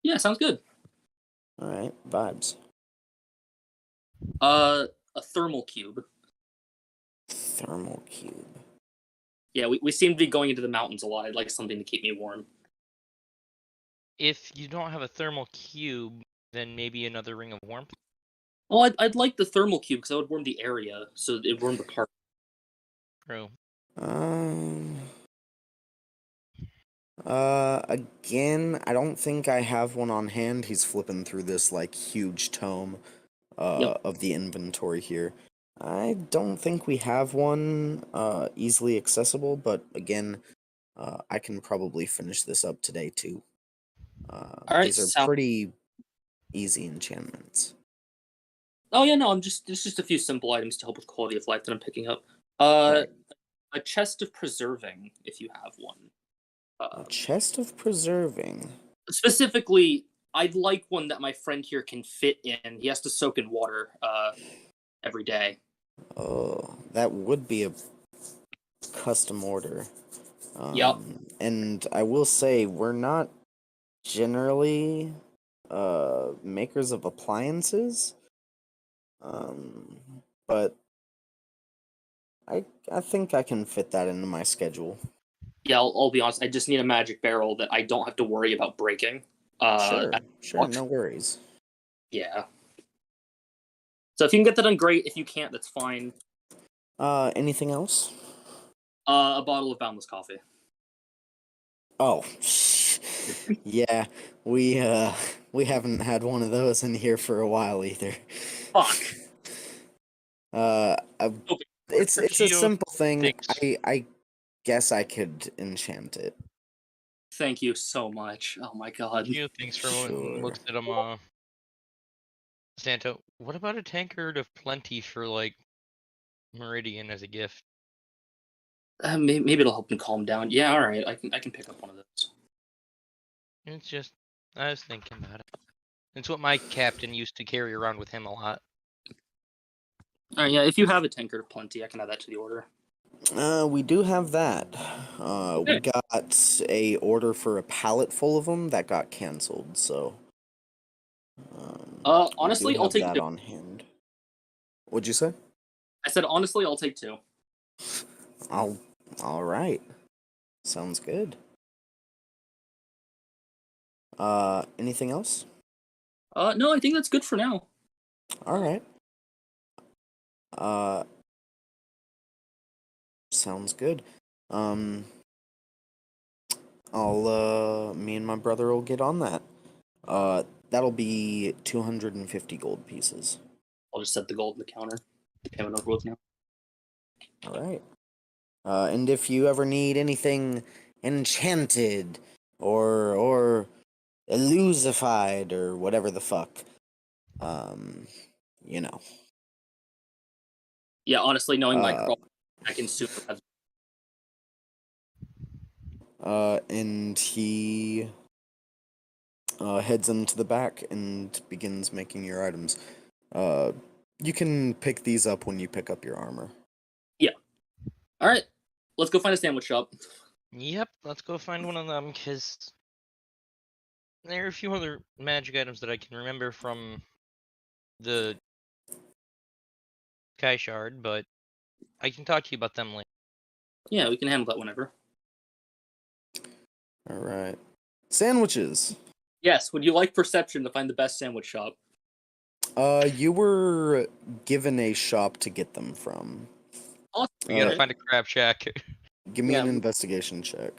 Yeah, sounds good. All right, vibes. A thermal cube. Thermal cube. Yeah, we seem to be going into the mountains a lot. I'd like something to keep me warm. If you don't have a thermal cube, then maybe another ring of warmth. Well, I'd like the thermal cube because that would warm the area, so it warmed the park. True. Again, I don't think I have one on hand. He's flipping through this like huge tome Yep. of the inventory here. I don't think we have one easily accessible, but again, I can probably finish this up today too. All right. These are pretty easy enchantments. Oh yeah, no, there's just a few simple items to help with quality of life that I'm picking up. Right. A chest of preserving, if you have one. A chest of preserving. Specifically, I'd like one that my friend here can fit in. He has to soak in water every day. Oh, that would be a custom order. Yep. And I will say, we're not generally makers of appliances. But I think I can fit that into my schedule. Yeah, I'll be honest. I just need a magic barrel that I don't have to worry about breaking. Sure, no worries. Yeah. So if you can get that done, great. If you can't, that's fine. Anything else? A bottle of Boundless coffee. Oh, yeah. We haven't had one of those in here for a while either. Fuck. It's a Geo simple thing. thinks- I guess I could enchant it. Thank you so much. Oh my god. Geo thinks for a moment and Sure. looks at him. Santo, what about a tankard of plenty for like Meridian as a gift? Maybe it'll help him calm down. Yeah, all right. I can pick up one of those. It's just, I was thinking about it. It's what my captain used to carry around with him a lot. All right. Yeah, if you have a tankard of plenty, I can add that to the order. We do have that. We got a order for a pallet full of them that got canceled. So. Honestly, I'll take that two. on hand. What'd you say? I said honestly, I'll take two. All right. Sounds good. Anything else? No, I think that's good for now. All right. Sounds good. Me and my brother will get on that. That'll be 250 gold pieces. I'll just set the gold in the counter. Payment over with now. All right. And if you ever need anything enchanted or illusified or whatever the fuck, you know. Yeah, honestly, knowing my crawl, I can super have. And he heads into the back and begins making your items. You can pick these up when you pick up your armor. Yeah. All right, let's go find a sandwich shop. Yep, let's go find one of them, because there are a few other magic items that I can remember from the Sky Shard, but I can talk to you about them later. Yeah, we can handle that whenever. All right. Sandwiches. Yes, would you like perception to find the best sandwich shop? You were given a shop to get them from. Awesome. We gotta find a crab shack. Give me an investigation check.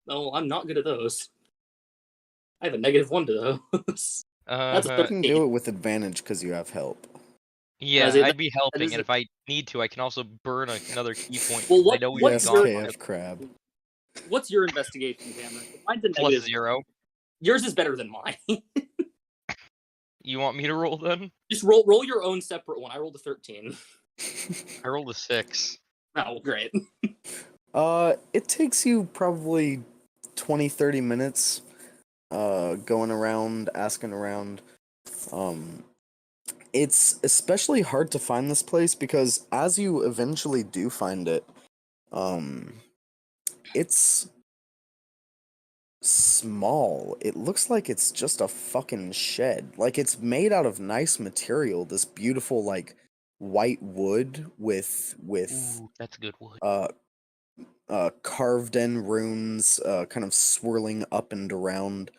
No, I'm not good at those. I have a -1 to those. That's You can do it with advantage because you have help. Yeah, Is it- I'd be helping, is and it- if I need to, I can also burn another key point. Well, I know we've what's gone your- on it. KF crab. What's your investigation, Cameron? Mine's a Plus -0. 0. Yours is better than mine. You want me to roll then? Just roll your own separate one. I rolled a 13. I rolled a 6. Oh, great. It takes you probably 20-30 minutes going around, asking around. It's especially hard to find this place because as you eventually do find it, it's small. It looks like it's just a fucking shed. Like it's made out of nice material, this beautiful like white wood with Ooh, that's good wood. carved in runes kind of swirling up and around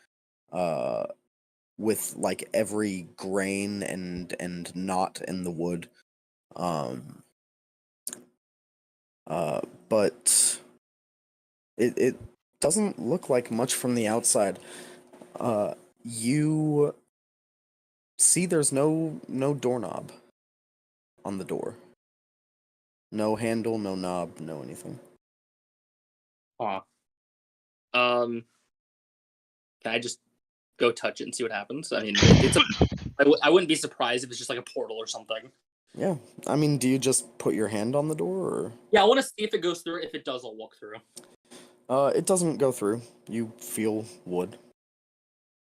with like every grain and knot in the wood. But it doesn't look like much from the outside. You see there's no doorknob on the door. No handle, no knob, no anything. Aw. Can I just go touch it and see what happens? I mean, I wouldn't be surprised if it's just like a portal or something. Yeah, I mean, do you just put your hand on the door, or? Yeah, I want to see if it goes through. If it does, I'll walk through. It doesn't go through. You feel wood.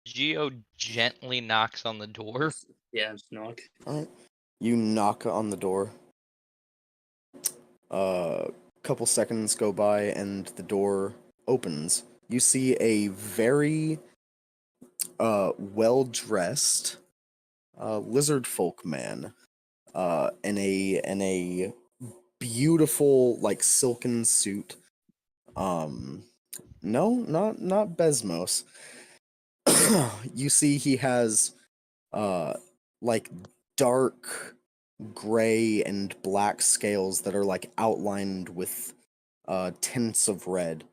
Geo gently knocks on the door. Yeah, just knock. Alright. You knock on the door. Couple seconds go by and the door opens. You see a very well-dressed lizard folk man in a beautiful like silken suit. No, not Besmos. You see he has like dark gray and black scales that are like outlined with tints of red.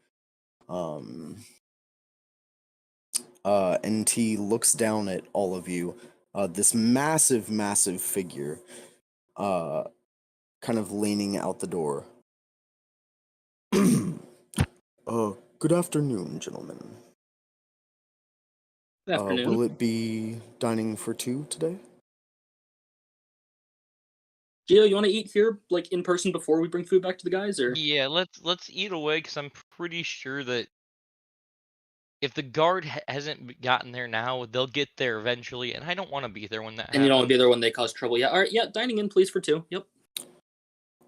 And he looks down at all of you. This massive figure, kind of leaning out the door. Good afternoon, gentlemen. Good afternoon. Will it be dining for two today? Gio, you want to eat here, like in person, before we bring food back to the guys, or? Yeah, let's eat away because I'm pretty sure that if the guard hasn't gotten there now, they'll get there eventually, and I don't want to be there when that And happens. you don't want to be there when they cause trouble. Yeah. All right. Yeah. Dining in, please, for two. Yep.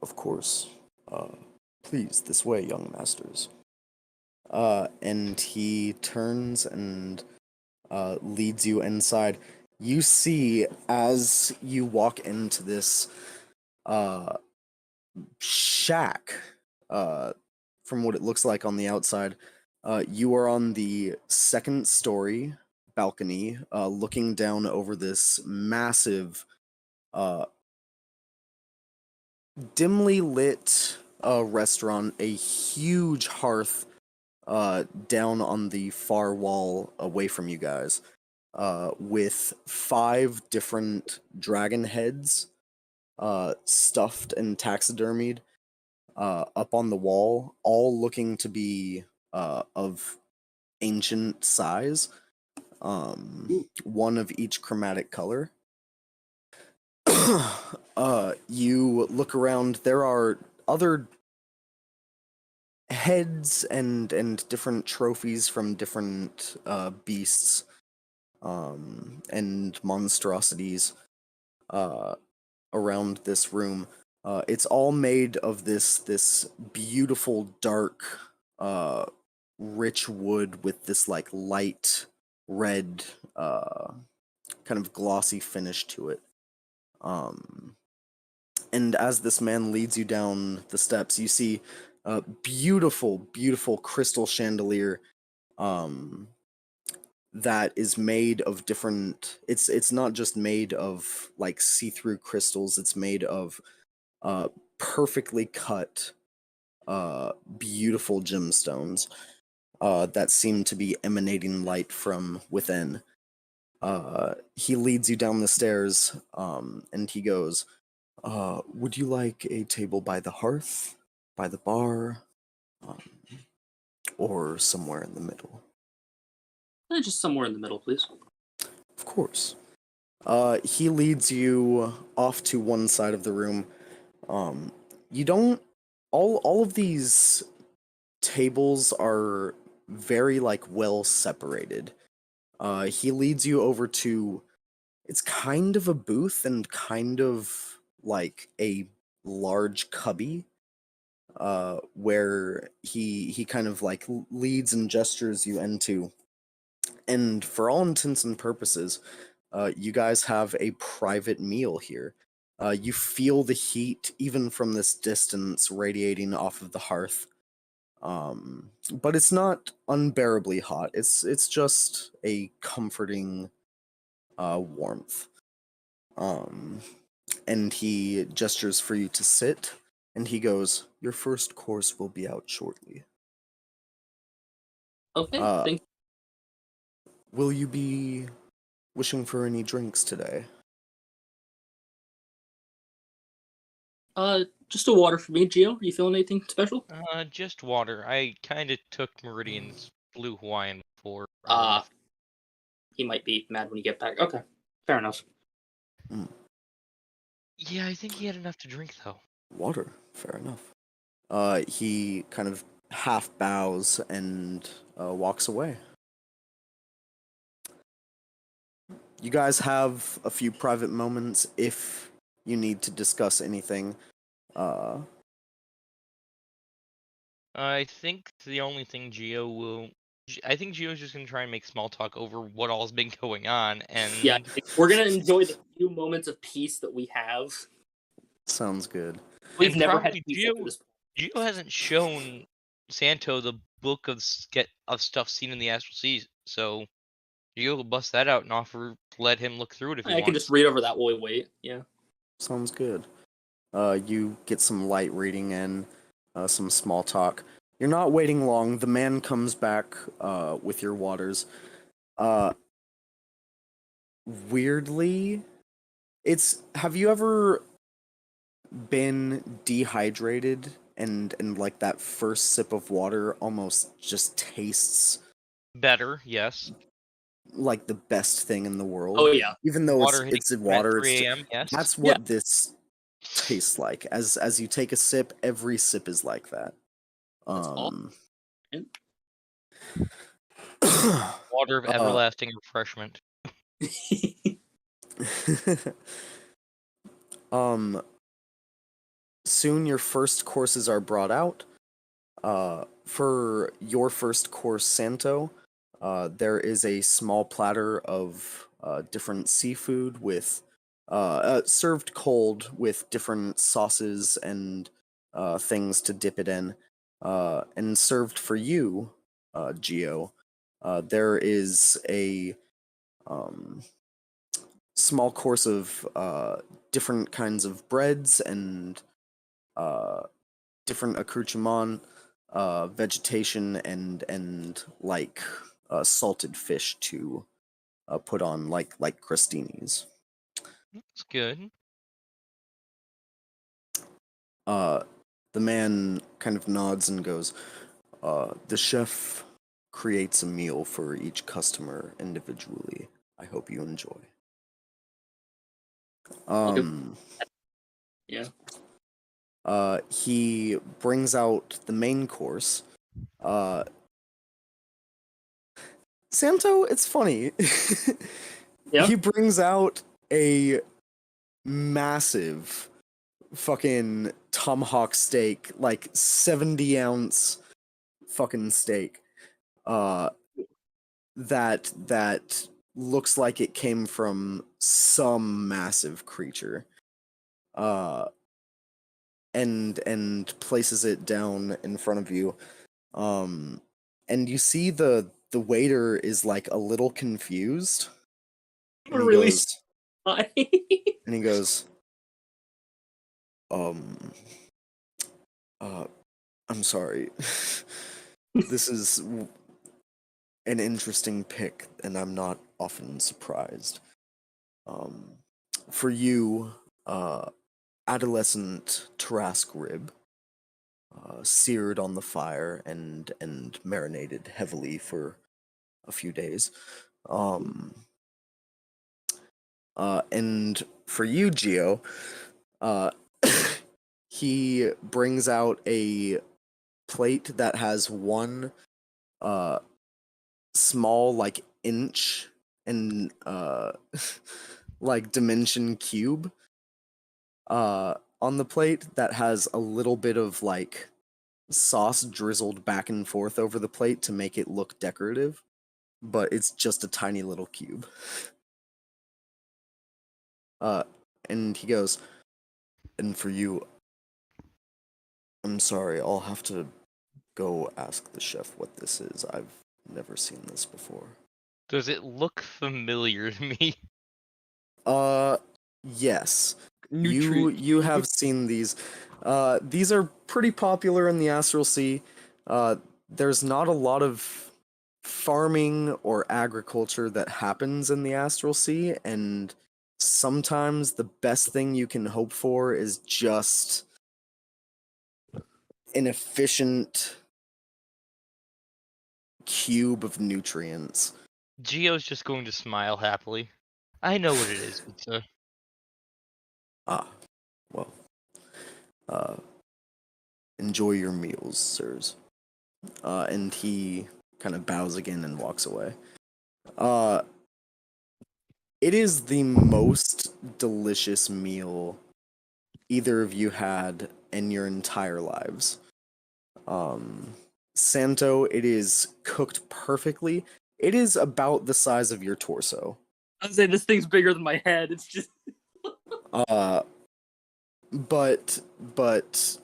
Of course. Please, this way, young masters. And he turns and leads you inside. You see, as you walk into this shack, from what it looks like on the outside, you are on the second story balcony, looking down over this massive, dimly lit restaurant, a huge hearth down on the far wall away from you guys, with 5 different dragon heads stuffed and taxidermied up on the wall, all looking to be of ancient size, one of each chromatic color. You look around, there are other heads and different trophies from different beasts and monstrosities around this room. It's all made of this beautiful dark rich wood with this like light red kind of glossy finish to it. And as this man leads you down the steps, you see a beautiful crystal chandelier that is made of different. It's not just made of like see-through crystals. It's made of perfectly cut, beautiful gemstones that seem to be emanating light from within. He leads you down the stairs, and he goes, would you like a table by the hearth, by the bar, or somewhere in the middle? Just somewhere in the middle, please. Of course. He leads you off to one side of the room. You don't... All of these tables are very, like, well separated. He leads you over to... It's kind of a booth and kind of like a large cubby, where he kind of like leads and gestures you into. And for all intents and purposes, you guys have a private meal here. You feel the heat even from this distance radiating off of the hearth. But it's not unbearably hot. It's just a comforting warmth. And he gestures for you to sit. And he goes, "Your first course will be out shortly. Okay, Uh, thank Will you be wishing for any drinks today?" Just a water for me, Gio. Are you feeling anything special? Just water. I kind of took Meridian's Blue Hawaiian before. He might be mad when you get back. Okay, fair enough. Yeah, I think he had enough to drink though. Water, fair enough. He kind of half bows and walks away. You guys have a few private moments if you need to discuss anything. I think the only thing I think Gio's just gonna try and make small talk over what all's been going on, and Yeah, we're gonna enjoy the few moments of peace that we have. Sounds good. We've and never had probably peace after this. Gio hasn't shown Santo the book of stuff seen in the Astral Seas, so Gio will bust that out and let him look through it if he I wants. can just read over that while we wait. Yeah. Sounds good. You get some light reading in, some small talk. You're not waiting long. The man comes back with your waters. Weirdly, have you ever been dehydrated and like that first sip of water almost just tastes Better, yes. like the best thing in the world? Oh yeah. Even though Water it's hitting water, at 3 a.m. Yes. that's what this tastes like. As you take a sip, every sip is like that. Water of everlasting refreshment. Soon your first courses are brought out. For your first course, Santo, there is a small platter of different seafood with served cold with different sauces and things to dip it in. And served for you, Gio, there is a small course of different kinds of breads and different accoutrement, vegetation, and like salted fish to put on like crostinis. That's good. The man kind of nods and goes, "The chef creates a meal for each customer individually. I hope you enjoy." Yeah. He brings out the main course. Santo, it's funny. Yeah. He brings out a massive fucking tomahawk steak, like 70-ounce fucking steak. That looks like it came from some massive creature. And places it down in front of you. And you see the waiter is like a little confused. And he Really goes, and he goes, I'm sorry. This is an interesting pick, and I'm not often surprised. For you, adolescent Tarask rib, seared on the fire and marinated heavily for a few days. And for you, Gio, he brings out a plate that has one small like inch and like dimension cube on the plate that has a little bit of like sauce drizzled back and forth over the plate to make it look decorative, but it's just a tiny little cube. And he goes, "And for you, I'm sorry, I'll have to go ask the chef what this is. I've never seen this before." Does it look familiar to me? Yes. You have seen these. These are pretty popular in the Astral Sea. There's not a lot of farming or agriculture that happens in the Astral Sea, and sometimes the best thing you can hope for is just an efficient cube of nutrients. Geo's just going to smile happily. I know what it is, pizza. Ah, well. Enjoy your meals, sirs. And he kind of bows again and walks away. It is the most delicious meal either of you had in your entire lives. Santo, it is cooked perfectly. It is about the size of your torso. I was saying this thing's bigger than my head. It's just But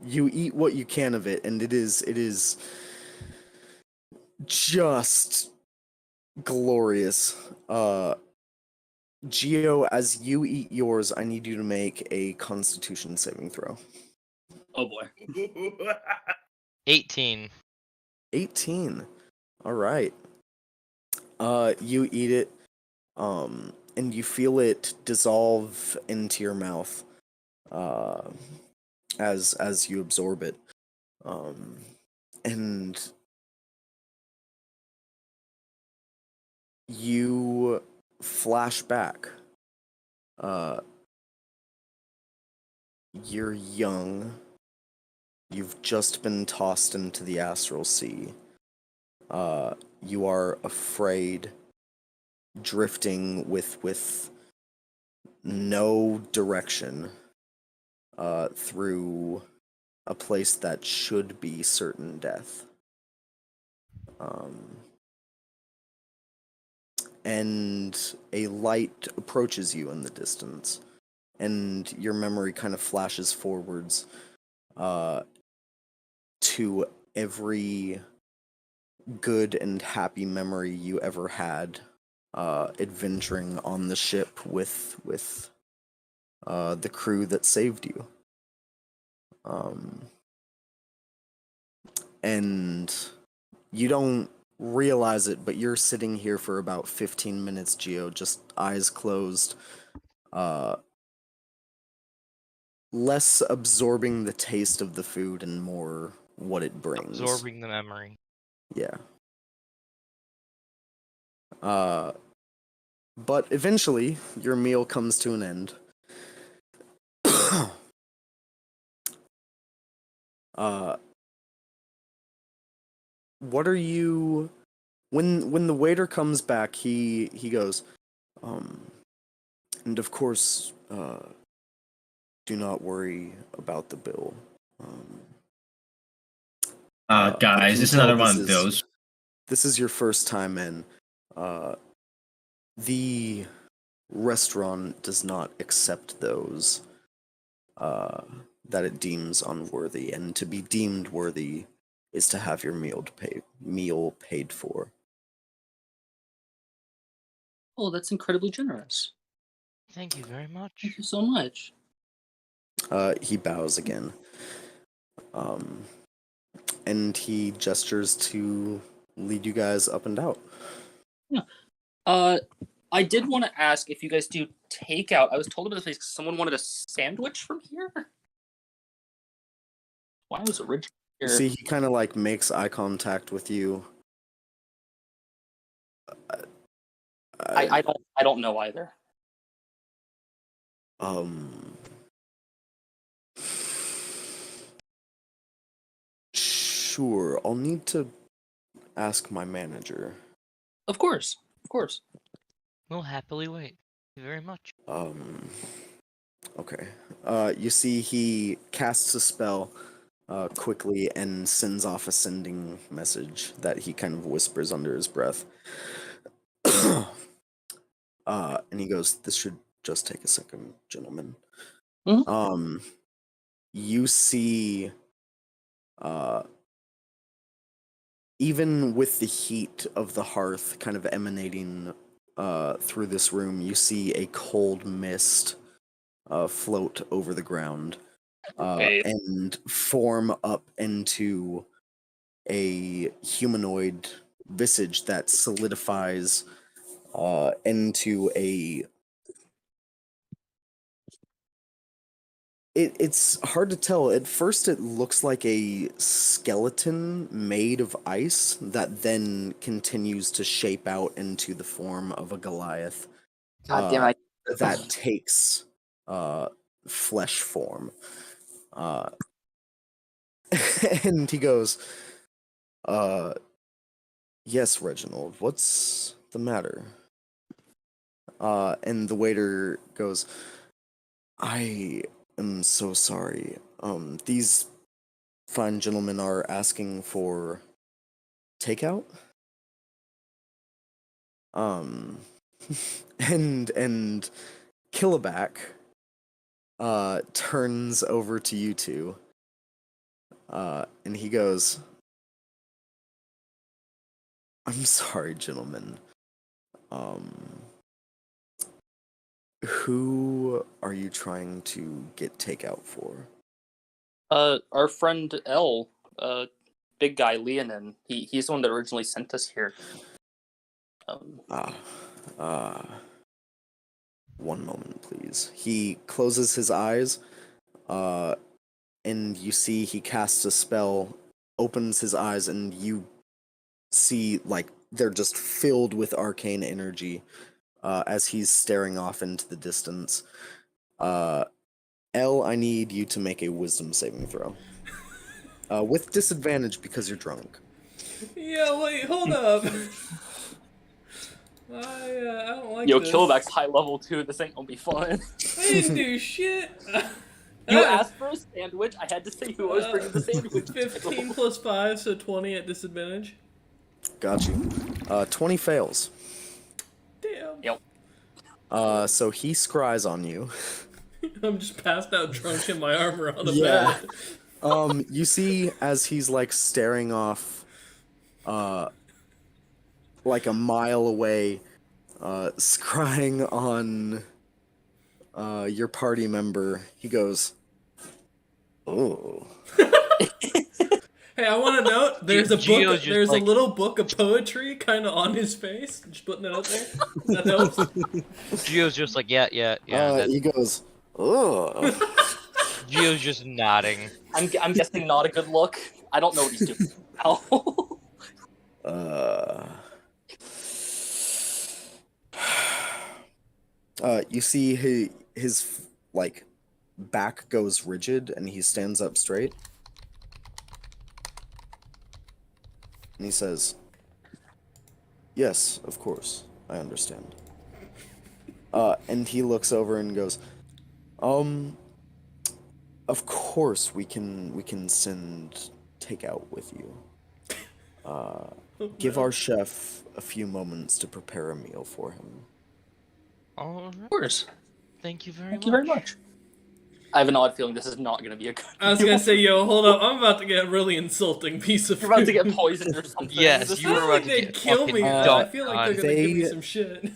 you eat what you can of it, and it is just glorious. Geo, as you eat yours, I need you to make a Constitution saving throw. Oh boy. 18. 18. All right. You eat it, and you feel it dissolve into your mouth, as you absorb it, and you flash back. You're young. You've just been tossed into the Astral Sea. You are afraid, drifting with no direction, through a place that should be certain death. And a light approaches you in the distance, and your memory kind of flashes forwards to every good and happy memory you ever had, adventuring on the ship with the crew that saved you. And you don't realize it, but you're sitting here for about 15 minutes, Geo, just eyes closed, less absorbing the taste of the food and more what it brings. Absorbing the memory. Yeah. But eventually, your meal comes to an end. What are you... When the waiter comes back, he goes, and of course, do not worry about the bill. Guys, it's another one of those. This is your first time in. The restaurant does not accept those that it deems unworthy, and to be deemed worthy is to have your meal paid for. Oh, that's incredibly generous. Thank you very much. Thank you so much. He bows again. And he gestures to lead you guys up and out. Yeah. I did want to ask if you guys do takeout. I was told about this place because someone wanted a sandwich from here. Why was originally here? See, he kind of like makes eye contact with you. I don't know either. Sure, I'll need to ask my manager. Of course. We'll happily wait. Thank you very much. Okay. You see he casts a spell quickly and sends off a sending message that he kind of whispers under his breath. And he goes, "This should just take a second, gentlemen." Mm-hmm. You see, even with the heat of the hearth kind of emanating through this room, you see a cold mist float over the ground Wait. and form up into a humanoid visage that solidifies into a. It's hard to tell. At first, it looks like a skeleton made of ice that then continues to shape out into the form of a Goliath. God damn it. That takes flesh form. And he goes, yes, Reginald, what's the matter? And the waiter goes, I am so sorry. These fine gentlemen are asking for takeout? And Killaback turns over to you two. And he goes, I'm sorry, gentlemen. Who are you trying to get takeout for? Our friend L, big guy Leonin. He's the one that originally sent us here. One moment, please. He closes his eyes, and you see he casts a spell, opens his eyes, and you see, like, they're just filled with arcane energy as he's staring off into the distance. L, I need you to make a wisdom saving throw. With disadvantage because you're drunk. Yeah, wait, hold up. I don't like Yo, this. Killback's high level too. This ain't gonna be fun. I didn't do shit. You asked for a sandwich. I had to say who I was bringing the sandwich. 15 plus 5, so 20 at disadvantage. Got you. 20 fails. Damn. Yep. So he scries on you. I'm just passed out drunk in my armor on the bed. You see as he's like staring off like a mile away, scrying on your party member, he goes, "Oh." Hey, I want to note there's a Gio's book. just There's like- a little book of poetry kind of on his face. Just putting it out there. That helps. Gio's just like, yeah. He goes, "Oh." Gio's just nodding. I'm guessing not a good look. I don't know what he's doing now. You see his like back goes rigid and he stands up straight. And he says, "Yes, of course, I understand." And he looks over and goes, of course we can send takeout with you. Give our chef a few moments to prepare a meal for him." All right. Of course. Thank you very Thank much. you very much. I have an odd feeling this is not going to be a good I was gonna say, yo, hold up. I'm about to get a really insulting piece of food. You're about to get poisoned or something. Yes, This you I were don't about think to they'd get kill me. fucking I feel like they're dunked gonna give me They- some shit.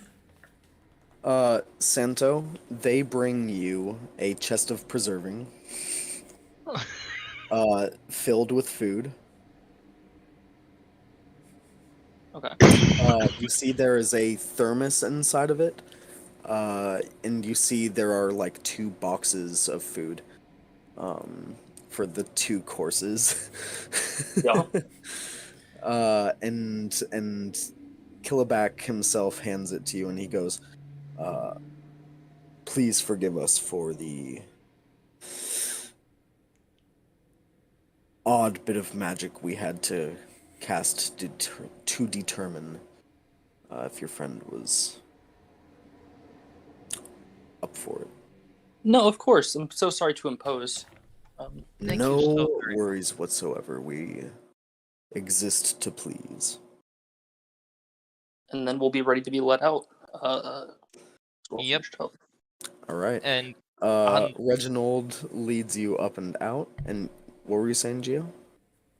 Santo, they bring you a chest of preserving, filled with food. Okay. You see there is a thermos inside of it, and you see there are like 2 boxes of food, for the 2 courses. Yeah. And Killaback himself hands it to you, and he goes, "Please forgive us for the odd bit of magic we had to cast to determine if your friend was up for it." No, of course. I'm so sorry to impose. Thank No you so very worries whatsoever. We exist to please. And then we'll be ready to be let out. Yep. All right. And Reginald leads you up and out. And what were you saying, Gio?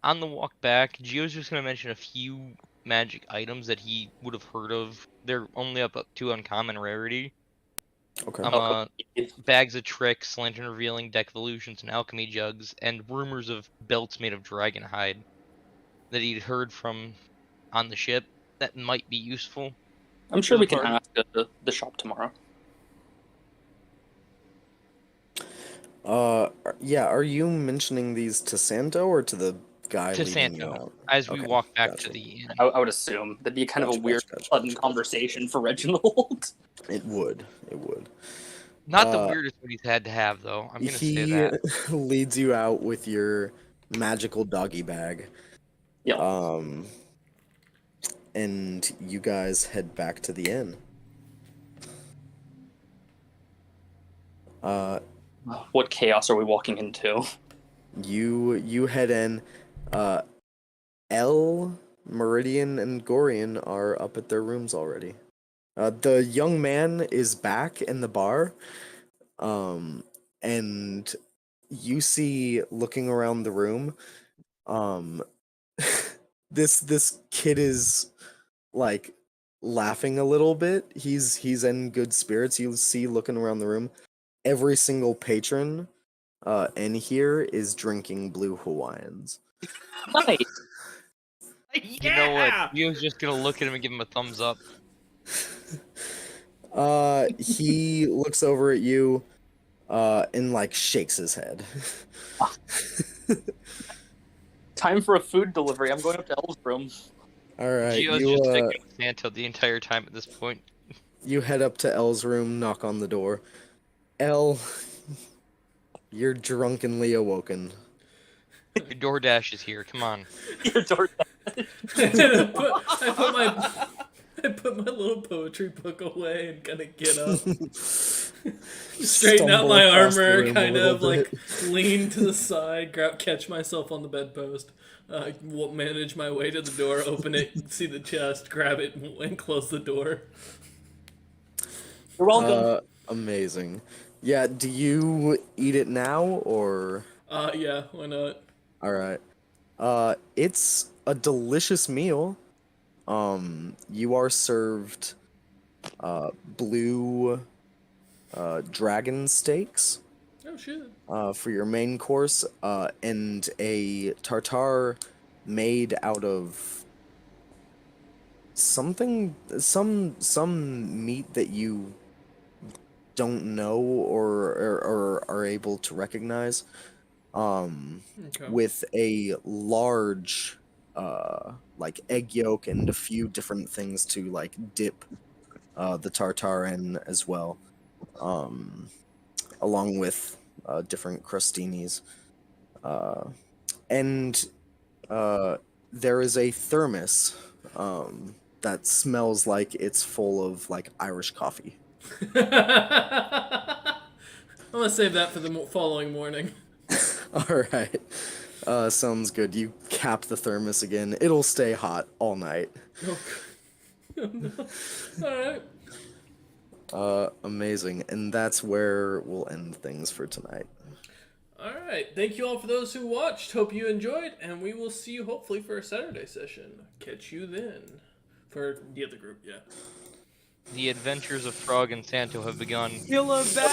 on the walk back, Gio's just gonna mention a few magic items that he would have heard of. They're only up to uncommon rarity. Okay. Bags of tricks, lantern revealing, deck of illusions, and alchemy jugs, and rumors of belts made of dragon hide that he'd heard from on the ship that might be useful. I'm sure we can ask the shop tomorrow. Yeah, are you mentioning these to Santo or to the guy To leading you Santo, out? as we Okay, walk back gotcha. to the inn. I would assume that'd be kind of a weird, sudden conversation for Reginald. It would. It would. Not the weirdest one he's had to have, though. I'm gonna say that. He leads you out with your magical doggy bag. Yep. And you guys head back to the inn. What chaos are we walking into? You head in. El, Meridian, and Gorian are up at their rooms already. The young man is back in the bar. And you see, looking around the room, this kid is like laughing a little bit. He's in good spirits. You see, looking around the room, every single patron in here is drinking Blue Hawaiians. Nice. You know what? He was just gonna look at him and give him a thumbs up. He looks over at you and like shakes his head. Time for a food delivery. I'm going up to Elle's room. All right, Gio's you just thinking of Santa the entire time at this point. you head up to Elle's room, knock on the door. Elle, you're drunkenly awoken. Your DoorDash is here. Come on. Your DoorDash. I put my little poetry book away and kind of get up. Straighten out my armor, kind of like lean to the side, catch myself on the bedpost, manage my way to the door, open it, see the chest, grab it, and close the door. You're welcome. Amazing. Yeah, do you eat it now or? Yeah, why not? All right. It's a delicious meal. You are served blue dragon steaks. Oh shit. For your main course, and a tartare made out of some meat that you don't know or are able to recognize. Okay. With a large like egg yolk and a few different things to like dip the tartare in as well, along with different crostinis, and there is a thermos that smells like it's full of like Irish coffee. I'm gonna save that for the following morning. All right. Sounds good. You cap the thermos again. It'll stay hot all night. Alright. Amazing. And that's where we'll end things for tonight. Alright. Thank you all for those who watched. Hope you enjoyed, and we will see you hopefully for a Saturday session. Catch you then. For the other group, yeah. The adventures of Frog and Santo have begun. Kill a bat!